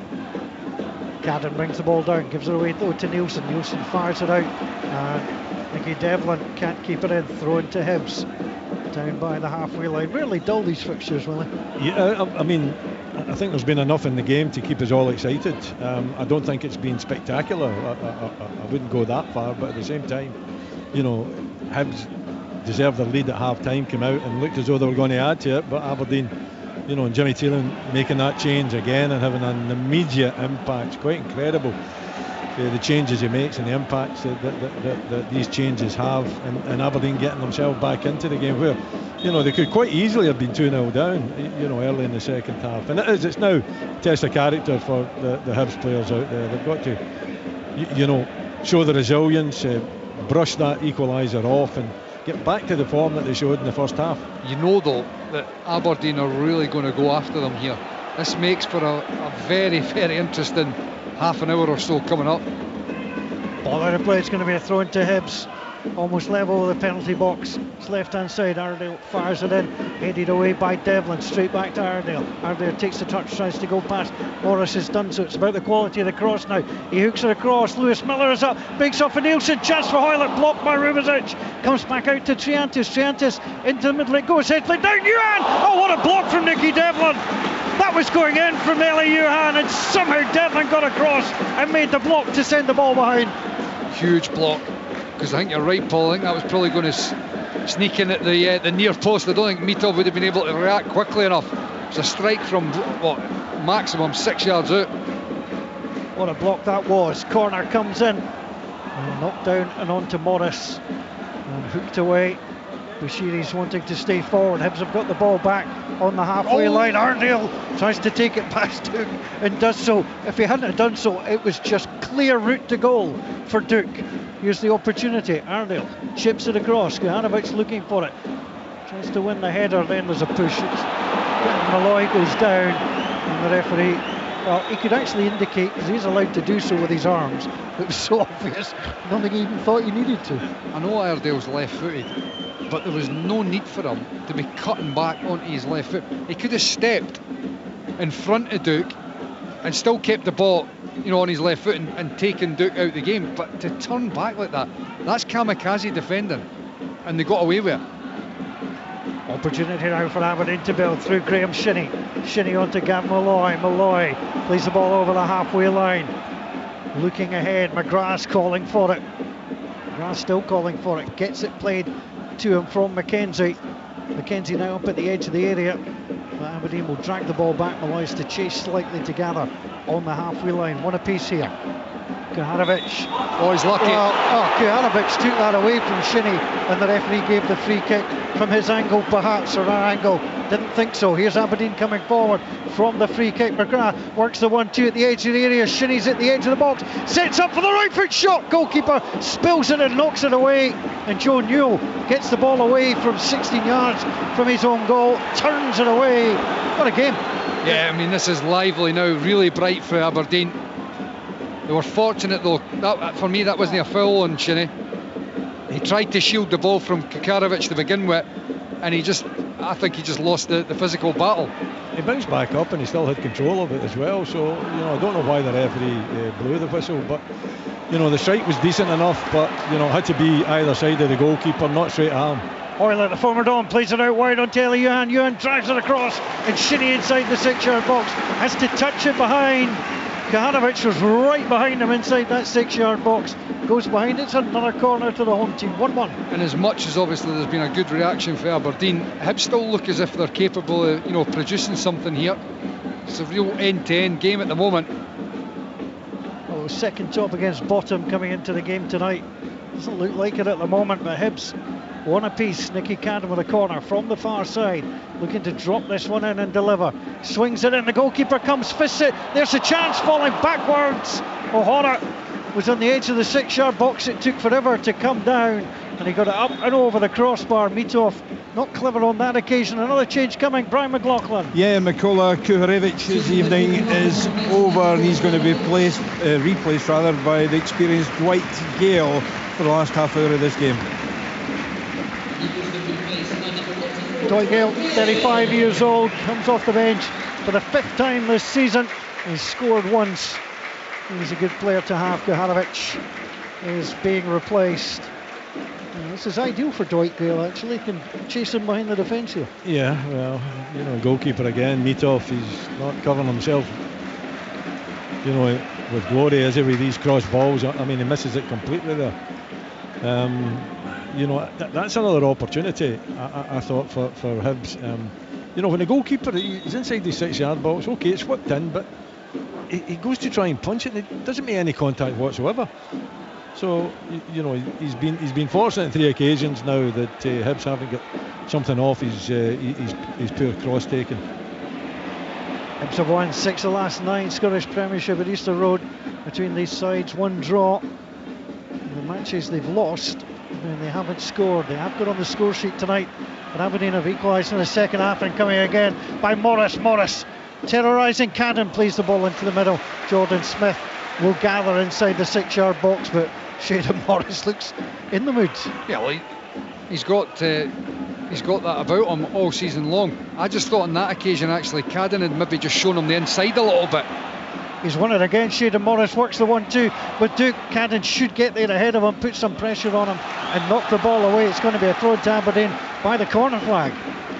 Cadden brings the ball down, gives it away though to Nielsen. Nielsen fires it out, and Nicky Devlin can't keep it in. Thrown to Hibs down by the halfway line. Really dull, these fixtures, Willie. Yeah, I mean, I think there's been enough in the game to keep us all excited. I don't think it's been spectacular. I wouldn't go that far, but at the same time, you know, Hibs deserved the lead at half time, came out and looked as though they were going to add to it, but Aberdeen, you know, and Jimmy Taylor making that change again and having an immediate impact. Quite incredible, the changes he makes and the impacts that these changes have, and Aberdeen getting themselves back into the game where, you know, they could quite easily have been 2-0 down, you know, early in the second half. And it's now a test of character for the Hibs players out there. They've got to, you know, show the resilience, brush that equaliser off and get back to the form that they showed in the first half. You know though that Aberdeen are really going to go after them here. This makes for a very, very interesting half an hour or so coming up. Ball out of play, it's going to be a throw into Hibs. Almost level with the penalty box. It's left hand side. Iredale fires it in, headed away by Devlin, straight back to Iredale. Iredale takes the touch, tries to go past. Morris has done so. It's about the quality of the cross now. He hooks it across. Lewis Miller is up, breaks off for Nielsen, chance for Hoylett, blocked by Rubezic. Comes back out to Triantis. Triantis into the middle, it goes, headplay down Johan. Oh, what a block from Nicky Devlin. That was going in from Eli Johan, and somehow Devlin got across and made the block to send the ball behind. Huge block. Because I think you're right, Paul. I think that was probably going to sneak in at the near post. I don't think Mitov would have been able to react quickly enough. It's a strike from maximum 6 yards out. What a block that was. Corner comes in, and knocked down and on to Morris, and hooked away. Bushiri's wanting to stay forward. Hibs have got the ball back on the halfway line. Iredale tries to take it past Duke and does so. If he hadn't have done so, it was just clear route to goal for Duke. Here's the opportunity. Iredale chips it across. Gahanovic's looking for it. Tries to win the header. Then there's a push. Malloy goes down, and the referee, well, he could actually indicate, because he's allowed to do so with his arms. It was so obvious. I don't think he even thought he needed to. I know Iredale's left-footed, but there was no need for him to be cutting back onto his left foot. He could have stepped in front of Duke and still kept the ball, you know, on his left foot and taken Duke out of the game. But to turn back like that, that's kamikaze defending, and they got away with it. Opportunity now for Aberdeen to build through Graham Shinnie. Shinnie onto Gavin Malloy. Malloy plays the ball over the halfway line. Looking ahead, McGrath's calling for it. McGrath still calling for it. Gets it played to him from McKenzie. McKenzie now up at the edge of the area. But Aberdeen will drag the ball back. Malloy's to chase slightly together on the halfway line. One apiece here. Kuhanovic. Oh, he's lucky. Kuhanovic took that away from Shinnie, and the referee gave the free kick from his angle, perhaps, or our angle. Didn't think so. Here's Aberdeen coming forward from the free kick. McGrath works the 1-2 at the edge of the area. Shinnie's at the edge of the box, sets up for the right foot shot. Goalkeeper spills it and knocks it away. And Joe Newell gets the ball away from 16 yards from his own goal, turns it away. What a game. Yeah, I mean, this is lively now, really bright for Aberdeen. They were fortunate though. For me, that wasn't a foul on Shinnie. He tried to shield the ball from Kukarovic to begin with, and I think he just lost the physical battle. He bounced back up and he still had control of it as well, so I don't know why the referee blew the whistle, but the strike was decent enough, but it had to be either side of the goalkeeper, not straight at him. Hoyle, the former Don, plays it out wide on Taylor Johan. Johan drives it across, and Shinnie inside the 6-yard box has to touch it behind. Kuhanovic was right behind him inside that 6-yard box. Goes behind. It's another corner to the home team. 1-1. And as much as obviously there's been a good reaction for Aberdeen, Hibs still look as if they're capable of producing something here. It's a real end-to-end game at the moment. Oh, second top against bottom coming into the game tonight. Doesn't look like it at the moment, but Hibs one apiece. Nicky Cadden with a corner from the far side, looking to drop this one in and deliver. Swings it in, the goalkeeper comes, fists it. There's a chance, falling backwards. O'Hara was on the edge of the 6-yard box. It took forever to come down, and he got it up and over the crossbar. Mitov not clever on that occasion. Another change coming. Brian McLaughlin. Yeah, Mikola Kuharevic's evening is over, and he's going to be replaced by the experienced Dwight Gale for the last half hour of this game. Dwight Gale, 35 years old, comes off the bench for the 5th time this season. He's scored once. He's a good player to have. Kuhanovic is being replaced. This is ideal for Dwight Gale, actually. He can chase him behind the defence here. Yeah, well, goalkeeper again, Mitov, he's not covering himself, with glory, is he, with these cross balls. I mean, he misses it completely there. That's another opportunity, I thought, for Hibs. When the goalkeeper, he's inside the 6-yard box, okay, it's whipped in, but he goes to try and punch it, and it doesn't make any contact whatsoever. So, he's been fortunate on 3 occasions now that Hibs haven't got something off his poor cross taking. Hibs have won 6 of the last 9 Scottish Premiership at Easter Road between these sides. 1 draw. The matches they've lost, and they haven't scored. They have got on the score sheet tonight, but Aberdeen have equalised in the second half, and coming again by Morris. Terrorising Cadden, plays the ball into the middle. Jordan Smith will gather inside the 6-yard box, but Shayden Morris looks in the mood. Yeah, well, he's got that about him all season long. I just thought on that occasion, actually, Cadden had maybe just shown him the inside a little bit. He's won it again. Shayden Morris works the 1-2 with Duke. Cadden should get there ahead of him, put some pressure on him and knock the ball away. It's going to be a throw to Aberdeen by the corner flag.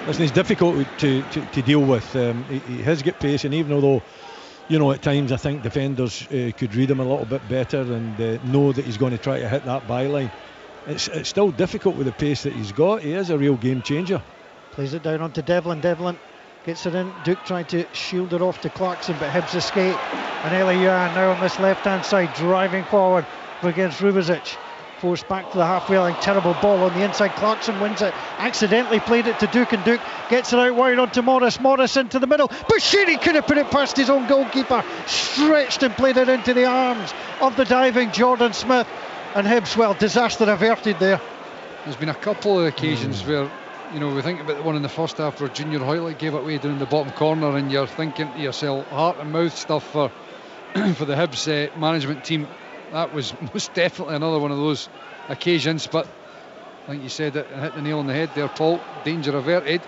Listen, he's difficult to deal with. He has got pace, and even although at times I think defenders could read him a little bit better and know that he's going to try to hit that byline, it's still difficult with the pace that he's got. He is a real game changer. Plays it down onto Devlin. Devlin gets it in. Duke tried to shield it off to Clarkson, but Hibs escape. And Eli Yuan now on this left-hand side, driving forward against Rubezic. Forced back to the halfway line. Terrible ball on the inside. Clarkson wins it. Accidentally played it to Duke, and Duke gets it out wide onto Morris. Morris into the middle. But Shinnie could have put it past his own goalkeeper. Stretched and played it into the arms of the diving Jordan Smith. And Hibs, well, disaster averted there. There's been a couple of occasions where, we think about the one in the first half where Junior Hoylett gave it away down in the bottom corner, and you're thinking to yourself, heart and mouth stuff for the Hibs management team. That was most definitely another one of those occasions, but I think you said it and hit the nail on the head there, Paul. Danger averted.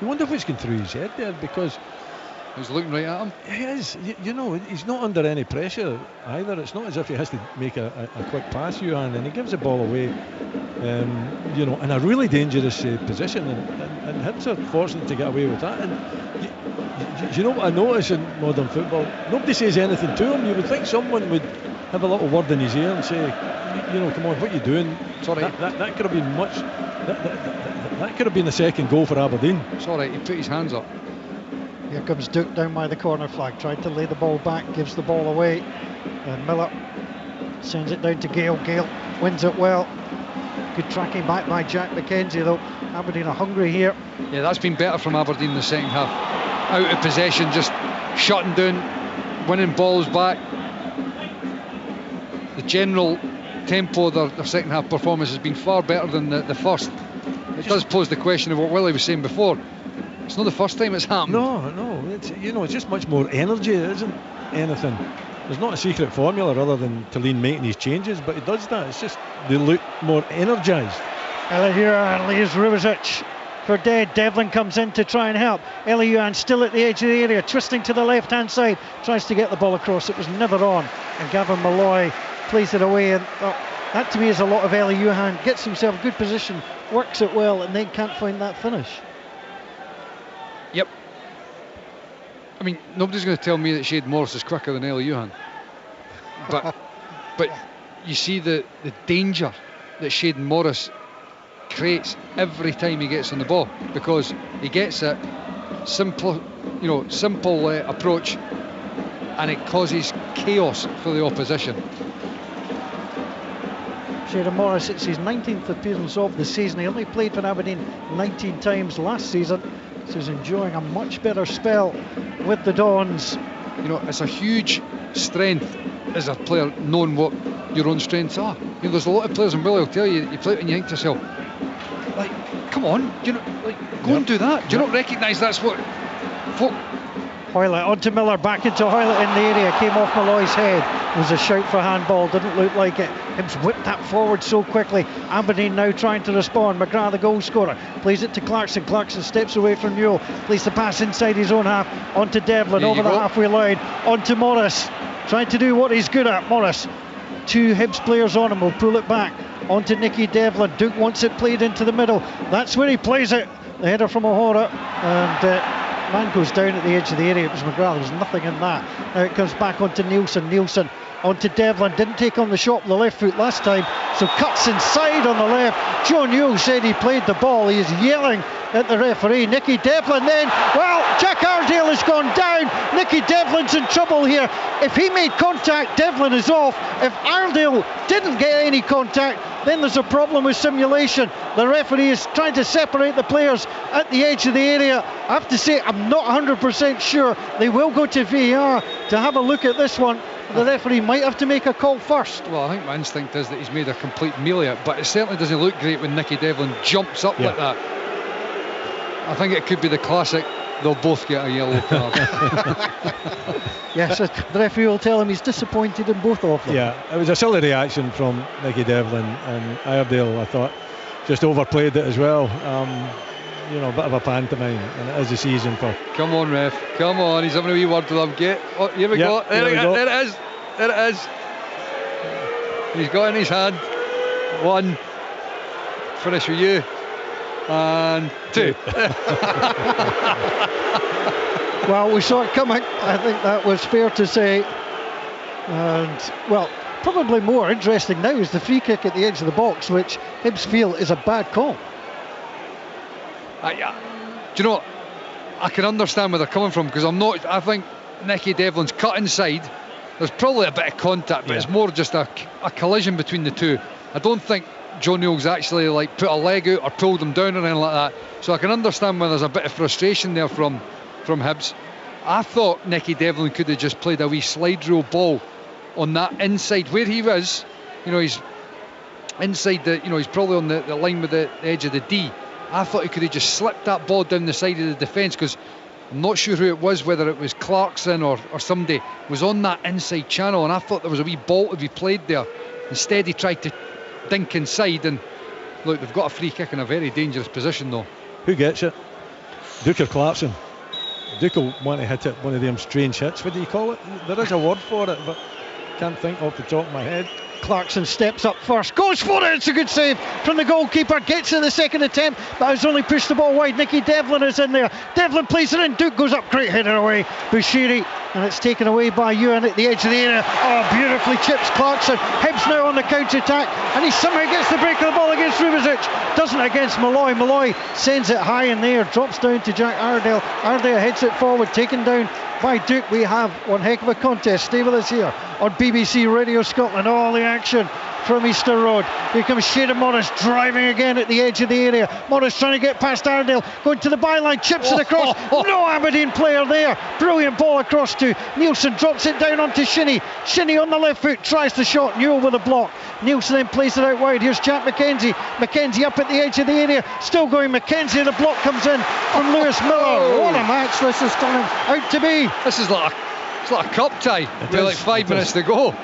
You wonder what's going through his head there, because he's looking right at him. He is. He's not under any pressure either. It's not as if he has to make a quick pass, Johan, and he gives the ball away, in a really dangerous position, and Hibs are fortunate to get away with that. And you know what I notice in modern football? Nobody says anything to him. You would think someone would have a little word in his ear and say, come on, what are you doing? Sorry. That could have been much. That could have been the second goal for Aberdeen. Sorry, he put his hands up. Here comes Duke down by the corner flag, tried to lay the ball back, gives the ball away, and Miller Sends it down to Gale. Gale wins it well. Good tracking back by Jack McKenzie though. Aberdeen are hungry here. Yeah, that's been better from Aberdeen in the second half. Out of possession, just shutting down, winning balls back. The general tempo of their second half performance has been far better than the first. It does pose the question of what Willie was saying before. It's not the first time it's happened. No, it's just much more energy. It isn't anything. There's not a secret formula other than Tulane making these changes, but it does that. It's just they look more energised. Eliuhan leaves Rubezic for dead. Devlin comes in to try and help. Eliuhan still at the edge of the area, twisting to the left hand side, tries to get the ball across. It was never on, and Gavin Malloy plays it away. And that to me is a lot of Eliuhan. Gets himself a good position, works it well, and then can't find that finish. Yep. I mean, nobody's going to tell me that Shade Morris is quicker than Eliuhan. But you see the danger that Shade Morris creates every time he gets on the ball, because he gets it simple approach, and it causes chaos for the opposition. Shade Morris, it's his 19th appearance of the season. He only played for Aberdeen 19 times last season, so he's enjoying a much better spell with the Dons. You know, it's a huge strength as a player knowing what your own strengths are. You know, there's a lot of players, and Willie will tell you, you play it and you think to yourself, like, come on, do you know, like, go and do that. Do you not recognise that's what folk... Hoylett onto Miller, back into Hoylett in the area, came off Malloy's head. It was a shout for handball, didn't look like it. Hibs whipped that forward so quickly. Aberdeen now trying to respond. McGrath, the goal scorer, plays it to Clarkson. Clarkson steps away from Newell, plays the pass inside his own half onto Devlin, over the halfway line, onto Morris, trying to do what he's good at. Morris, two Hibs players on him, will pull it back onto Nicky Devlin. Duke wants it played into the middle, that's where he plays it. The header from O'Hara, and man goes down at the edge of the area. It was McGrath, there was nothing in that. Now it comes back onto Nielsen. Nielsen onto Devlin, didn't take on the shot with the left foot last time, so cuts inside on the left. Joe Newell said he played the ball. He is yelling at the referee. Nicky Devlin then, well, Jack Iredale has gone down. Nicky Devlin's in trouble here. If he made contact, Devlin is off. If Iredale didn't get any contact, then there's a problem with simulation. The referee is trying to separate the players at the edge of the area. I have to say, I'm not 100% sure. They will go to VAR to have a look at this one. The referee might have to make a call first. Well, I think my instinct is that he's made a complete melee of it, but it certainly doesn't look great when Nicky Devlin jumps up like that. I think it could be the classic, they'll both get a yellow card. Yes, the referee will tell him he's disappointed in both of them. Yeah, it was a silly reaction from Nicky Devlin, and Iredale, I thought, just overplayed it as well. You know, a bit of a pantomime, and it is the season for... Come on, ref, come on, he's having a wee word with him. Here we go, there it is, there it is. He's got in his hand, one, finish with you, and two. Well, we saw it coming, I think that was fair to say. And, well, probably more interesting now is the free kick at the edge of the box, which Hibs feel is a bad call. Do you know what? I can understand where they're coming from, because I think Nicky Devlin's cut inside. There's probably a bit of contact, but it's more just a collision between the two. I don't think Joe Newell's actually like put a leg out or pulled him down or anything like that. So I can understand where there's a bit of frustration there from Hibs. I thought Nicky Devlin could have just played a wee slide rule ball on that inside where he was. You know, he's inside the, you know, he's probably on the line with the edge of the D. I thought he could have just slipped that ball down the side of the defence, because I'm not sure who it was, whether it was Clarkson or somebody was on that inside channel, and I thought there was a wee bolt if he played there. Instead he tried to dink inside, and look, they've got a free kick in a very dangerous position though. Who gets it? Duke or Clarkson? Duke will want to hit it, one of them strange hits. What do you call it? There is a word for it, but can't think off the top of my head. Clarkson steps up first, goes for it, it's a good save from the goalkeeper, gets to the second attempt, but has only pushed the ball wide. Nicky Devlin is in there, Devlin plays it in, Duke goes up, great header away, Bushiri, and it's taken away by Ewan at the edge of the area. Oh, beautifully chips Clarkson. Hibs now on the counter-attack, and he somehow gets the break of the ball against Rubezic, doesn't against Malloy. Malloy sends it high in there, drops down to Jack Iredale. Iredale heads it forward, taken down by Duke. We have one heck of a contest. Stay with us here on BBC Radio Scotland. All the action from Easter Road. Here comes Shayden Morris driving again at the edge of the area. Morris trying to get past Iredale, going to the byline, chips it across. No Aberdeen player there. Brilliant ball across to Nielsen, drops it down onto Shinnie. Shinnie on the left foot, tries the shot, Newell with a block. Nielsen then plays it out wide. Here's Jack McKenzie. McKenzie up at the edge of the area, still going. McKenzie, the block comes in from Lewis Miller. What a match this is turning out to be. This is like a cup tie with like 5 minutes to go.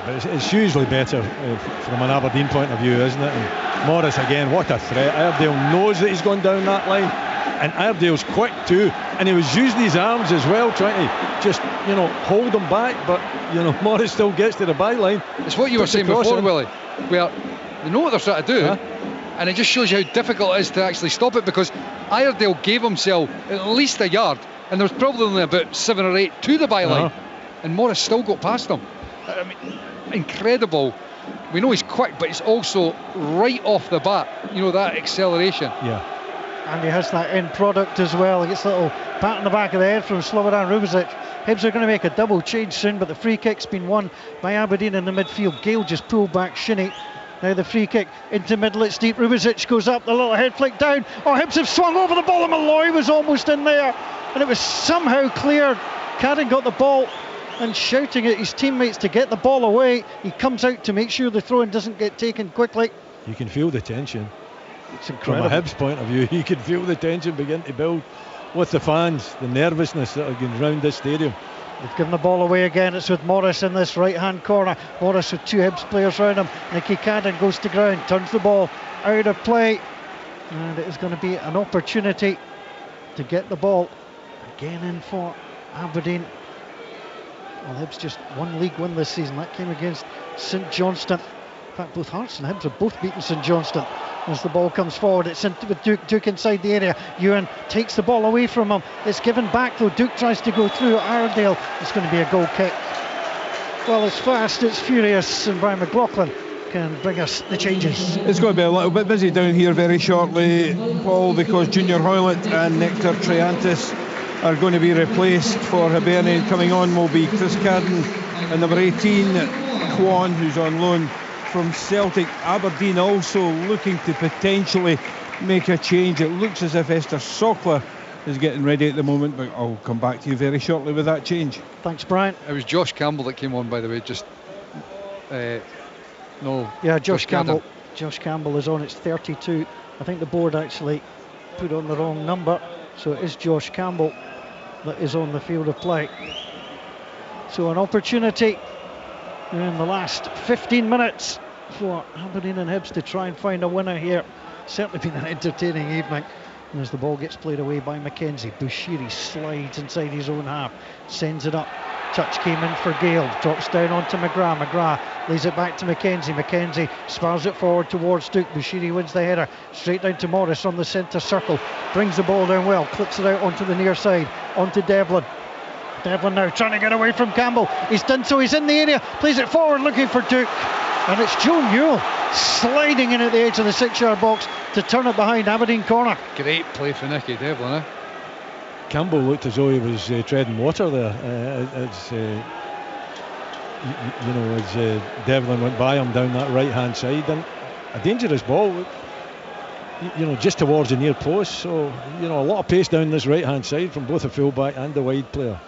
It's usually better from an Aberdeen point of view, isn't it? And Morris again, what a threat. Iredale knows that he's gone down that line, and Iredale's quick too, and he was using his arms as well, trying to just hold him back, but Morris still gets to the byline. It's what you were saying before, Willie, where they know what they're trying to do, and it just shows you how difficult it is to actually stop it, because Iredale gave himself at least a yard, and there was probably only about 7 or 8 to the byline, and Morris still got past him. I mean, incredible. We know he's quick, but it's also right off the bat, that acceleration. Yeah. And he has that end product as well. He gets a little pat on the back of the head from Slobodan Rubezic. Hibs are going to make a double change soon, but the free kick's been won by Aberdeen in the midfield. Gale just pulled back Shinnie. Now the free kick into middle, it's deep. Rubezic goes up, the little head flick down. Hibs have swung over the ball, and Malloy was almost in there, and it was somehow cleared. Cadden got the ball and shouting at his teammates to get the ball away. He comes out to make sure the throw-in doesn't get taken quickly. You can feel the tension. It's incredible. From a Hibs point of view, you can feel the tension begin to build with the fans, the nervousness that are going around this stadium. They've given the ball away again. It's with Morris in this right-hand corner. Morris with 2 Hibs players around him. Nicky Cadden goes to ground, turns the ball out of play, and it is going to be an opportunity to get the ball again in for Aberdeen. Well, Hibs just one league win this season. That came against St Johnstone. In fact, both Hearts and Hibs have both beaten St Johnstone. As the ball comes forward, it's with Duke inside the area. Ewan takes the ball away from him. It's given back though. Duke tries to go through. Iredale. It's going to be a goal kick. Well, it's fast, it's furious, and Brian McLaughlin can bring us the changes. It's going to be a little bit busy down here very shortly, Paul, because Junior Hoylett and Nectar Triantis are going to be replaced for Hibernian. Coming on will be Chris Cadden and number 18 Kwan, who's on loan from Celtic. Aberdeen also looking to potentially make a change. It looks as if Esther Sokler is getting ready at the moment, but I'll come back to you very shortly with that change. Thanks, Brian. It was Josh Campbell that came on, by the way. Josh Campbell. Josh Campbell is on. It's 32. I think the board actually put on the wrong number, so it is Josh Campbell that is on the field of play. So an opportunity in the last 15 minutes for Aberdeen and Hibs to try and find a winner here. Certainly been an entertaining evening. And as the ball gets played away by McKenzie, Bushiri slides inside his own half, sends it up. Touch came in for Gale, drops down onto McGrath. McGrath lays it back to McKenzie. McKenzie spars it forward towards Duke. Bushiri wins the header, straight down to Morris on the centre circle. Brings the ball down well, clips it out onto the near side, onto Devlin. Devlin now trying to get away from Campbell. He's done so, he's in the area, plays it forward looking for Duke. And it's Joe Newell sliding in at the edge of the 6-yard box to turn it behind Aberdeen corner. Great play for Nicky Devlin, Campbell looked as though he was treading water there as Devlin went by him down that right hand side, and a dangerous ball, just towards the near post. So a lot of pace down this right hand side from both the fullback and the wide player.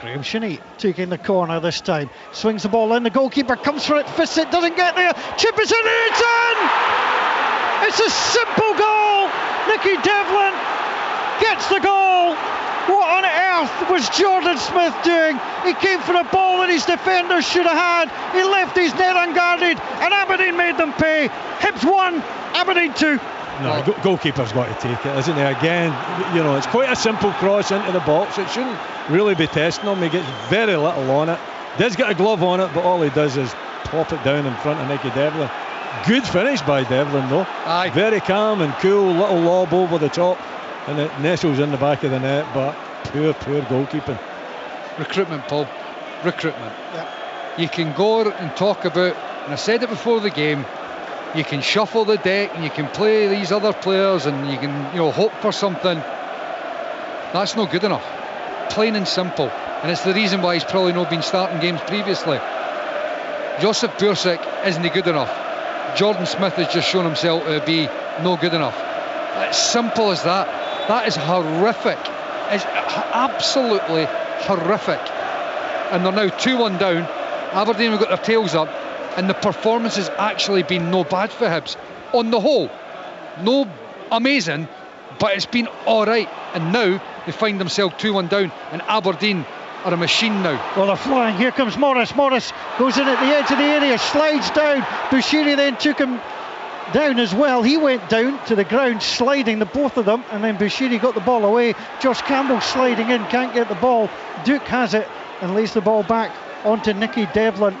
Graham Shinnie taking the corner this time, swings the ball in, the goalkeeper comes for it, fists it, doesn't get there, chip is in, it's in! It's a simple goal. Nicky Devlin gets the goal. What on earth was Jordan Smith doing? He came for a ball that his defenders should have had. He left his net unguarded, and Aberdeen made them pay. Hibs 1, Aberdeen 2. No, goalkeeper's got to take it, isn't he? Again, it's quite a simple cross into the box. It shouldn't really be testing him. He gets very little on it. Does get a glove on it, but all he does is pop it down in front of Nicky Devlin. Good finish by Devlin, though. Aye. Very calm and cool, little lob over the top, and it nestles in the back of the net, but poor goalkeeping. Recruitment, Paul. Recruitment. Yeah. You can go and talk about, and I said it before the game, you can shuffle the deck and you can play these other players and you can hope for something. That's not good enough. Plain and simple. And it's the reason why he's probably not been starting games previously. Josip Bursic isn't good enough. Jordan Smith has just shown himself to be no good enough. It's simple as that. That is horrific. It's absolutely horrific. And they're now 2-1 down. Aberdeen have got their tails up, and the performance has actually been no bad for Hibs. On the whole, no amazing, but it's been alright. And now they find themselves 2-1 down, and Aberdeen are a machine now. Well, they're flying. Here comes Morris. Morris goes in at the edge of the area, slides down. Bushiri then took him down as well. He went down to the ground, sliding, the both of them, and then Bushiri got the ball away. Josh Campbell sliding in, can't get the ball. Duke has it and lays the ball back onto Nicky Devlin.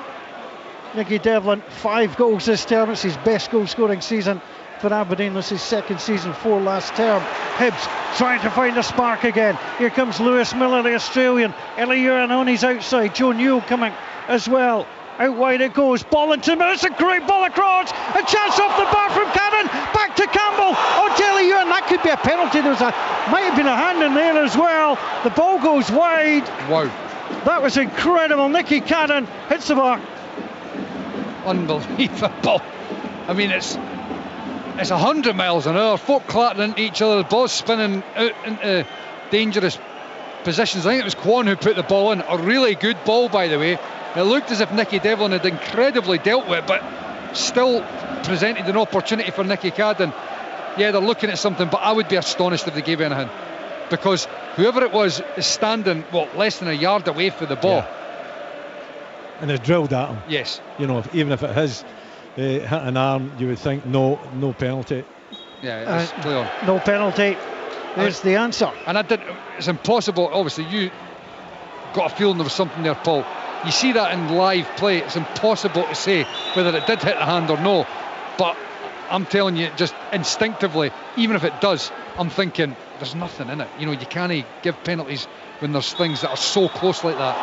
Nicky Devlin, 5 goals this term. It's his best goal scoring season for Aberdeen. This is second season, 4 last term. Hibs trying to find a spark again. Here comes Lewis Miller, the Australian. Eliuran on his outside. Joe Newell coming as well. Out wide it goes. Ball into the middle. It's a great ball across. A chance off the bar from Cannon. Back to Campbell. On to Eliuran. That could be a penalty. Might have been a hand in there as well. The ball goes wide. Wow. That was incredible. Nicky Cannon hits the bar. Unbelievable. I mean, it's 100 miles an hour. Folk clattering into each other. The ball's spinning out into dangerous positions. I think it was Kwon who put the ball in. A really good ball, by the way. It looked as if Nicky Devlin had incredibly dealt with it, but still presented an opportunity for Nicky Cadden. Yeah, they're looking at something, but I would be astonished if they gave anything, because whoever it was is standing less than a yard away from the ball. And they've drilled at him. Yes. You know, even if it has hit an arm, you would think no penalty. Yeah, it's play on. No penalty. There's the answer. And it's impossible. Obviously, you got a feeling there was something there, Paul. You see that in live play, it's impossible to say whether it did hit the hand or no. But I'm telling you, just instinctively, even if it does, I'm thinking there's nothing in it. You know, you can't give penalties when there's things that are so close like that.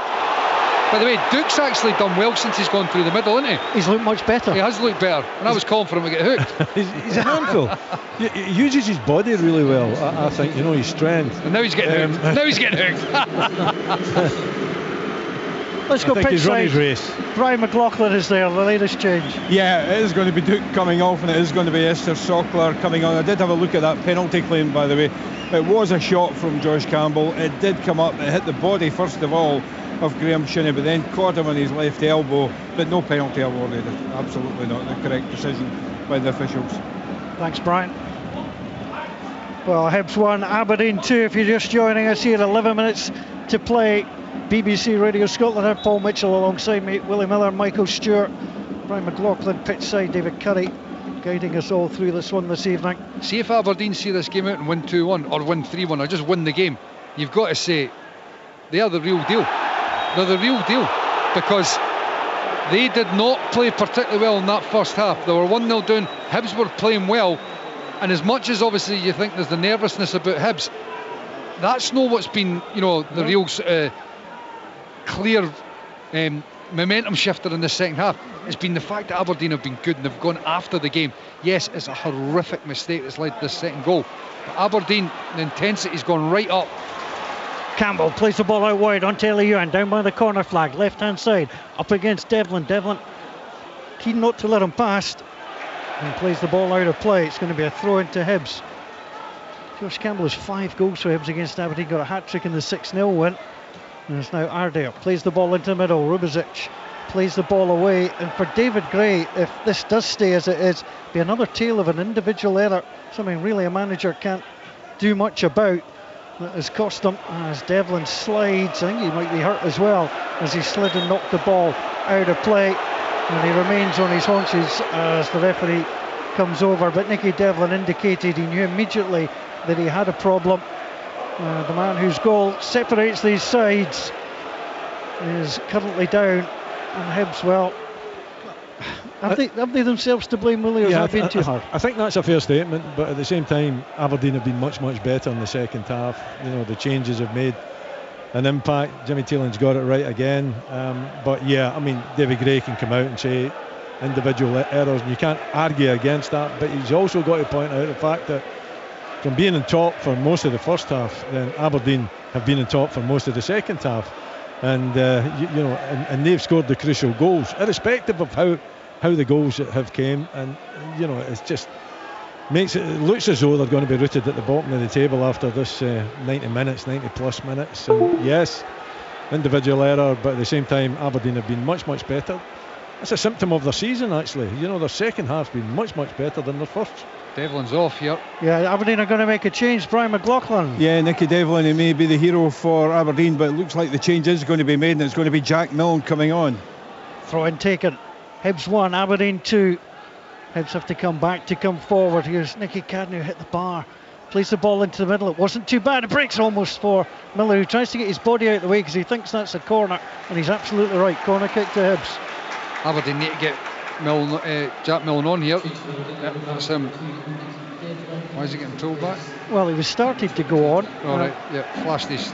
By the way, Duke's actually done well since he's gone through the middle, isn't he? He's looked much better. He has looked better, and I was calling for him to get hooked. he's a handful. He uses his body really well, I think, you know, his strength. And now he's getting hooked. Now he's getting hooked. Let's go pitch he's run his race. Brian McLaughlin is there, the latest change. Yeah, it is going to be Duke coming off, and it is going to be Esther Sockler coming on. I did have a look at that penalty claim, by the way. It was a shot from Josh Campbell. It did come up. It hit the body first of all of Graham Shinney, but then caught him on his left elbow. But no penalty awarded. Absolutely not. The correct decision by the officials. Thanks, Brian. Well, Hibs 1, Aberdeen 2. If you're just joining us here, 11 minutes to play. BBC Radio Scotland. I'm Paul Mitchell alongside me, Willie Miller, Michael Stewart, Brian McLaughlin, pitch side, David Curry, guiding us all through this one this evening. See if Aberdeen see this game out and win 2-1 or win 3-1 or just win the game. You've got to say they are the real deal. They're the real deal, because they did not play particularly well in that first half. They were 1-0 down. Hibs were playing well, and as much as obviously you think there's the nervousness about Hibs, that's not what's been, you know, the real clear momentum shifter in the second half. It's been the fact that Aberdeen have been good and they've gone after the game. Yes, it's a horrific mistake that's led to the second goal, but Aberdeen, the intensity's gone right up. Campbell plays the ball out wide on Eliuran, down by the corner flag, left hand side, up against Devlin. Devlin keen not to let him pass, and plays the ball out of play. It's going to be a throw into Hibs. Josh Campbell has 5 goals for Hibs against Aberdeen, got a hat-trick in the 6-0 win. And it's now Ardale, plays the ball into the middle. Rubizic plays the ball away, and for David Gray, if this does stay as it is, be another tale of an individual error, something really a manager can't do much about. That has cost him as Devlin slides. I think he might be hurt as well as he slid and knocked the ball out of play, and he remains on his haunches as the referee comes over. But Nicky Devlin indicated he knew immediately that he had a problem. The man whose goal separates these sides is currently down, and Hibs, well, have they themselves to blame, Willie, or has that been too hard? I think that's a fair statement, but at the same time, Aberdeen have been much better in the second half. You know, the changes have made an impact. Jimmy Teelan's got it right again, but yeah, I mean, David Gray can come out and say individual errors, and you can't argue against that, but he's also got to point out the fact that from being in top for most of the first half, then Aberdeen have been in top for most of the second half. and and they've scored the crucial goals, irrespective of how the goals have came. And it's just it looks as though they're going to be rooted at the bottom of the table after this 90 plus minutes. And yes, individual error, but at the same time Aberdeen have been much better. That's a symptom of their season, actually. Their second half's been much better than their first. Devlin's off here. Yeah, Aberdeen are going to make a change. Brian McLaughlin. Yeah, Nicky Devlin, he may be the hero for Aberdeen, but it looks like the change is going to be made, and it's going to be Jack Milne coming on. Throw in taken. Hibs 1, Aberdeen 2. Hibs have to come back to come forward. Here's Nicky Cadden, who hit the bar. Plays the ball into the middle. It wasn't too bad. It breaks almost for Miller, who tries to get his body out of the way because he thinks that's a corner, and he's absolutely right. Corner kick to Hibs. Aberdeen need to get Jack Milne on here. That's him. Why is he getting pulled back? Well, he was started to go on. All right, yeah, flash these.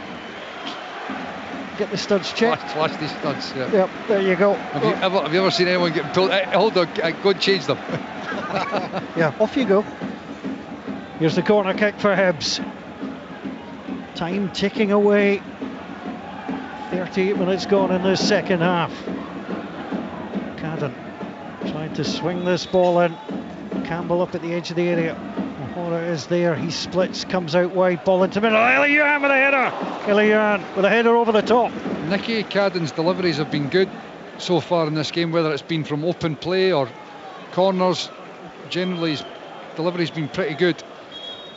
Get the studs checked. Flash these studs, yeah. Yep, there you go. Have you ever seen anyone get pulled? Hold on, go and change them. Yeah, off you go. Here's the corner kick for Hibs. Time ticking away. 38 minutes gone in the second half. Cadden trying to swing this ball in. Campbell up at the edge of the area. Mahora is there. He splits, comes out wide, ball into middle. Elian with a header. Elian with a header over the top. Nicky Cadden's deliveries have been good so far in this game, whether it's been from open play or corners. Generally, his delivery's been pretty good.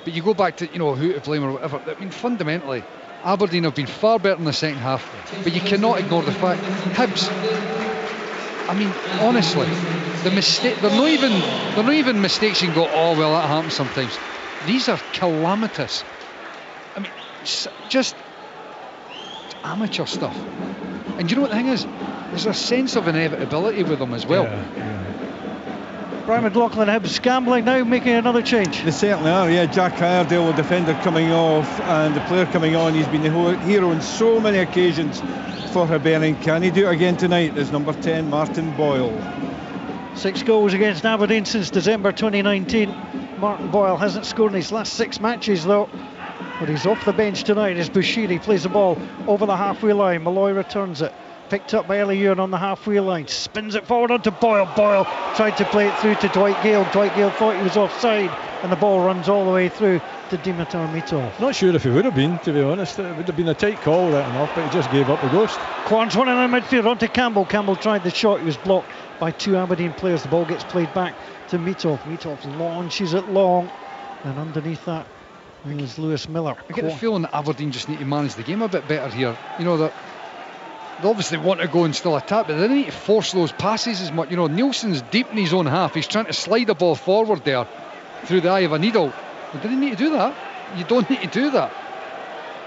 But you go back to who to blame or whatever. I mean, fundamentally, Aberdeen have been far better in the second half. But you cannot ignore the fact Hibs. I mean, honestly, the mistake. They're not even mistakes you can go, oh well, that happens sometimes. These are calamitous. I mean, just amateur stuff. And you know what the thing is? There's a sense of inevitability with them as well. Yeah. Brian McLaughlin, Hibs gambling now, making another change. They certainly are, yeah. Jack Iredale, the defender, coming off, and the player coming on. He's been the hero on so many occasions for Hibernian. Can he do it again tonight? There's number 10, Martin Boyle. 6 goals against Aberdeen since December 2019. Martin Boyle hasn't scored in his last 6 matches though, but he's off the bench tonight as Bushiri plays the ball over the halfway line. Malloy returns it, picked up by Elian on the halfway line, spins it forward onto Boyle. Boyle tried to play it through to Dwight Gale. Dwight Gale thought he was offside, and the ball runs all the way through to Dimitar Mitov. Not sure if he would have been, to be honest. It would have been a tight call, right enough, but he just gave up the ghost. Quans one in the midfield onto Campbell. Campbell tried the shot, he was blocked by 2 Aberdeen players. The ball gets played back to Mitov. Mitov launches it long, and underneath that is Lewis Miller. I get the feeling that Aberdeen just need to manage the game a bit better here. That they obviously want to go and still attack, but they don't need to force those passes as much. Nielsen's deep in his own half. He's trying to slide the ball forward there through the eye of a needle. They didn't need to do that. You don't need to do that.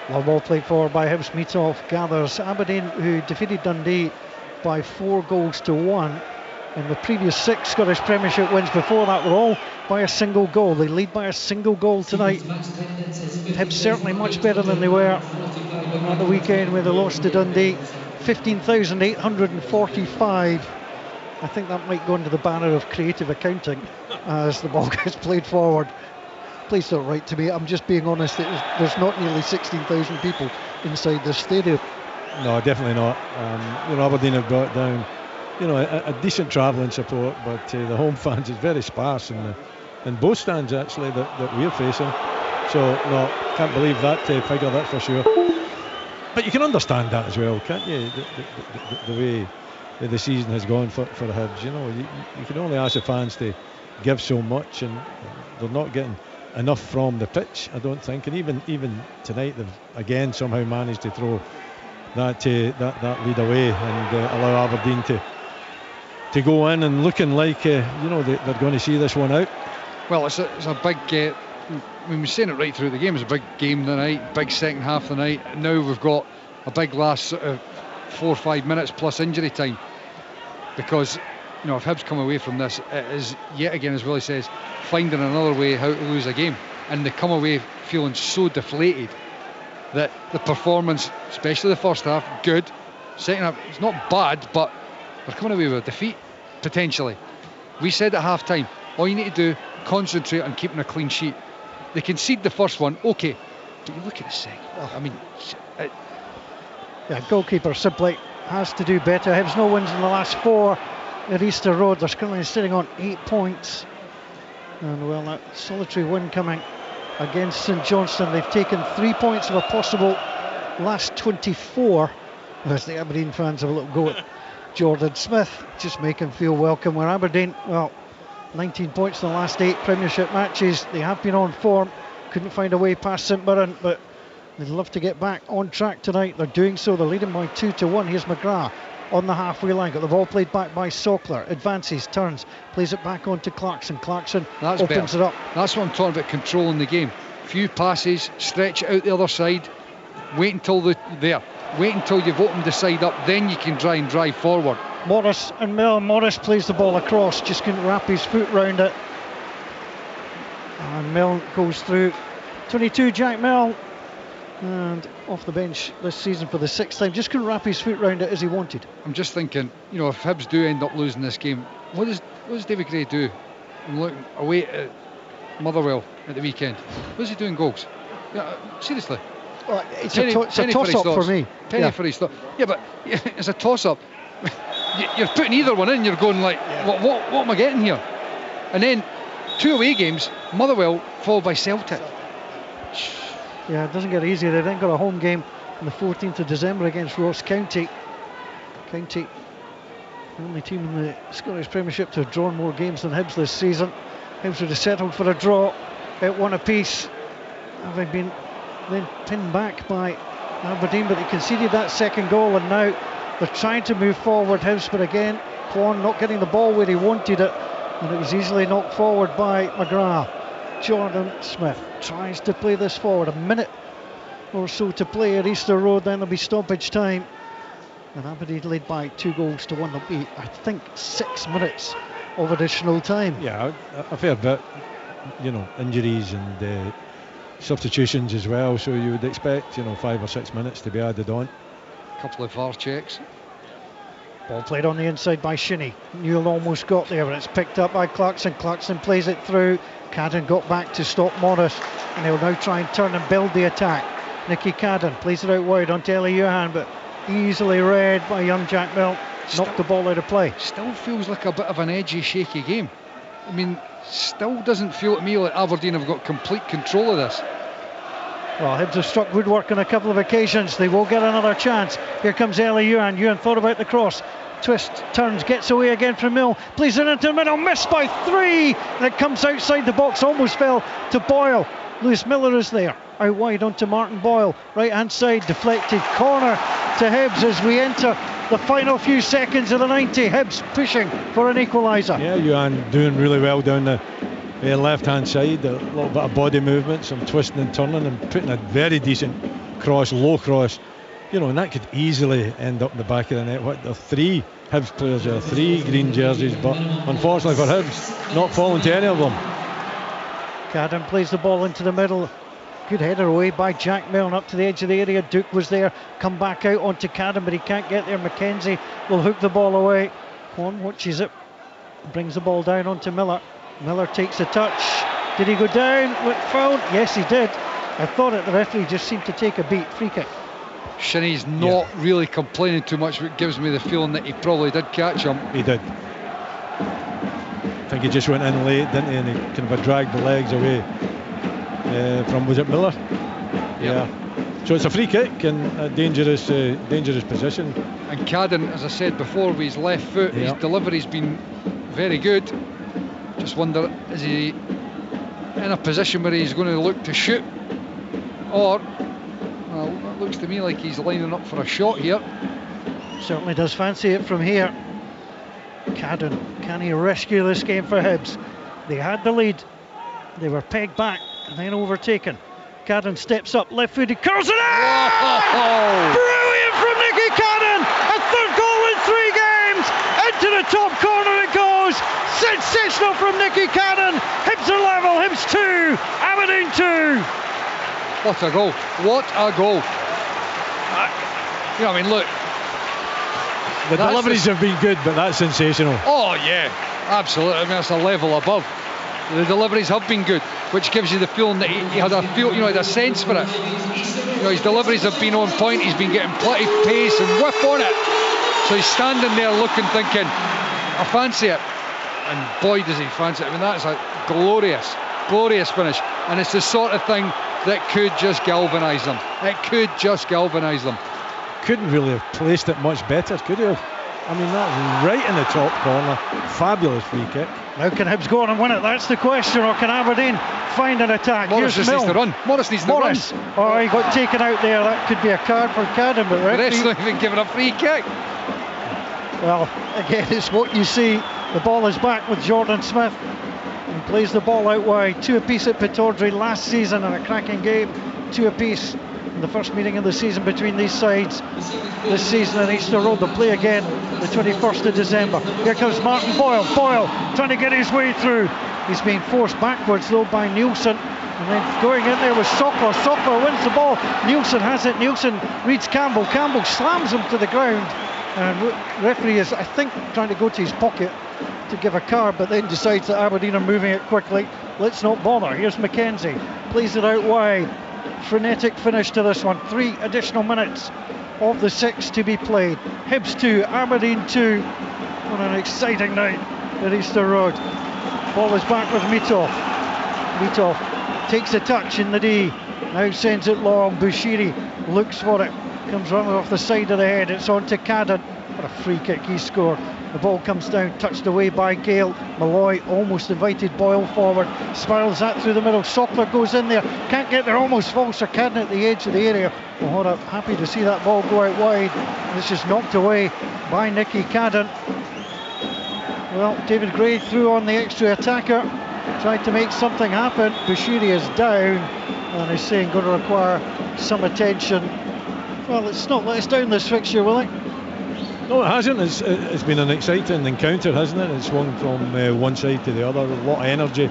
Long ball played forward by Hibs. Mitov gathers. Aberdeen, who defeated Dundee by 4-1 in the previous 6 Scottish Premiership wins before that, were all by a single goal. They lead by a single goal tonight. Hibs certainly much better than they were on the weekend where they lost to Dundee. 15,845. I think that might go into the banner of creative accounting as the ball gets played forward. Please don't write to me, I'm just being honest. There's not nearly 16,000 people inside this stadium. No, definitely not. Aberdeen have brought down a decent travelling support, but the home fans is very sparse in both stands actually that we're facing. So no, can't believe that figure, that's for sure. But you can understand that as well, can't you? The way the season has gone for Hibs. You can only ask the fans to give so much, and they're not getting enough from the pitch, I don't think. And even tonight, they've again somehow managed to throw that lead away and allow Aberdeen to go in and looking like they're going to see this one out. Well, it's a big. We were saying it right through the game. It's a big game tonight, big second half of the night. And now we've got a big last sort of 4 or 5 minutes plus injury time, because if Hibs come away from this, it is yet again, as Willie says, finding another way how to lose a game, and they come away feeling so deflated that the performance, especially the first half, good. Second half, it's not bad, but they're coming away with a defeat potentially. We said at half time, all you need to do, concentrate on keeping a clean sheet. They concede the first one, okay, but you look at the second. I mean, Yeah, goalkeeper simply has to do better. Hibs no wins in the last 4 at Easter Road. They're currently sitting on 8 points. And well, that solitary win coming against St Johnstone. They've taken 3 points of a possible last 24. As the Aberdeen fans have a little go at Jordan Smith, just make him feel welcome. Where Aberdeen, well, 19 points in the last 8 Premiership matches. They have been on form, couldn't find a way past St Mirren, but they'd love to get back on track tonight. They're doing so. They're leading by 2-1. Here's McGrath on the halfway line. Got the ball played back by Sockler. Advances, turns, plays it back on to Clarkson. Clarkson opens it up. That's what I'm talking about, controlling the game. Few passes, stretch it out the other side. Wait until Wait until you've opened the side up, then you can try and drive forward. Morris and Mill. Morris plays the ball across, just couldn't wrap his foot round it. And Mill goes through. 22, Jack Mill. And off the bench this season for the 6th time, just couldn't wrap his foot round it as he wanted. I'm just thinking, if Hibs do end up losing this game, what does David Gray do? I'm looking away at Motherwell at the weekend. What does he do in goals? Yeah, seriously. Well, it's a toss-up for me. Penny for his thought. Yeah, but it's a toss-up. You're putting either one in, you're going like, what am I getting here? And then 2 away games, Motherwell followed by Celtic. Yeah, it doesn't get easier. They then got a home game on the 14th of December against Ross County. County, the only team in the Scottish Premiership to have drawn more games than Hibs this season. Hibs would have settled for a draw at 1 apiece, having been then pinned back by Aberdeen, but they conceded that second goal, and now they're trying to move forward. Hibs, but again, Kwon not getting the ball where he wanted it, and it was easily knocked forward by McGrath. Jordan Smith tries to play this forward. A minute or so to play at Easter Road, then there'll be stoppage time, and Aberdeen led by 2-1. There'll be, I think, 6 minutes of additional time. Yeah, a fair bit, injuries and substitutions as well, so you would expect 5 or 6 minutes to be added on. A couple of VAR checks. Ball played on the inside by Shinnie. Newell almost got there, but it's picked up by Clarkson. Clarkson plays it through. Cadden got back to stop Morris, and he'll now try and turn and build the attack. Nicky Cadden plays it out wide onto Eli Johan, but easily read by young Jack Mill. Knocked the ball out of play. Still feels like a bit of an edgy, shaky game. I mean, still doesn't feel to me like Aberdeen have got complete control of this. Well, Hibs have struck woodwork on a couple of occasions. They will get another chance. Here comes Eli Johan. Johan thought about the cross. Twist, turns, gets away again from Mill. Plays it into the middle, missed by 3. And it comes outside the box, almost fell to Boyle. Lewis Miller is there. Out wide onto Martin Boyle. Right hand side, deflected corner to Hibs as we enter the final few seconds of the 90. Hibs pushing for an equaliser. Yeah, Johan doing really well down the left hand side. A little bit of body movement, some twisting and turning, and putting a very decent cross, low cross. And that could easily end up in the back of the net. What, the 3 Hibs players there, 3 green jerseys, but unfortunately for Hibs, not falling to any of them. Cadden plays the ball into the middle. Good header away by Jack Milne up to the edge of the area. Duke was there, come back out onto Cadden, but he can't get there. McKenzie will hook the ball away. Kwon watches it, brings the ball down onto Miller. Miller takes a touch. Did he go down with foul? Yes, he did. I thought it. The referee just seemed to take a beat. Free kick. Shinnie's not really complaining too much, but gives me the feeling that he probably did catch him. He did. I think he just went in late, didn't he? And he kind of dragged the legs away from, was it Miller? Yeah. So it's a free kick and a dangerous position. And Cadden, as I said before, with his left foot, his delivery's been very good. Just wonder, is he in a position where he's going to look to shoot, or it looks to me like he's lining up for a shot here. Certainly does fancy it from here. Cadden, can he rescue this game for Hibs? They had the lead, they were pegged back and then overtaken. Cadden steps up, left-footed, curls it in! Brilliant from Nicky Cadden! A 3rd goal in 3 games! Into the top corner it goes! Sensational from Nicky Cadden! Hibs are level, Hibs 2, Aberdeen 2! What a goal! What a goal! I mean, look. The deliveries have been good, but that's sensational. Oh yeah, absolutely. I mean, that's a level above. The deliveries have been good, which gives you the feeling that he had a sense for it. His deliveries have been on point. He's been getting plenty of pace and whip on it. So he's standing there looking, thinking, I fancy it. And boy, does he fancy it. I mean, that's a glorious finish. And it's the sort of thing that could just galvanise them. It could just galvanise them. Couldn't really have placed it much better, could he have? I mean, that's right in the top corner. Fabulous free kick. Now can Hibs go on and win it? That's the question. Or can Aberdeen find an attack? Morris just needs to run. Morris needs to run. Oh, he got taken out there. That could be a card for Cadden, but the ref's not even giving a free kick. Well, again, it's what you see. The ball is back with Jordan Smith. He plays the ball out wide. 2 apiece at Pittodrie last season in a cracking game. 2 apiece in the first meeting of the season between these sides. This season in Easter Road, they'll play again the 21st of December. Here comes Martin Boyle. Boyle trying to get his way through. He's being forced backwards though by Nielsen. And then going in there with Sockler. Sockler wins the ball. Nielsen has it. Nielsen reads Campbell. Campbell slams him to the ground. And referee is, I think, trying to go to his pocket to give a card, but then decides that Aberdeen are moving it quickly. Let's not bother. Here's Mackenzie. Plays it out wide. Frenetic finish to this one. 3 additional minutes of the 6 to be played. Hibs 2, Aberdeen 2. What an exciting night at Easter Road. Ball is back with Mitov. Mitov takes a touch in the D. Now sends it long. Bushiri looks for it. Comes running off the side of the head. It's on to Cadden. What a free kick he scored. The ball comes down, touched away by Gale. Malloy almost invited Boyle forward. Spirals that through the middle. Sockler goes in there. Can't get there, almost falls for Cadden at the edge of the area. Well, happy to see that ball go out wide. And it's just knocked away by Nicky Cadden. Well, David Gray threw on the extra attacker. Tried to make something happen. Bushiri is down and is saying going to require some attention. Well, it's not let us down this fixture, will it? No, it hasn't. It's been an exciting encounter, hasn't it? It's swung from one side to the other. A lot of energy.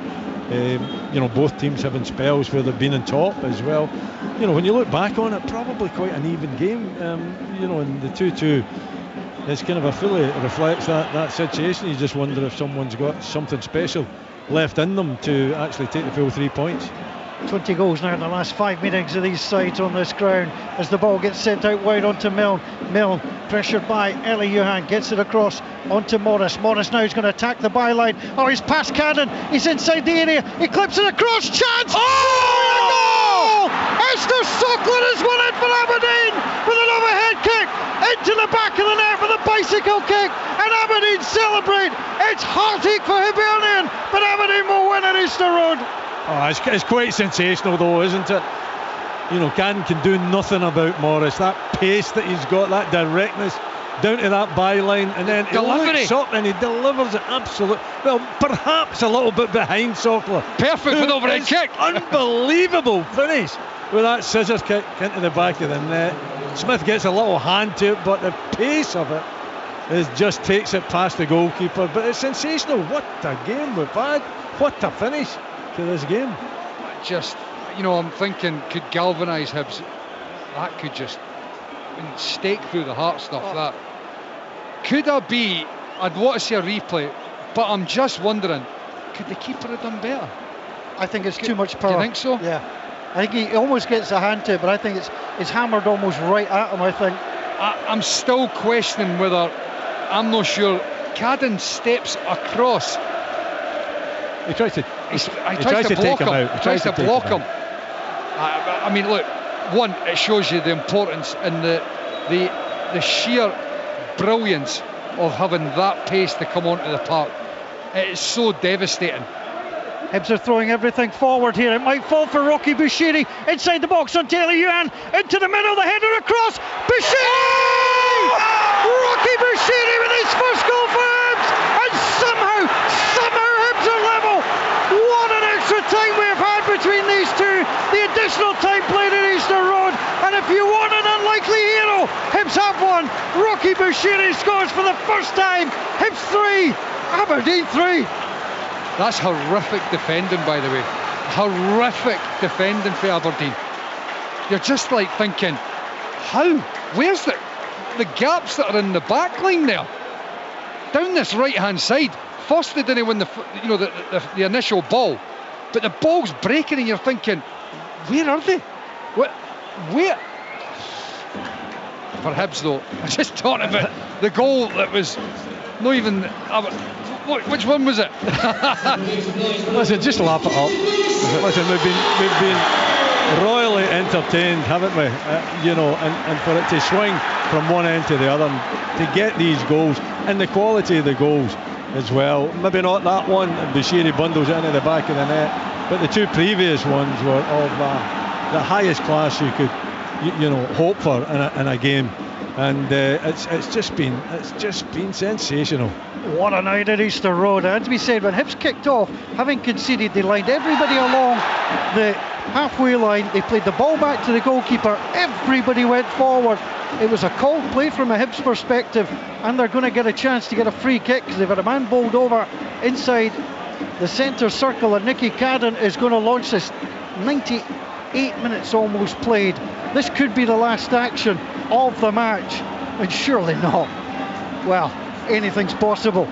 Both teams having spells where they've been on top as well. When you look back on it, probably quite an even game. And the 2-2, it's kind of a fully reflects that situation. You just wonder if someone's got something special left in them to actually take the full 3 points. 20 goals now in the last 5 meetings of these sides on this ground as the ball gets sent out wide onto Milne. Milne pressured by Eli Johan, gets it across onto Morris. Morris now is going to attack the byline. Oh, he's past Cadden, he's inside the area, he clips it across, chance! Oh! Esther Sockler has won it for Aberdeen with an overhead kick into the back of the net with a bicycle kick, and Aberdeen celebrate. It's heartache for Hibernian, but Aberdeen will win at Easter Road. Oh, it's quite sensational though, isn't it? Cadden can do nothing about Morris. That pace that he's got, that directness down to that byline, and then he looks up and he delivers it absolutely. Well, perhaps a little bit behind Sockler. Perfect with overhead kick. Unbelievable finish with that scissors kick into the back of the net. Smith gets a little hand to it, but the pace of it just takes it past the goalkeeper. But it's sensational. What a game we've had. What a finish to this game. I'm thinking, could galvanise Hibs. That could just stake through the heart stuff. That could that be? I'd want to see a replay, but I'm just wondering, could the keeper have done better? I think it's too much power. Do you think so? Yeah, I think he almost gets a hand to it, but I think it's hammered almost right at him. I think I'm still questioning whether, I'm not sure, Cadden steps across. He tries to block him. He tries to block him. I mean, look, one, it shows you the importance and the sheer brilliance of having that pace to come onto the park. It is so devastating. Hibs are throwing everything forward here. It might fall for Rocky Bushiri. Inside the box on Taylor Yuan. Into the middle, the header across. Bushiri! Rocky Bushiri with his first goal for Hibs. And somehow Hibs are level. What an extra time we've had between these two. The additional time played at Easter Road. And if you want an unlikely hero, Hibs have one. Rocky Bushiri scores for the first time. Hibs 3, Aberdeen 3. That's horrific defending, by the way. Horrific defending for Aberdeen. You're just like thinking, how? Where's the gaps that are in the back line there? Down this right-hand side, first they didn't win the initial ball, but the ball's breaking and you're thinking, where are they? Where? For Hibs though, I just talked about the goal that was not even. Which one was it? Listen, just lap it up. Listen, we've been royally entertained, haven't we? And for it to swing from one end to the other, and to get these goals, and the quality of the goals as well. Maybe not that one, Bashiri bundles it into the back of the net, but the two previous ones were of the highest class you could, hope for in a game. And it's just been sensational. What a night at Easter Road. It had to be said, when Hibs kicked off, having conceded, they lined everybody along the halfway line. They played the ball back to the goalkeeper. Everybody went forward. It was a cold play from a Hibs perspective, and they're going to get a chance to get a free kick because they've had a man bowled over inside the centre circle, and Nicky Cadden is going to launch this. 98 minutes almost played. This could be the last action of the match, and surely not. Well, anything's possible.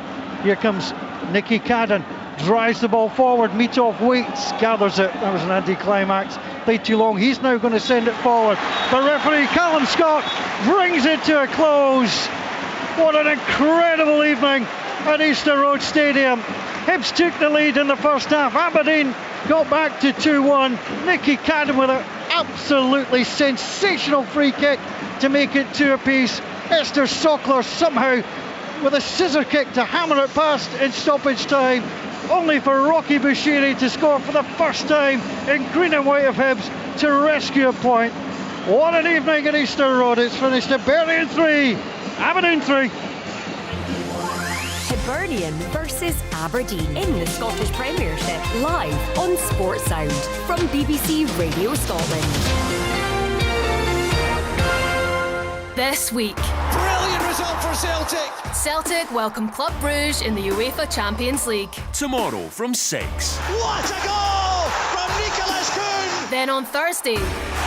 Here comes Nicky Cadden, drives the ball forward, Mitov waits, gathers it. That was an anticlimax, played too long. He's now going to send it forward. The referee, Callum Scott, brings it to a close. What an incredible evening at Easter Road Stadium. Hibs took the lead in the first half. Aberdeen got back to 2-1. Nicky Cadden with an absolutely sensational free kick to make it 2 apiece. Esther Sockler somehow with a scissor kick to hammer it past in stoppage time, only for Rocky Bushiri to score for the first time in green and white of Hibs to rescue a point. What an evening at Easter Road. It's finished at Hibernian 3, Aberdeen 3. Hibernian versus Aberdeen in the Scottish Premiership, live on Sports Sound from BBC Radio Scotland. This week, brilliant result for Celtic. Celtic welcome Club Brugge in the UEFA Champions League. Tomorrow from 6. What a goal from Nicolas Kuhn. Then on Thursday,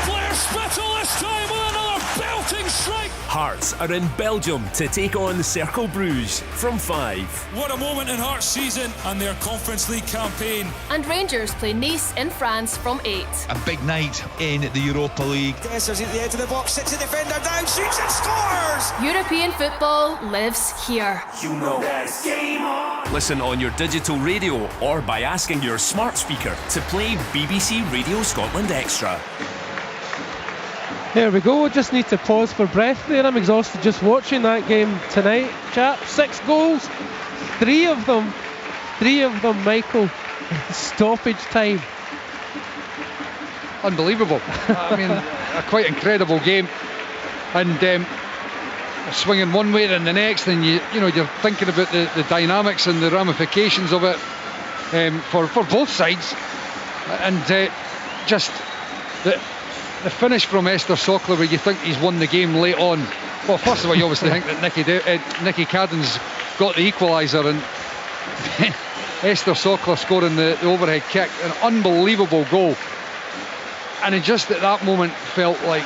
Blair Spittle this time with another belting strike. Hearts are in Belgium to take on Cercle Bruges from 5. What a moment in Hearts' season and their Conference League campaign. And Rangers play Nice in France from 8. A big night in the Europa League. Dessers at the edge of the box, sits the defender down, shoots and scores! European football lives here. You know this. Game on! Listen on your digital radio or by asking your smart speaker to play BBC Radio Scotland Extra. Here we go, just need to pause for breath there. I'm exhausted just watching that game tonight, chap. 6 goals, 3 of them, Michael, stoppage time. Unbelievable. I mean, a quite incredible game, and swinging one way and the next, and you're thinking about the dynamics and the ramifications of it for both sides, and just the finish from Esther Sockler, where you think he's won the game late on. Well, first of all, you obviously think that Nicky Cadden's got the equaliser, and Esther Sockler scoring the overhead kick, an unbelievable goal. And it just at that moment felt like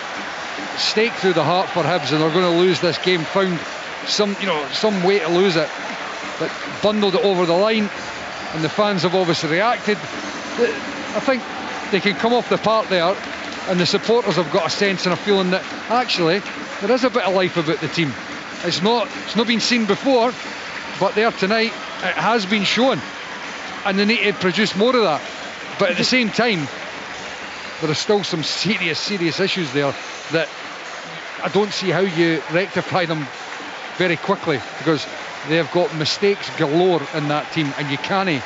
stake through the heart for Hibs, and they're going to lose this game. Found some way to lose it, but bundled it over the line, and the fans have obviously reacted. I think they can come off the park there, and the supporters have got a sense and a feeling that actually there is a bit of life about the team. It's not been seen before, but there tonight it has been shown, and they need to produce more of that. But at the same time, there are still some serious issues there that I don't see how you rectify them very quickly, because they have got mistakes galore in that team, and you can't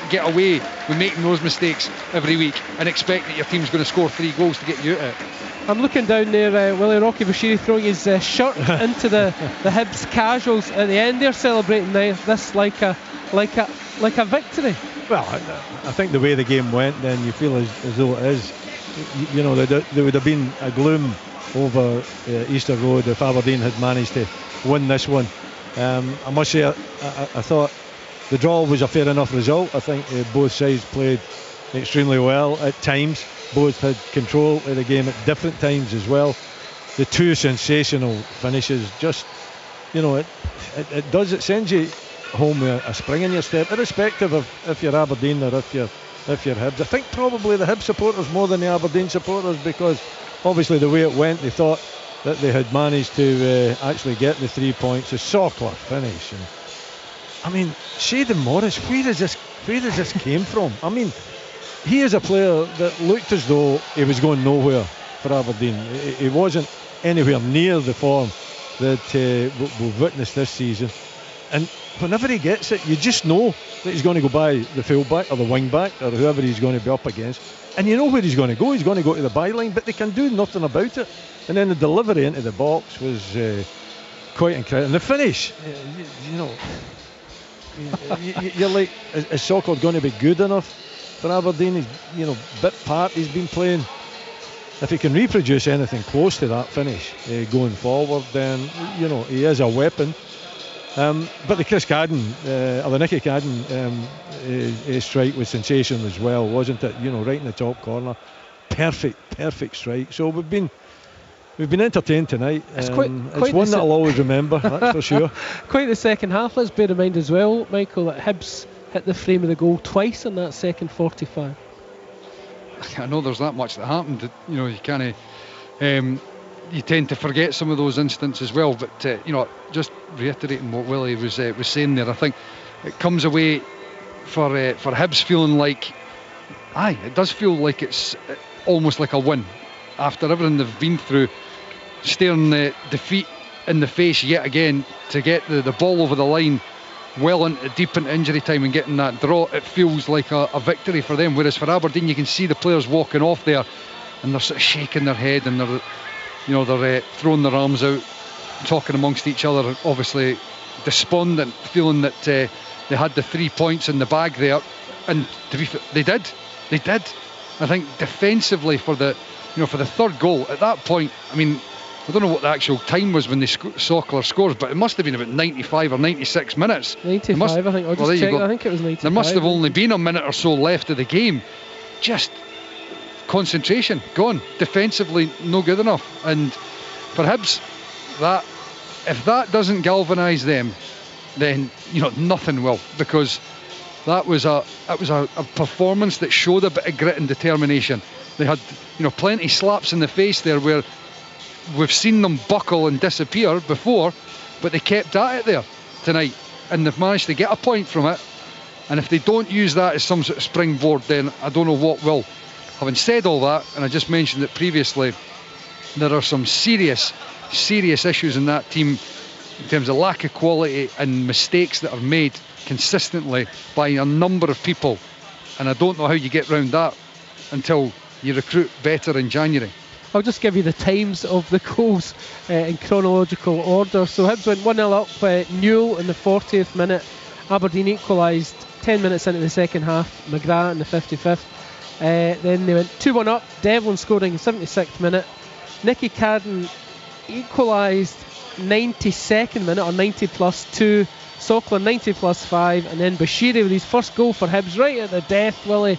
get away with making those mistakes every week and expect that your team's going to score 3 goals to get you out of it. I'm looking down there, Willie Rocky Bashiri throwing his shirt into the Hibs casuals at the end. They're celebrating this like a victory. Well, I think the way the game went, then you feel as though it is. There would have been a gloom over Easter Road if Aberdeen had managed to win this one. I must say, I thought the draw was a fair enough result. I think both sides played extremely well at times. Both had control of the game at different times as well. The 2 sensational finishes, just it does. It sends you home with a spring in your step, irrespective of if you're Aberdeen or if you're Hibs. I think probably the Hibs supporters more than the Aberdeen supporters, because obviously the way it went, they thought that they had managed to actually get the 3 points. A Sokler finish. And, I mean, Shayden Morris, where does this came from? I mean, he is a player that looked as though he was going nowhere for Aberdeen. He wasn't anywhere near the form that we've witnessed this season. And whenever he gets it, you just know that he's going to go by the full-back or the wing-back or whoever he's going to be up against. And you know where he's going to go. He's going to go to the byline, but they can do nothing about it. And then the delivery into the box was quite incredible. And the finish, you're like, is Sokler going to be good enough for Aberdeen? He's, bit part he's been playing. If he can reproduce anything close to that finish going forward, then he is a weapon. But the Chris Cadden or the Nicky Cadden strike was sensational as well, wasn't it? Right in the top corner, perfect strike. So we've been entertained tonight. It's one that I'll always remember, that's for sure. Quite the second half. Let's bear in mind as well, Michael, that Hibs hit the frame of the goal twice in that second 45. I know there's that much that happened. You can't. You tend to forget some of those incidents as well. But just reiterating what Willie was saying there, I think it comes away for Hibs feeling like, it does feel like it's almost like a win after everything they've been through, staring the defeat in the face yet again, to get the ball over the line well deep into injury time and getting that draw. It feels like a victory for them. Whereas for Aberdeen, you can see the players walking off there and they're sort of shaking their head and they're throwing their arms out, talking amongst each other, obviously despondent, feeling that they had the 3 points in the bag there. And to be fair, they did. I think defensively for the third goal at that point, I mean, I don't know what the actual time was when the Sokler scores, but it must have been about 95 or 96 minutes. 95, I think. I'll just check. I think it was 95. There must have only been a minute or so left of the game. Just concentration gone. Defensively, no good enough. And for Hibs, if that doesn't galvanise them, then nothing will, because that was a performance that showed a bit of grit and determination. They had plenty slaps in the face there where we've seen them buckle and disappear before, but they kept at it there tonight, and they've managed to get a point from it. And if they don't use that as some sort of springboard, then I don't know what will. Having said all that, and I just mentioned it previously, there are some serious issues in that team in terms of lack of quality and mistakes that are made consistently by a number of people, and I don't know how you get round that until you recruit better in January. I'll just give you the times of the goals in chronological order. So Hibs went 1-0 up, Newell in the 40th minute. Aberdeen equalised 10 minutes into the second half, McGrath in the 55th. Then they went 2-1 up, Devlin scoring in the 76th minute. Nicky Cadden equalised 92nd minute, or 90 plus 2. Sokler 90 plus 5. And then Bashiri with his first goal for Hibs right at the death, Willie,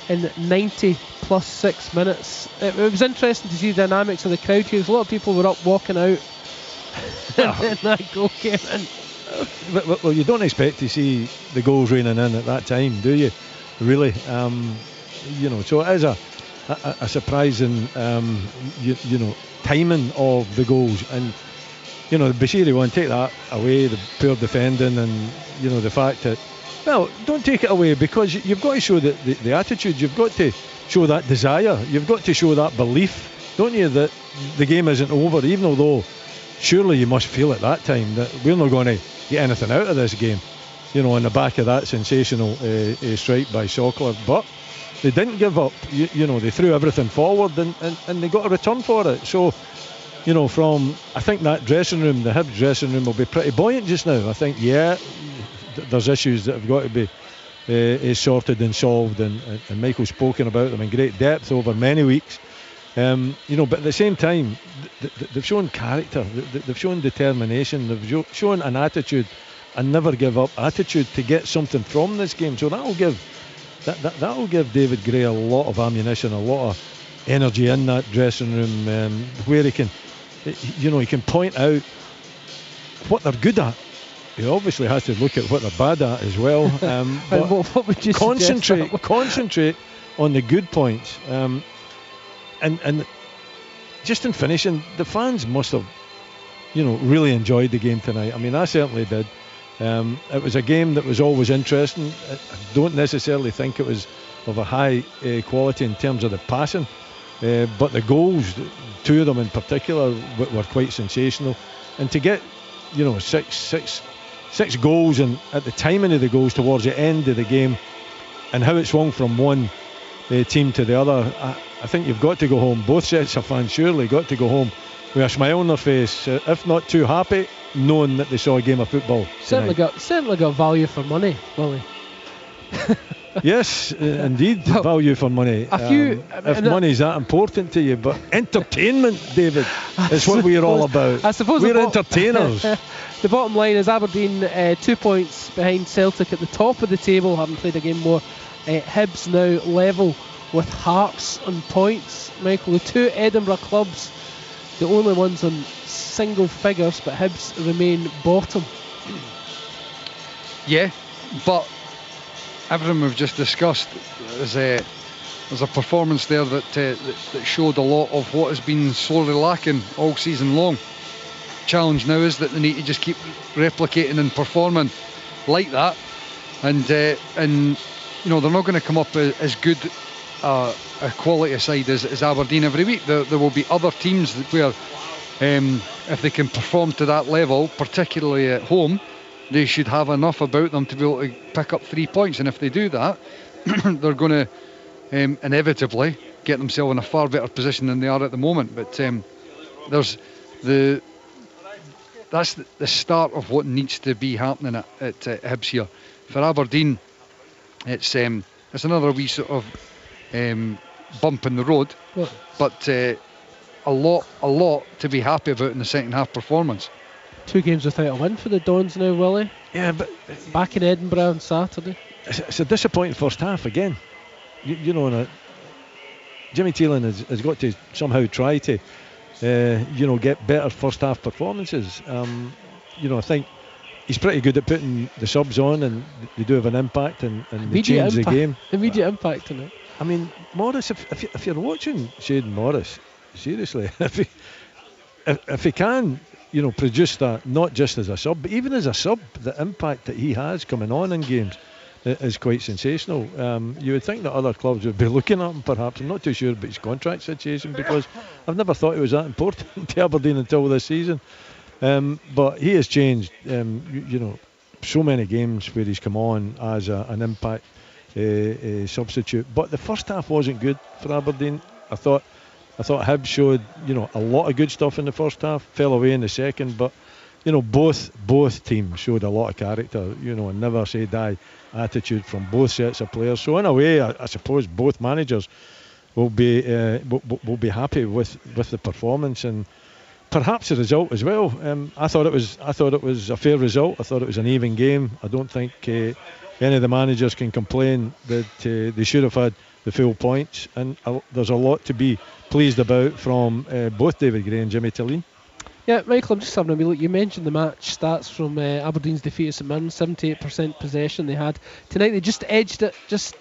in 90 plus 6 minutes. It was interesting to see the dynamics of the crowd here. A lot of people were up walking out and then that goal came in. Well, you don't expect to see the goals raining in at that time, do you? Really? So it is a surprising timing of the goals. And the Bashiri one, take that away, the poor defending, and the fact that, well, don't take it away, because you've got to show the attitude, you've got to show that desire, you've got to show that belief, don't you, that the game isn't over, even although surely you must feel at that time that we're not going to get anything out of this game, on the back of that sensational strike by Sokler. But they didn't give up, they threw everything forward and they got a return for it. So, from, I think that dressing room, the Hibs dressing room will be pretty buoyant just now. I think, there's issues that have got to be sorted and solved, and Michael's spoken about them in great depth over many weeks. But at the same time, they've shown character, they've shown determination, they've shown an attitude, a never give up attitude to get something from this game. So that'll give David Gray a lot of ammunition, a lot of energy in that dressing room, where he can point out what they're good at. He obviously has to look at what they're bad at as well. But what would you concentrate on the good points. And just in finishing, the fans must have, really enjoyed the game tonight. I mean, I certainly did. It was a game that was always interesting. I don't necessarily think it was of a high quality in terms of the passing, but the goals, 2 of them in particular, were quite sensational. And to get, six goals, and at the timing of the goals towards the end of the game, and how it swung from one team to the other, I think you've got to go home. Both sets of fans surely got to go home with a smile on their face, if not too happy, knowing that they saw a game of football. Certainly got value for money, Willie. Yes, indeed, value for money. If money's that important to you, but entertainment, David, is what we're all about. I suppose we're entertainers. The bottom line is Aberdeen 2 points behind Celtic at the top of the table, having played a game more. Hibs now level with Hearts on points. Michael, the 2 Edinburgh clubs, the only ones on single figures, but Hibs remain bottom. Yeah, but everything we've just discussed is there's a performance there that showed a lot of what has been sorely lacking all season long. Challenge now is that they need to just keep replicating and performing like that, and they're not going to come up as good a quality side as Aberdeen every week. There will be other teams where if they can perform to that level, particularly at home, they should have enough about them to be able to pick up 3 points, and if they do that, they're going to inevitably get themselves in a far better position than they are at the moment. But that's the start of what needs to be happening at Hibs here. For Aberdeen, it's another wee sort of bump in the road, but a lot to be happy about in the second half performance. 2 games without a win for the Dons now, Willie. Yeah, but back in Edinburgh on Saturday. It's a disappointing first half again. Jimmy Teelan has got to somehow try to get better first half performances. I think he's pretty good at putting the subs on, and they do have an impact, and they change the game. Immediate impact on it. I mean, Morris, if you're watching Shane Morris, seriously, if he can, produce that, not just as a sub, but even as a sub, the impact that he has coming on in games is quite sensational. You would think that other clubs would be looking at him, perhaps. I'm not too sure about his contract situation, because I've never thought he was that important to Aberdeen until this season. But he has changed, so many games where he's come on as an impact substitute. But the first half wasn't good for Aberdeen. I thought Hibs showed, a lot of good stuff in the first half, fell away in the second, but both teams showed a lot of character, a never say die attitude from both sets of players. So in a way, I suppose both managers will be happy with the performance, and perhaps the result as well. I thought it was a fair result. I thought it was an even game. I don't think any of the managers can complain that they should have had the full points, and there's a lot to be pleased about from both David Gray and Jimmy Tillene. Yeah, Michael, I'm just having a wee look. You mentioned the match stats from Aberdeen's defeat at St Mirren. 78% possession they had tonight. They just edged it, just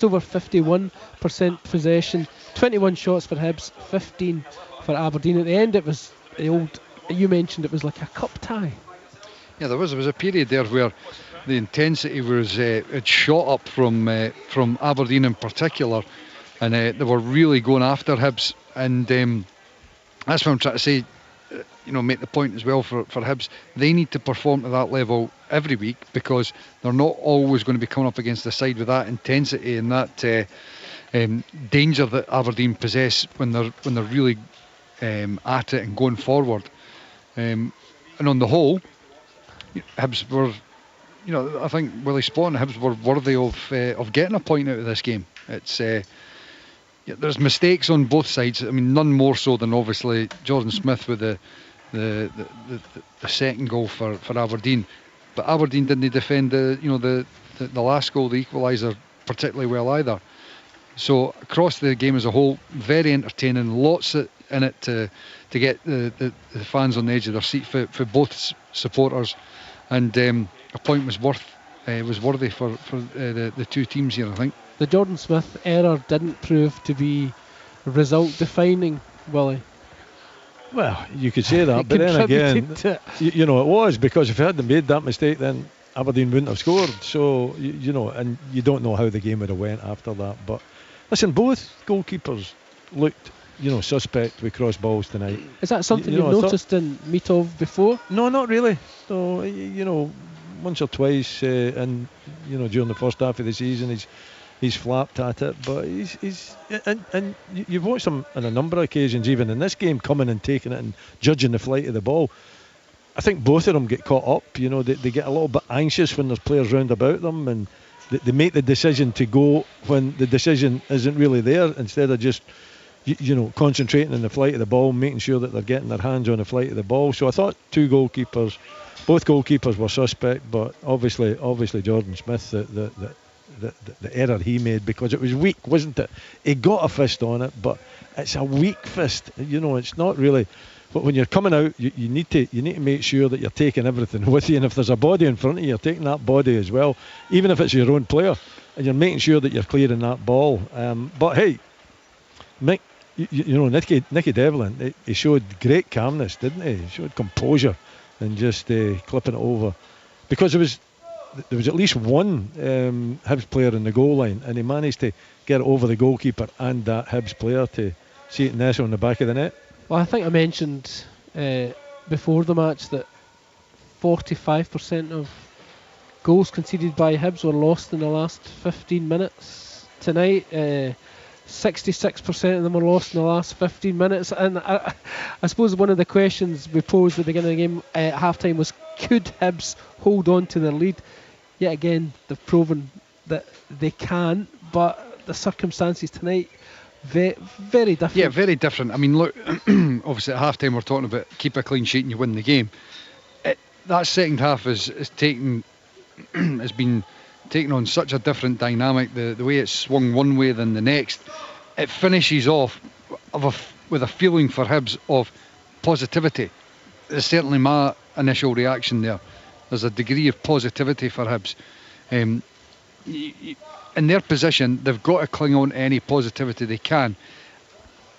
over 51% possession. 21 shots for Hibs, 15 for Aberdeen. At the end, it was you mentioned it was like a cup tie. Yeah, there was a period there where the intensity was it shot up from Aberdeen in particular, and they were really going after Hibs, and that's what I'm trying to say. Make the point as well for Hibs. They need to perform to that level every week, because they're not always going to be coming up against the side with that intensity and that danger that Aberdeen possess when they're really at it and going forward. And on the whole, Hibs were, I think Willie Spot and Hibs were worthy of getting a point out of this game. It's there's mistakes on both sides. I mean, none more so than obviously Jordan Smith with the second goal for Aberdeen, but Aberdeen didn't defend the last goal, the equaliser, particularly well either. So across the game as a whole, very entertaining. Lots of in it to get the fans on the edge of their seat for both supporters, and a point was worthy for the two teams here, I think. The Jordan Smith error didn't prove to be result defining, Willie. Well, you could say that, but then again, you know, it was, because if he hadn't made that mistake, then Aberdeen wouldn't have scored. So, you know, and you don't know how the game would have went after that. But listen, both goalkeepers looked, you know, suspect with cross balls tonight. Is that something you've noticed in Mitov before? No, not really. So, you know, once or twice, and you know, during the first half of the season, he's flapped at it, but he's and you've watched him on a number of occasions, even in this game, coming and taking it and judging the flight of the ball. I think both of them get caught up. You know, they get a little bit anxious when there's players round about them, and they make the decision to go when the decision isn't really there, instead of just, you know, concentrating on the flight of the ball, making sure that they're getting their hands on the flight of the ball. So I thought both goalkeepers were suspect, but obviously Jordan Smith, the error he made, because it was weak, wasn't it? He got a fist on it, but it's a weak fist. You know, it's not really. But when you're coming out, you need to make sure that you're taking everything with you, and if there's a body in front of you, you're taking that body as well, even if it's your own player, and you're making sure that you're clearing that ball. But hey, Mick, you know, Nicky Devlin, he showed great calmness, didn't he? He showed composure and just clipping it over, because there was at least one Hibs player in the goal line, and he managed to get it over the goalkeeper and that Hibs player to see it nestle on the back of the net. Well, I think I mentioned before the match that 45% of goals conceded by Hibs were lost in the last 15 minutes. Tonight, 66% of them were lost in the last 15 minutes. And I suppose one of the questions we posed at the beginning of the game at half-time was, could Hibs hold on to their lead? Yet again, they've proven that they can, but the circumstances tonight, very different. Yeah, very different. I mean, look, obviously at half-time we're talking about keep a clean sheet and you win the game. That second half has been taking on such a different dynamic. The way it's swung one way than the next, it finishes off with a feeling for Hibs of positivity. It's certainly my initial reaction there. There's a degree of positivity for Hibs. In their position, they've got to cling on to any positivity they can,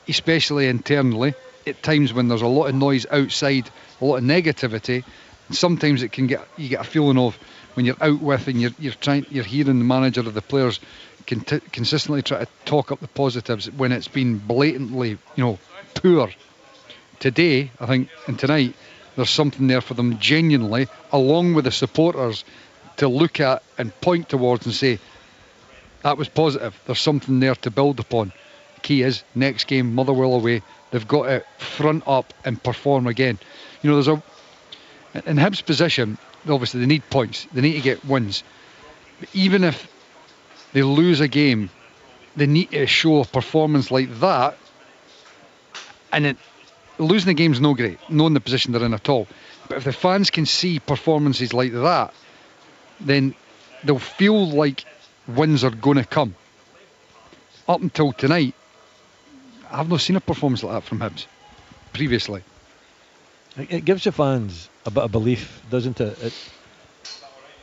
especially internally. At times when there's a lot of noise outside, a lot of negativity, sometimes you get a feeling of, when you're out with and you're hearing the manager or the players consistently try to talk up the positives when it's been blatantly, you know, poor. Today, I think, and tonight, there's something there for them genuinely, along with the supporters, to look at and point towards and say, that was positive. There's something there to build upon. The key is, next game, Motherwell away, they've got to front up and perform again. You know, in Hibs' position, obviously they need points, they need to get wins. But even if they lose a game, they need to show a performance like that. And losing the game's no great, knowing the position they're in at all. But if the fans can see performances like that, then they'll feel like wins are going to come. Up until tonight, I've not seen a performance like that from Hibs previously. It gives the fans a bit of belief, doesn't it? It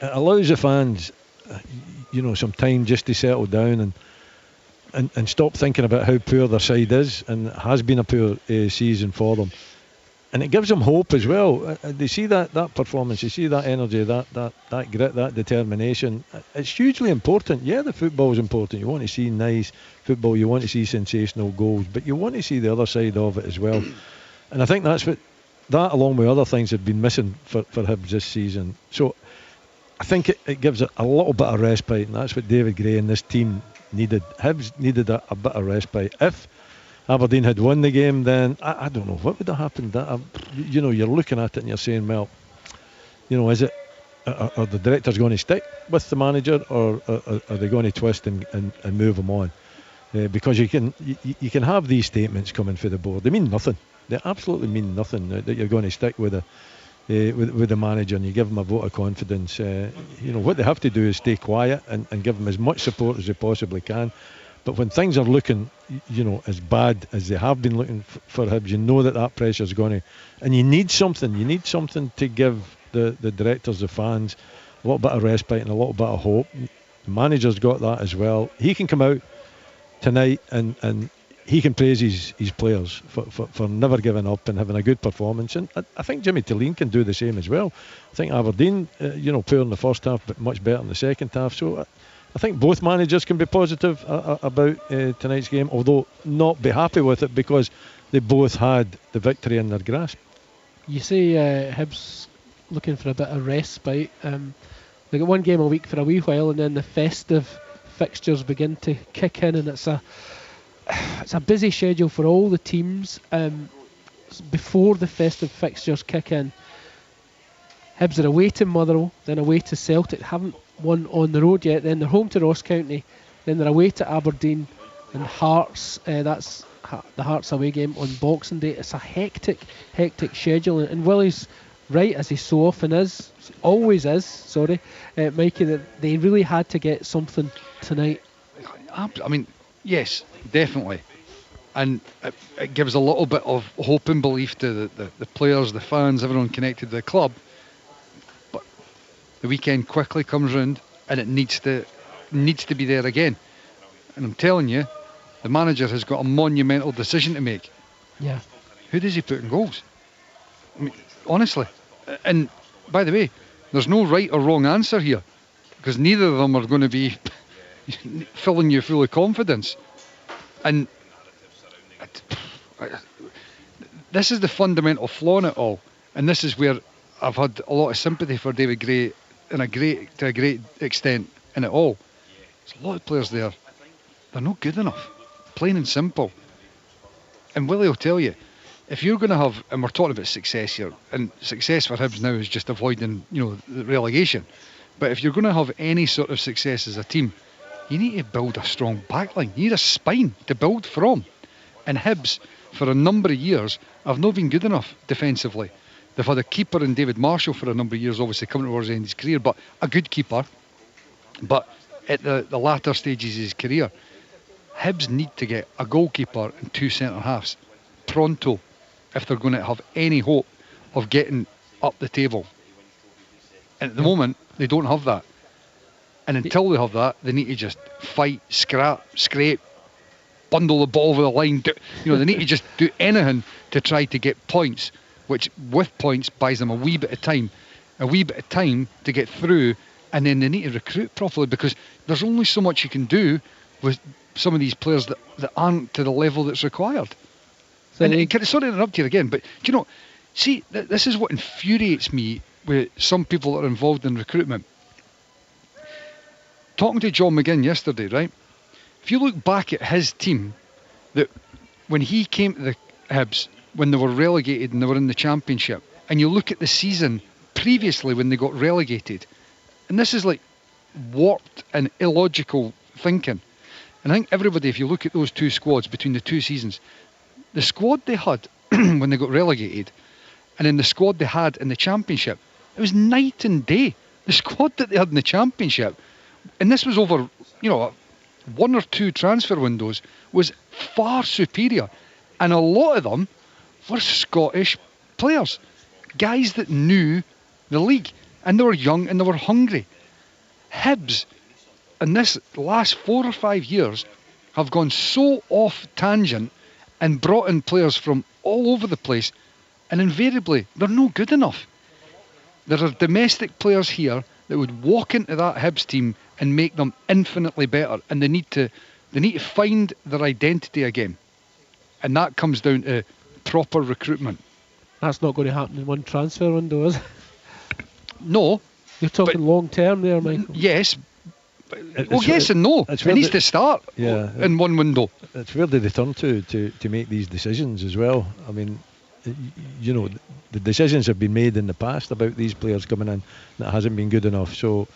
allows the fans, you know, some time just to settle down and stop thinking about how poor their side is, and it has been a poor season for them. And it gives them hope as well. They see that performance, they see that energy, that grit, that determination. It's hugely important. Yeah, the football is important. You want to see nice football, you want to see sensational goals, but you want to see the other side of it as well. And I think that's what, that along with other things, have been missing for Hibs this season. So I think it gives it a little bit of respite, and that's what David Gray and this team needed. Hibs needed a bit of respite. If Aberdeen had won the game, then I don't know what would have happened. You know, you're looking at it and you're saying, well, you know, is it, are the directors going to stick with the manager, or are they going to twist and move him on? Because you can have these statements coming for the board. They mean nothing. They absolutely mean nothing. That you're going to stick with the manager and you give him a vote of confidence. You know, what they have to do is stay quiet and give him as much support as they possibly can. But when things are looking, as bad as they have been looking for Hibs, you know that pressure is going to, and you need something. You need something to give the directors, the fans, a little bit of respite and a little bit of hope. The manager's got that as well. He can come out tonight and he can praise his players for never giving up and having a good performance. And I think Jimmy Tilleen can do the same as well. I think Aberdeen, poor in the first half, but much better in the second half. So I think both managers can be positive about tonight's game, although not be happy with it because they both had the victory in their grasp. You say Hibs looking for a bit of respite. They got one game a week for a wee while, and then the festive fixtures begin to kick in, and it's a busy schedule for all the teams. Before the festive fixtures kick in, Hibs are away to Motherwell, then away to Celtic, haven't won on the road yet, then they're home to Ross County, then they're away to Aberdeen and Hearts. That's the Hearts away game on Boxing Day. It's a hectic schedule, and Willie's right, as he so often is, always is, Mikey, that they really had to get something tonight. I mean, yes, definitely. And it gives a little bit of hope and belief to the players, the fans, everyone connected to the club. But the weekend quickly comes round and it needs to be there again. And I'm telling you, the manager has got a monumental decision to make. Yeah. Who does he put in goals? I mean, honestly. And by the way, there's no right or wrong answer here, because neither of them are going to be filling you full of confidence. And this is the fundamental flaw in it all, and this is where I've had a lot of sympathy for David Gray to a great extent in it all. There's a lot of players there, they're not good enough, plain and simple. And Willie will tell you, if you're going to have, and we're talking about success here, and success for Hibs now is just avoiding, the relegation. But if you're going to have any sort of success as a team, you need to build a strong backline. You need a spine to build from. And Hibs, for a number of years, have not been good enough defensively. They've had a keeper in David Marshall for a number of years, obviously coming towards the end of his career, but a good keeper. But at the latter stages of his career, Hibs need to get a goalkeeper and two centre-halves pronto if they're going to have any hope of getting up the table. And at the moment, they don't have that. And until they have that, they need to just fight, scrape, bundle the ball over the line. They need to just do anything to try to get points, which with points buys them a wee bit of time to get through, and then they need to recruit properly, because there's only so much you can do with some of these players that aren't to the level that's required. Sorry to interrupt you again, but this is what infuriates me with some people that are involved in recruitment. Talking to John McGinn yesterday, right? If you look back at his team, that when he came to the Hibs, when they were relegated and they were in the Championship, and you look at the season previously when they got relegated, and this is like warped and illogical thinking. And I think everybody, if you look at those two squads between the two seasons, the squad they had when they got relegated and then the squad they had in the Championship, it was night and day. The squad that they had in the Championship, and this was over, one or two transfer windows, was far superior. And a lot of them were Scottish players, guys that knew the league, and they were young and they were hungry. Hibs, in this last 4 or 5 years, have gone so off tangent and brought in players from all over the place, and invariably they're no good enough. There are domestic players here that would walk into that Hibs team and make them infinitely better, and they need to find their identity again, and that comes down to proper recruitment. That's not going to happen in one transfer window, is it? No. You're talking long term there, Michael. Yes. Yes and no. It needs to start in one window. It's where do they turn to make these decisions as well? I mean, the decisions have been made in the past about these players coming in that hasn't been good enough. So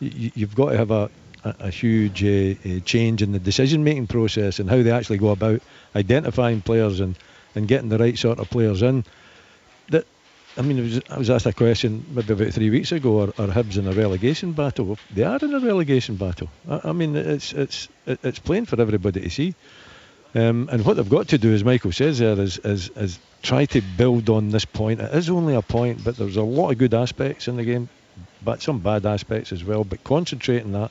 you've got to have a huge change in the decision-making process and how they actually go about identifying players and getting the right sort of players in. That I mean, I was asked a question maybe about 3 weeks ago, are Hibs in a relegation battle? Well, they are in a relegation battle. I mean, it's plain for everybody to see. And what they've got to do, as Michael says there, is try to build on this point. It is only a point, but there's a lot of good aspects in the game, but some bad aspects as well. But concentrate on that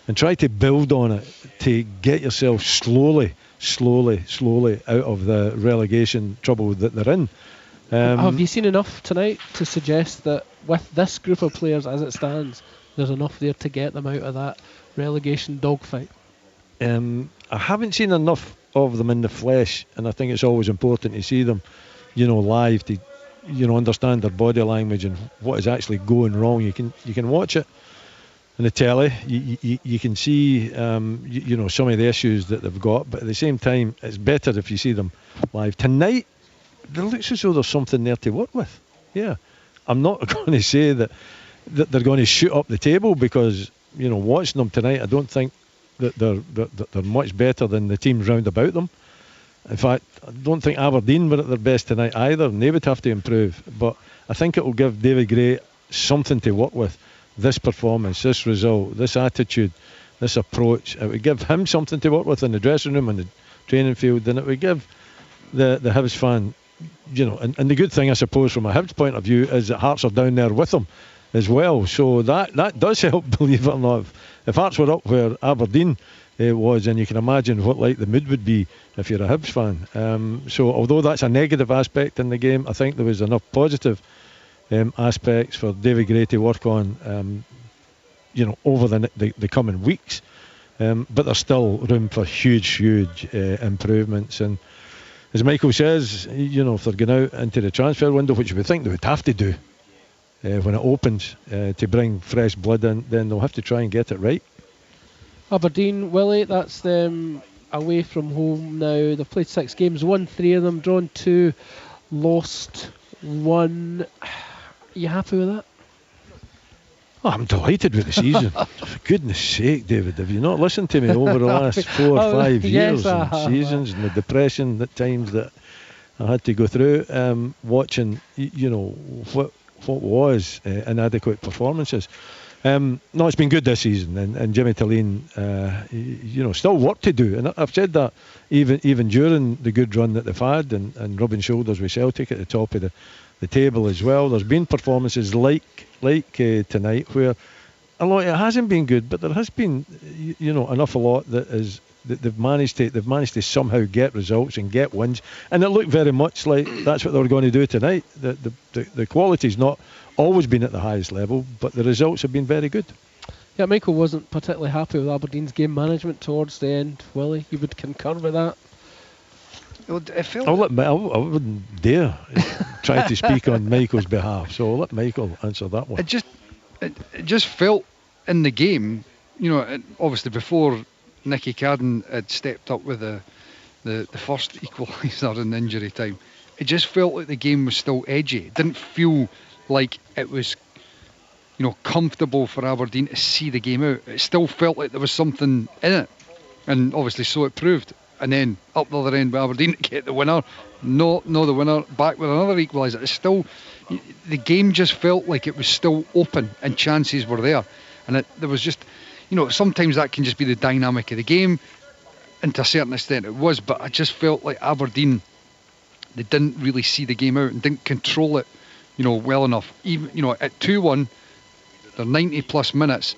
and try to build on it to get yourself slowly out of the relegation trouble that they're in. Have you seen enough tonight to suggest that with this group of players as it stands, there's enough there to get them out of that relegation dogfight? I haven't seen enough of them in the flesh, and I think it's always important to see them, live, to understand their body language and what is actually going wrong. You can watch it on the telly, you can see some of the issues that they've got, but at the same time it's better if you see them live. Tonight it looks as though there's something there to work with. Yeah, I'm not going to say that they're going to shoot up the table, because watching them tonight, I don't think that they're much better than the teams round about them. In fact, I don't think Aberdeen were at their best tonight either, and they would have to improve. But I think it will give David Gray something to work with. This performance, this result, this attitude, this approach, it would give him something to work with in the dressing room and the training field, and it would give the Hibs fan, and the good thing, I suppose, from a Hibs point of view, is that Hearts are down there with them as well. So that does help, believe it or not. If Hearts were up where Aberdeen was, and you can imagine what the mood would be if you're a Hibs fan. So although that's a negative aspect in the game, I think there was enough positive aspects for David Gray to work on over the coming weeks. But there's still room for huge improvements. And as Michael says, if they're going out into the transfer window, which we think they would have to do when it opens, to bring fresh blood in, then they'll have to try and get it right. Aberdeen, Willie, that's them away from home now. They've played 6 games, won 3 of them, drawn 2, lost 1. Are you happy with that? Oh, I'm delighted with the season. For goodness sake, David, have you not listened to me over the last 4 or 5 years and seasons and the depression at times that I had to go through, watching what was inadequate performances? No, it's been good this season, and Jimmy Talleen, still work to do, and I've said that even during the good run that they've had, and rubbing shoulders with Celtic at the top of the table as well. There's been performances like tonight where a lot, it hasn't been good, but there has been an awful lot that they've managed to somehow get results and get wins, and it looked very much like that's what they were going to do tonight. The quality's not always been at the highest level, but the results have been very good. Yeah, Michael wasn't particularly happy with Aberdeen's game management towards the end. Willie, you would concur with that? I wouldn't dare try to speak on Michael's behalf, so I'll let Michael answer that one. It just felt in the game, obviously before Nicky Cadden had stepped up with the first equaliser in injury time, it just felt like the game was still edgy. It didn't feel like it was comfortable for Aberdeen to see the game out. It still felt like there was something in it, and obviously so it proved. And then up the other end with Aberdeen to get the winner, no the winner, back with another equaliser. It's still, the game just felt like it was still open and chances were there, and there was just, sometimes that can just be the dynamic of the game, and to a certain extent it was, but I just felt like Aberdeen, they didn't really see the game out and didn't control it well enough. Even at 2-1, they're 90 plus minutes,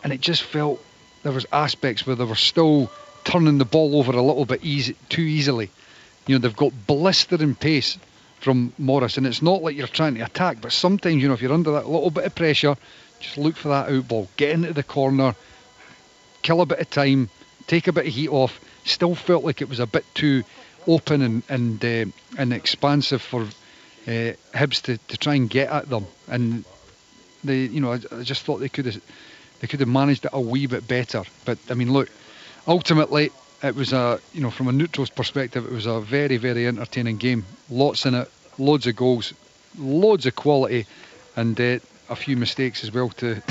and it just felt there was aspects where they were still turning the ball over a little bit too easily. They've got blistering pace from Morris, and it's not like you're trying to attack, but sometimes if you're under that little bit of pressure, just look for that out ball, get into the corner, kill a bit of time, take a bit of heat off. Still felt like it was a bit too open and expansive for Hibs to try and get at them, and I just thought they could have managed it a wee bit better. But I mean, look, ultimately it was from a neutral's perspective, it was a very, very entertaining game. Lots in it, loads of goals, loads of quality, and a few mistakes as well to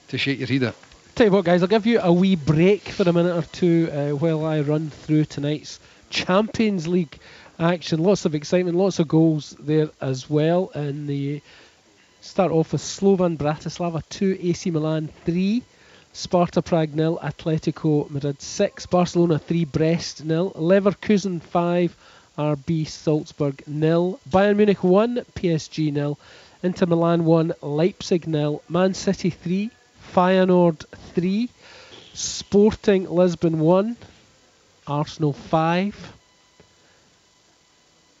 shake your head at. Tell you what, guys, I'll give you a wee break for a minute or two while I run through tonight's Champions League action. Lots of excitement, lots of goals there as well. And the start off with Slovan Bratislava 2, AC Milan 3, Sparta Prague 0, Atletico Madrid 6, Barcelona 3, Brest 0, Leverkusen 5, RB Salzburg 0, Bayern Munich 1, PSG 0, Inter Milan 1, Leipzig 0, Man City 3, Feyenoord 3, Sporting Lisbon 1, Arsenal 5,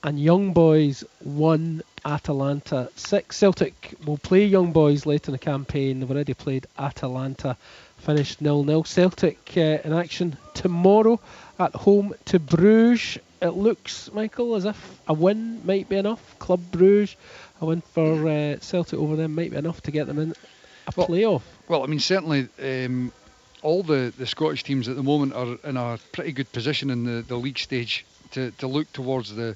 and Young Boys 1, Atalanta 6. Celtic will play Young Boys late in the campaign. They've already played Atalanta, finished 0-0. Celtic in action tomorrow at home to Bruges. It looks, Michael, as if a win might be enough. Club Bruges, a win for Celtic over them might be enough to get them in a playoff. Well, I mean, certainly all the Scottish teams at the moment are in a pretty good position in the league stage to look towards the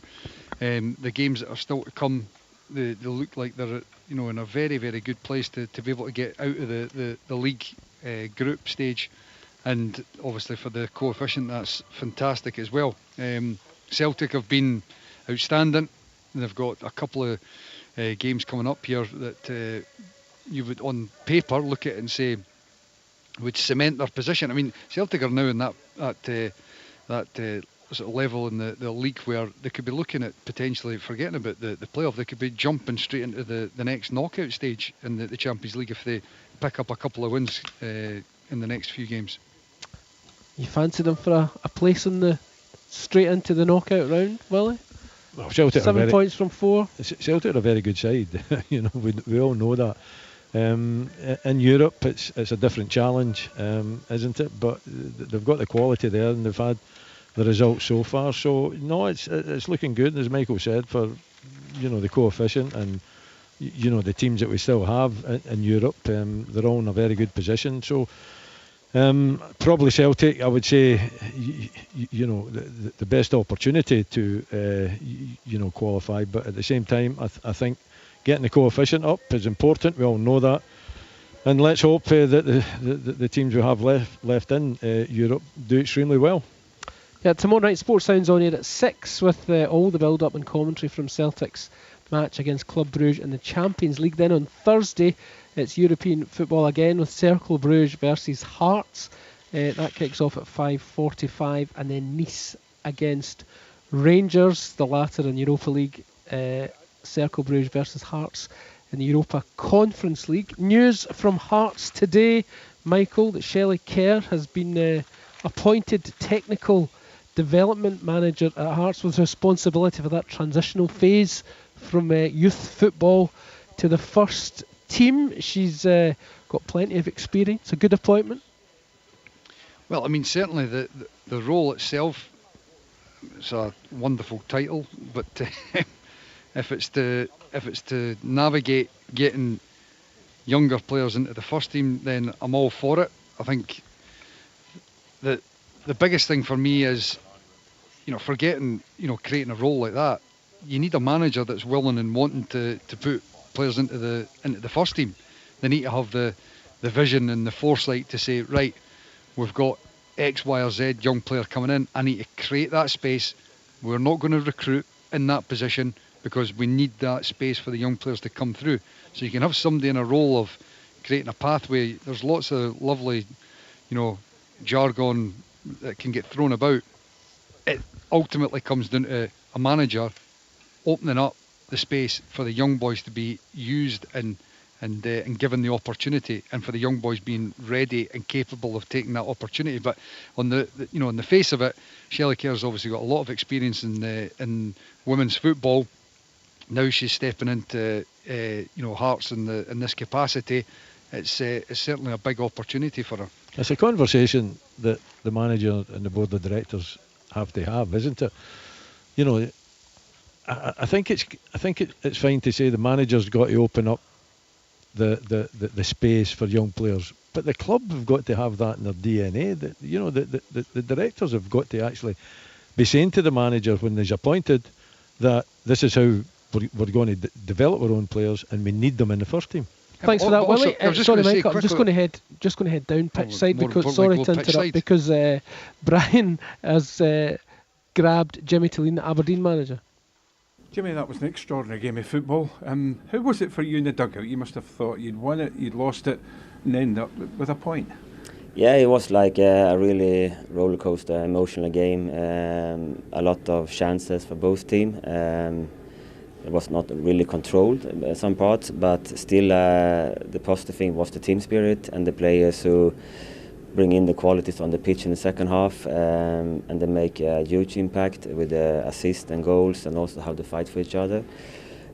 games that are still to come. They look like they're in a very, very good place to be able to get out of the league group stage, and obviously for the coefficient that's fantastic as well. Celtic have been outstanding. They've got a couple of games coming up here that you would on paper look at and say would cement their position. I mean, Celtic are now in that sort of level in the league where they could be looking at potentially forgetting about the playoff. They could be jumping straight into the next knockout stage in the Champions League if they pick up a couple of wins in the next few games. You fancy them for a place in the straight into the knockout round, Willie? Well, Celtic 7 points from 4. Celtic are a very good side. We all know that. In Europe, it's a different challenge, isn't it? But they've got the quality there, and they've had the results so far. So no, it's looking good, as Michael said, for the coefficient and the teams that we still have in Europe. They're all in a very good position. So probably Celtic, I would say, the best opportunity to qualify. But at the same time, I think getting the coefficient up is important. We all know that. And let's hope that the teams we have left in Europe do extremely well. Yeah, tomorrow night Sports Sound's on here at 6 with all the build-up and commentary from Celtic's match against Club Bruges in the Champions League. Then on Thursday, it's European football again with Cercle Bruges versus Hearts. That kicks off at 5:45, and then Nice against Rangers, the latter in Europa League. Cercle Bruges versus Hearts in the Europa Conference League. News from Hearts today, Michael, that Shelley Kerr has been appointed technical development manager at Hearts with responsibility for that transitional phase from youth football to the first team. She's got plenty of experience. A good appointment. Well, I mean, certainly the role itself is a wonderful title, but if it's to navigate getting younger players into the first team, then I'm all for it. I think that the biggest thing for me is, forgetting, creating a role like that. You need a manager that's willing and wanting to put players into the first team. They need to have the vision and the foresight to say, right, we've got X, Y or Z young player coming in. I need to create that space. We're not going to recruit in that position because we need that space for the young players to come through. So you can have somebody in a role of creating a pathway. There's lots of lovely, jargon that can get thrown about. It ultimately comes down to a manager opening up the space for the young boys to be used and given the opportunity, and for the young boys being ready and capable of taking that opportunity. But on the face of it, Shelley Kerr's obviously got a lot of experience in women's football. Now she's stepping into Hearts in this capacity. It's certainly a big opportunity for her. It's a conversation that the manager and the board of directors have to have, isn't it? I think it's fine to say the manager's got to open up the space for young players, but the club have got to have that in their DNA. The directors have got to actually be saying to the manager when he's appointed that this is how we're going to develop our own players, and we need them in the first team. Thanks for that, Willie. Sorry, Mike. I'm just going to head down pitch side because sorry to interrupt because Brian has grabbed Jimmy Tilleen, the Aberdeen manager? Jimmy, that was an extraordinary game of football. How was it for you in the dugout? You must have thought you'd won it, you'd lost it, and ended up with a point. Yeah, it was like a really roller coaster, emotional game. A lot of chances for both teams. It was not really controlled some parts, but still the positive thing was the team spirit and the players who bring in the qualities on the pitch in the second half, and they make a huge impact with the assists and goals, and also how they fight for each other.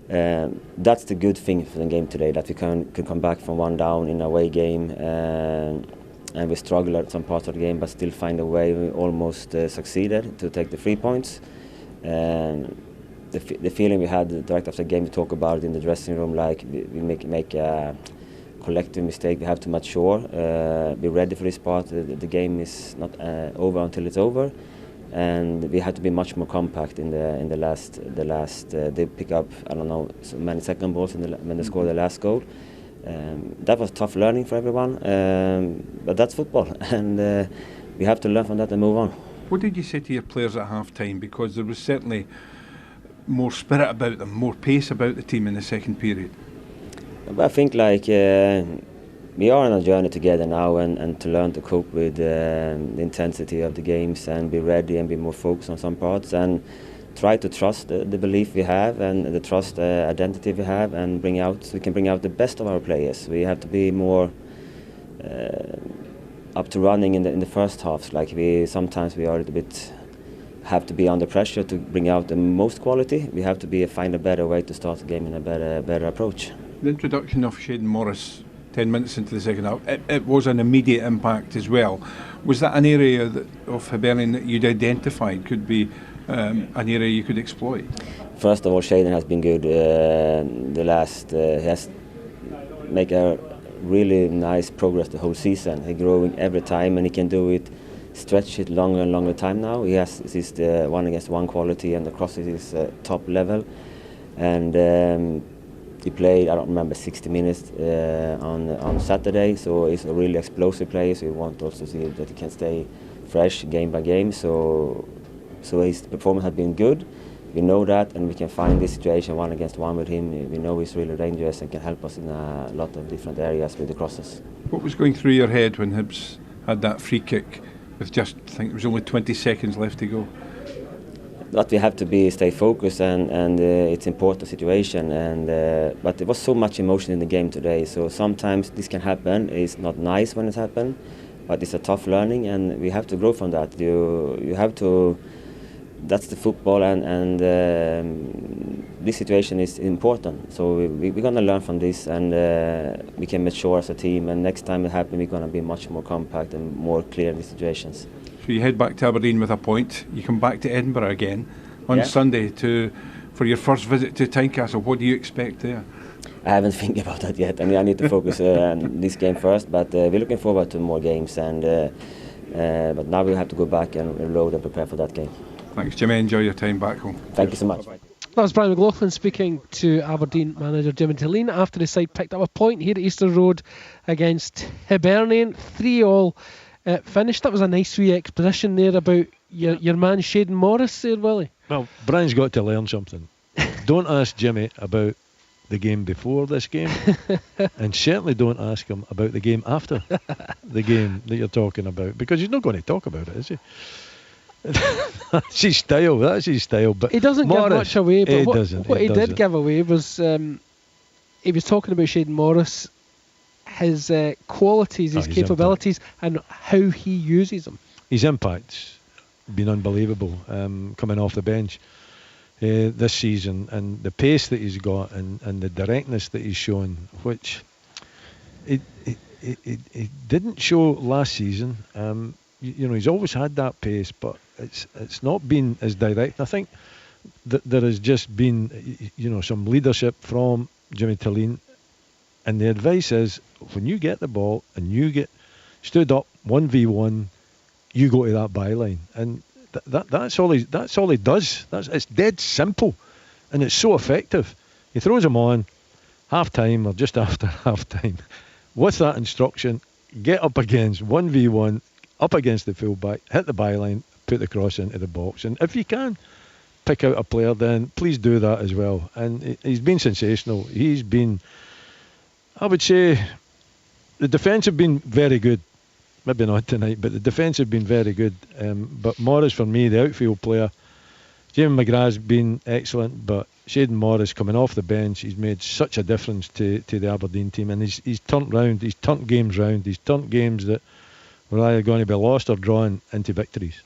That's the good thing for the game today, that we can come back from one down in a away game, and we struggled at some parts of the game, but still find a way. We almost succeeded to take the 3 points. The feeling we had direct after the game, we talk about it in the dressing room, like we make a collective mistake. We have to mature, be ready for this part. The game is not over until it's over, and we had to be much more compact in the last. They pick up, I don't know, so many second balls when they score the last goal. That was tough learning for everyone, but that's football, and we have to learn from that and move on. What did you say to your players at half time? Because there was certainly more spirit about them, more pace about the team in the second period. But I think we are on a journey together now, and to learn to cope with the intensity of the games and be ready and be more focused on some parts, and try to trust the belief we have and the trust identity we have, and we can bring out the best of our players. We have to be more up to running in the first halves. Like sometimes we are a little bit have to be under pressure to bring out the most quality. We have to find a better way to start the game in a better approach. The introduction of Shayden Morris 10 minutes into the second half, it was an immediate impact as well. Was that an area of Hibernian that you'd identified could be an area you could exploit? First of all, Shayden has been good. He has made a really nice progress the whole season. He's growing every time, and he can do it, stretch it longer and longer time now. He has his 1-against-1 quality, and the crosses is top level. And he played, I don't remember, 60 minutes on Saturday, so he's a really explosive player, so we want also to see that he can stay fresh game by game. So his performance has been good. We know that, and we can find this situation 1-against-1 with him. We know he's really dangerous and can help us in a lot of different areas with the crosses. What was going through your head when Hibs had that free kick with just, I think it was only 20 seconds left to go? But we have to stay focused, and it's an important situation. But there was so much emotion in the game today, so sometimes this can happen. It's not nice when it happens, but it's a tough learning, and we have to grow from that. You have to. That's the football, and this situation is important. So we're going to learn from this, and we can mature as a team. And next time it happens, we're going to be much more compact and more clear in these situations. So you head back to Aberdeen with a point. You come back to Edinburgh again on Sunday for your first visit to Tynecastle. What do you expect there? I haven't think about that yet. I mean, I need to focus on this game first. But we're looking forward to more games, and but now we have to go back and reload and prepare for that game. Thanks, Jimmy. Enjoy your time back home. Thank you so much. That was Brian McLaughlin speaking to Aberdeen manager Jimmy Tilleen after the side picked up a point here at Easter Road against Hibernian. 3-3 finished. That was a nice wee exposition there about your man Shayden Morris there, Willie. Well, Brian's got to learn something. Don't ask Jimmy about the game before this game, and certainly don't ask him about the game after the game that you're talking about, because he's not going to talk about it, is he? That's his style. But he doesn't Morris, give much away. But what he doesn't. did give away was he was talking about Shayden Morris, his qualities, his capabilities, and how he uses them. His impact's been unbelievable coming off the bench this season, and the pace that he's got, and the directness that he's shown, which it didn't show last season. He's always had that pace, but it's not been as direct. I think that there has just been some leadership from Jimmy Tilleen, and the advice is, when you get the ball and you get stood up 1v1, you go to that byline, and that's all he does. It's dead simple, and it's so effective. He throws them on half time or just after half time with that instruction: get up against 1v1, up against the fullback, hit the byline, put the cross into the box. And if you can pick out a player, then please do that as well. And he's been sensational. He's been, I would say, the defence have been very good. Maybe not tonight, but the defence have been very good. But Morris, for me, the outfield player, Jamie McGrath's been excellent, but Shayden Morris coming off the bench, he's made such a difference to the Aberdeen team, and he's turned round, he's turned games round, he's turned games that were either going to be lost or drawn into victories.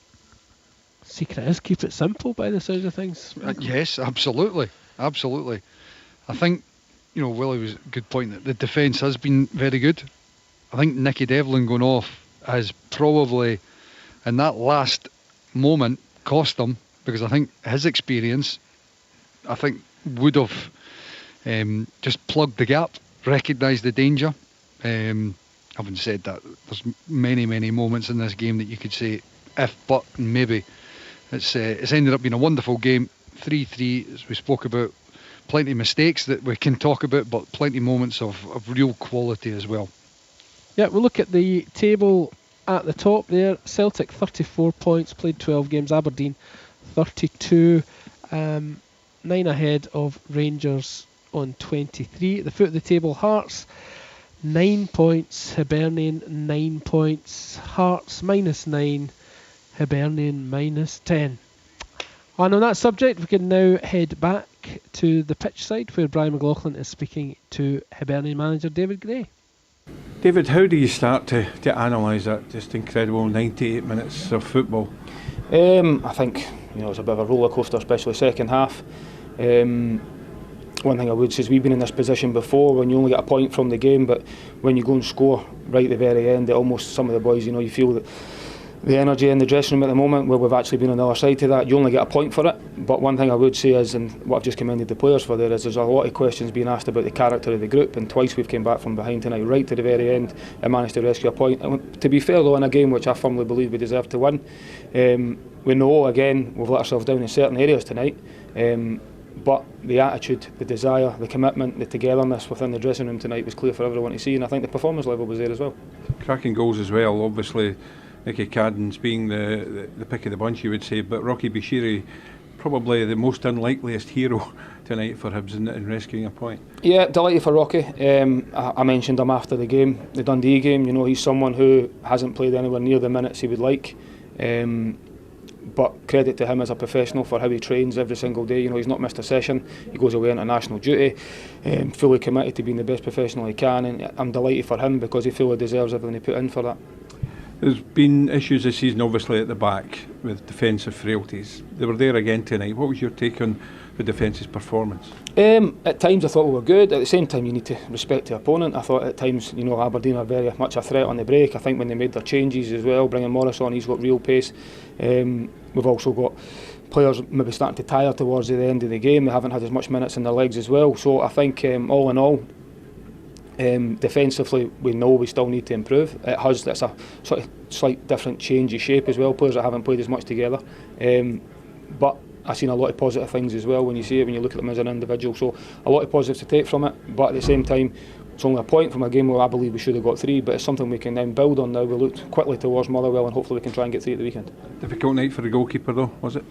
Secret is keep it simple by the sounds of things. Yes, absolutely. I think, Willie was a good point that the defence has been very good. I think Nicky Devlin going off has probably, in that last moment, cost them, because I think his experience, would have just plugged the gap, recognised the danger. Having said that, there's many moments in this game that you could say if, but, and maybe. It's ended up being a wonderful game, 3-3, as we spoke about. Plenty of mistakes that we can talk about, but plenty of moments of real quality as well. Yeah, we'll look at the table at the top there. Celtic 34 points, played 12 games. Aberdeen 32, 9 ahead of Rangers on 23. At the foot of the table, Hearts 9 points, Hibernian 9 points, Hearts -9, Hibernian -10. And on that subject, we can now head back to the pitch side where Brian McLaughlin is speaking to Hibernian manager David Gray. David, how do you start to analyse that just incredible 98 minutes of football? I think it's a bit of a roller coaster, especially second half. One thing I would say is we've been in this position before when you only get a point from the game, but when you go and score right at the very end, almost some of the boys, you feel that the energy in the dressing room at the moment, where we've actually been on the other side to that, you only get a point for it. But one thing I would say is, and what I've just commended the players for there, is there's a lot of questions being asked about the character of the group, and twice we've came back from behind tonight, right to the very end, and managed to rescue a point. And to be fair though, in a game which I firmly believe we deserve to win, we know again we've let ourselves down in certain areas tonight, but the attitude, the desire, the commitment, the togetherness within the dressing room tonight was clear for everyone to see, and I think the performance level was there as well. Cracking goals as well, obviously. Nicky Cadden's being the pick of the bunch, you would say, but Rocky Bashiri probably the most unlikeliest hero tonight for Hibs in rescuing a point. Yeah, delighted for Rocky. I mentioned him after the game, the Dundee game. He's someone who hasn't played anywhere near the minutes he would like. But credit to him as a professional for how he trains every single day. He's not missed a session. He goes away on national duty, fully committed to being the best professional he can, and I'm delighted for him because he fully deserves everything he put in for that. There's been issues this season, obviously, at the back with defensive frailties. They were there again tonight. What was your take on the defence's performance? At times I thought we were good. At the same time, you need to respect the opponent. I thought at times, Aberdeen are very much a threat on the break. I think when they made their changes as well, bringing Morris on, he's got real pace. We've also got players maybe starting to tire towards the end of the game. They haven't had as much minutes in their legs as well. So I think all in all, defensively, we know we still need to improve. It has that's a sort of slight different change of shape as well. Players that haven't played as much together, but I've seen a lot of positive things as well when you see it, when you look at them as an individual. So a lot of positives to take from it. But at the same time, it's only a point from a game where I believe we should have got 3. But it's something we can then build on now. We look quickly towards Motherwell and hopefully we can try and get 3 at the weekend. Difficult night for the goalkeeper though, was it?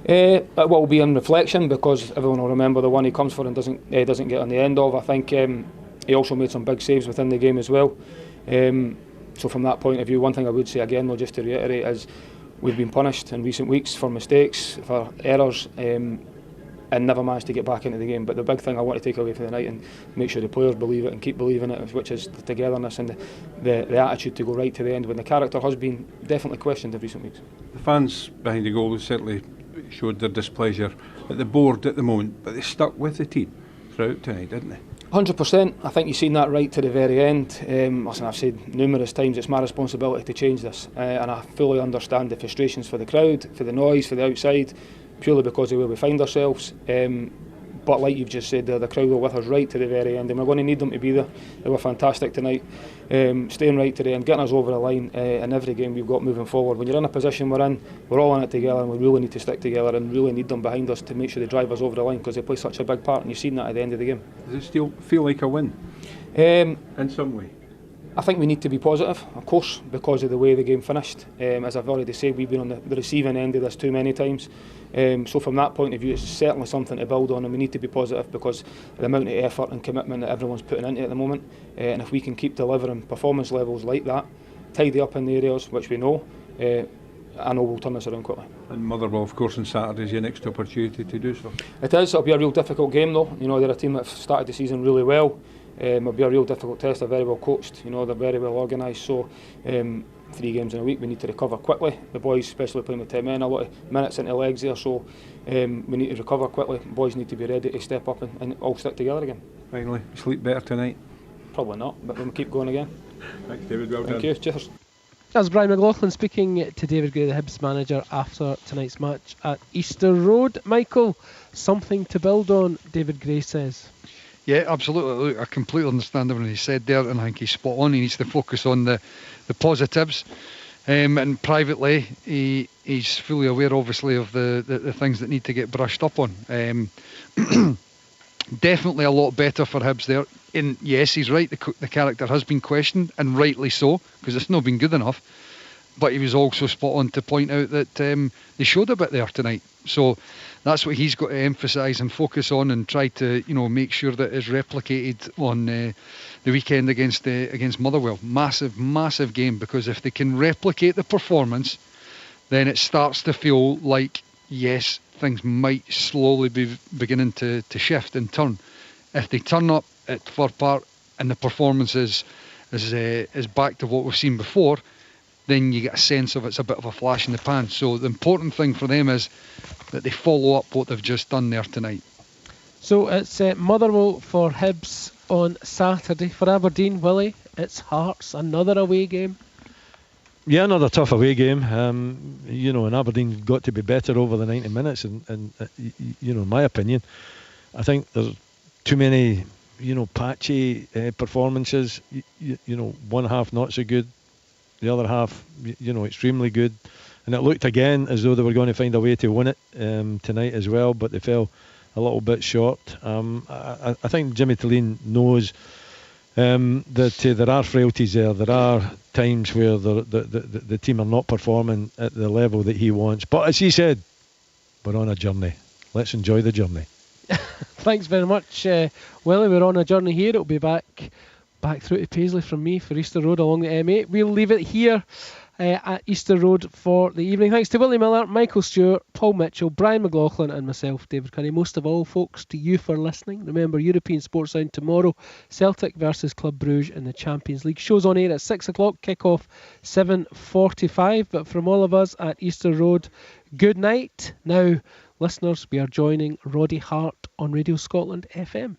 It will be in reflection because everyone will remember the one he comes for and doesn't get on the end of. I think. He also made some big saves within the game as well. So from that point of view, one thing I would say again, though, just to reiterate, is we've been punished in recent weeks for mistakes, for errors, and never managed to get back into the game. But the big thing I want to take away from the night and make sure the players believe it and keep believing it, which is the togetherness and the attitude to go right to the end when the character has been definitely questioned in recent weeks. The fans behind the goal certainly showed their displeasure at the board at the moment, but they stuck with the team throughout tonight, didn't they? 100%. I think you've seen that right to the very end. Listen, I've said numerous times it's my responsibility to change this, and I fully understand the frustrations for the crowd, for the noise, for the outside, purely because of where we find ourselves. But like you've just said, the crowd were with us right to the very end, and we're going to need them to be there. They were fantastic tonight, staying right to the end, getting us over the line in every game we've got moving forward. When you're in a position we're in, we're all in it together, and we really need to stick together and really need them behind us to make sure they drive us over the line because they play such a big part, and you've seen that at the end of the game. Does it still feel like a win? In some way? I think we need to be positive, of course, because of the way the game finished. As I've already said, we've been on the receiving end of this too many times. So from that point of view, it's certainly something to build on, and we need to be positive because of the amount of effort and commitment that everyone's putting into it at the moment. And if we can keep delivering performance levels like that, tidy up in the areas which we know, I know we'll turn this around quickly. And Motherwell, of course, on Saturday is your next opportunity to do so. It is. It'll be a real difficult game, though. You know, they're a team that have started the season really well. It'll be a real difficult test. They're very well coached. You know, they're very well organised. So 3 games in a week, we need to recover quickly. The boys, especially playing with 10 men, a lot of minutes into legs there. So we need to recover quickly. The boys need to be ready to step up and all stick together again. Finally, sleep better tonight? Probably not, but we'll keep going again. Thanks, David. Well done. Thank you. Cheers. That's Brian McLaughlin speaking to David Gray, the Hibs manager, after tonight's match at Easter Road. Michael, something to build on, David Gray says. Yeah, absolutely. Look, I completely understand everything he said there, and I think he's spot on. He needs to focus on the positives. And privately, he's fully aware, obviously, of the things that need to get brushed up on. Definitely a lot better for Hibs there. And yes, he's right, the character has been questioned, and rightly so, because it's not been good enough. But he was also spot on to point out that they showed a bit there tonight. So that's what he's got to emphasise and focus on, and try to, you know, make sure that is replicated on the weekend against Motherwell. Massive game, because if they can replicate the performance, then it starts to feel like, yes, things might slowly be beginning to shift and turn. If they turn up at Fir Park and the performance is back to what we've seen before, then you get a sense of it's a bit of a flash in the pan. So the important thing for them is that they follow up what they've just done there tonight. So it's Motherwell for Hibs on Saturday. For Aberdeen, Willie, it's Hearts, another away game. Yeah, another tough away game. You know, and Aberdeen got to be better over the 90 minutes. And you know, in my opinion, I think there's too many, you know, patchy performances. You know, one half not so good, the other half, you know, extremely good. And it looked again as though they were going to find a way to win it tonight as well, but they fell a little bit short. I think Jimmy Tilleen knows that there are frailties there. There are times where the team are not performing at the level that he wants. But as he said, we're on a journey. Let's enjoy the journey. Thanks very much, Willie. We're on a journey here. It'll be back through to Paisley from me for Easter Road along the M8. We'll leave it here at Easter Road for the evening. Thanks to Willie Miller, Michael Stewart, Paul Mitchell, Brian McLaughlin and myself, David Curry. Most of all, folks, to you for listening. Remember, European Sports Sound tomorrow, Celtic versus Club Brugge in the Champions League. Show's on air at 6 o'clock, kick-off 7:45. But from all of us at Easter Road, good night. Now, listeners, we are joining Roddy Hart on Radio Scotland FM.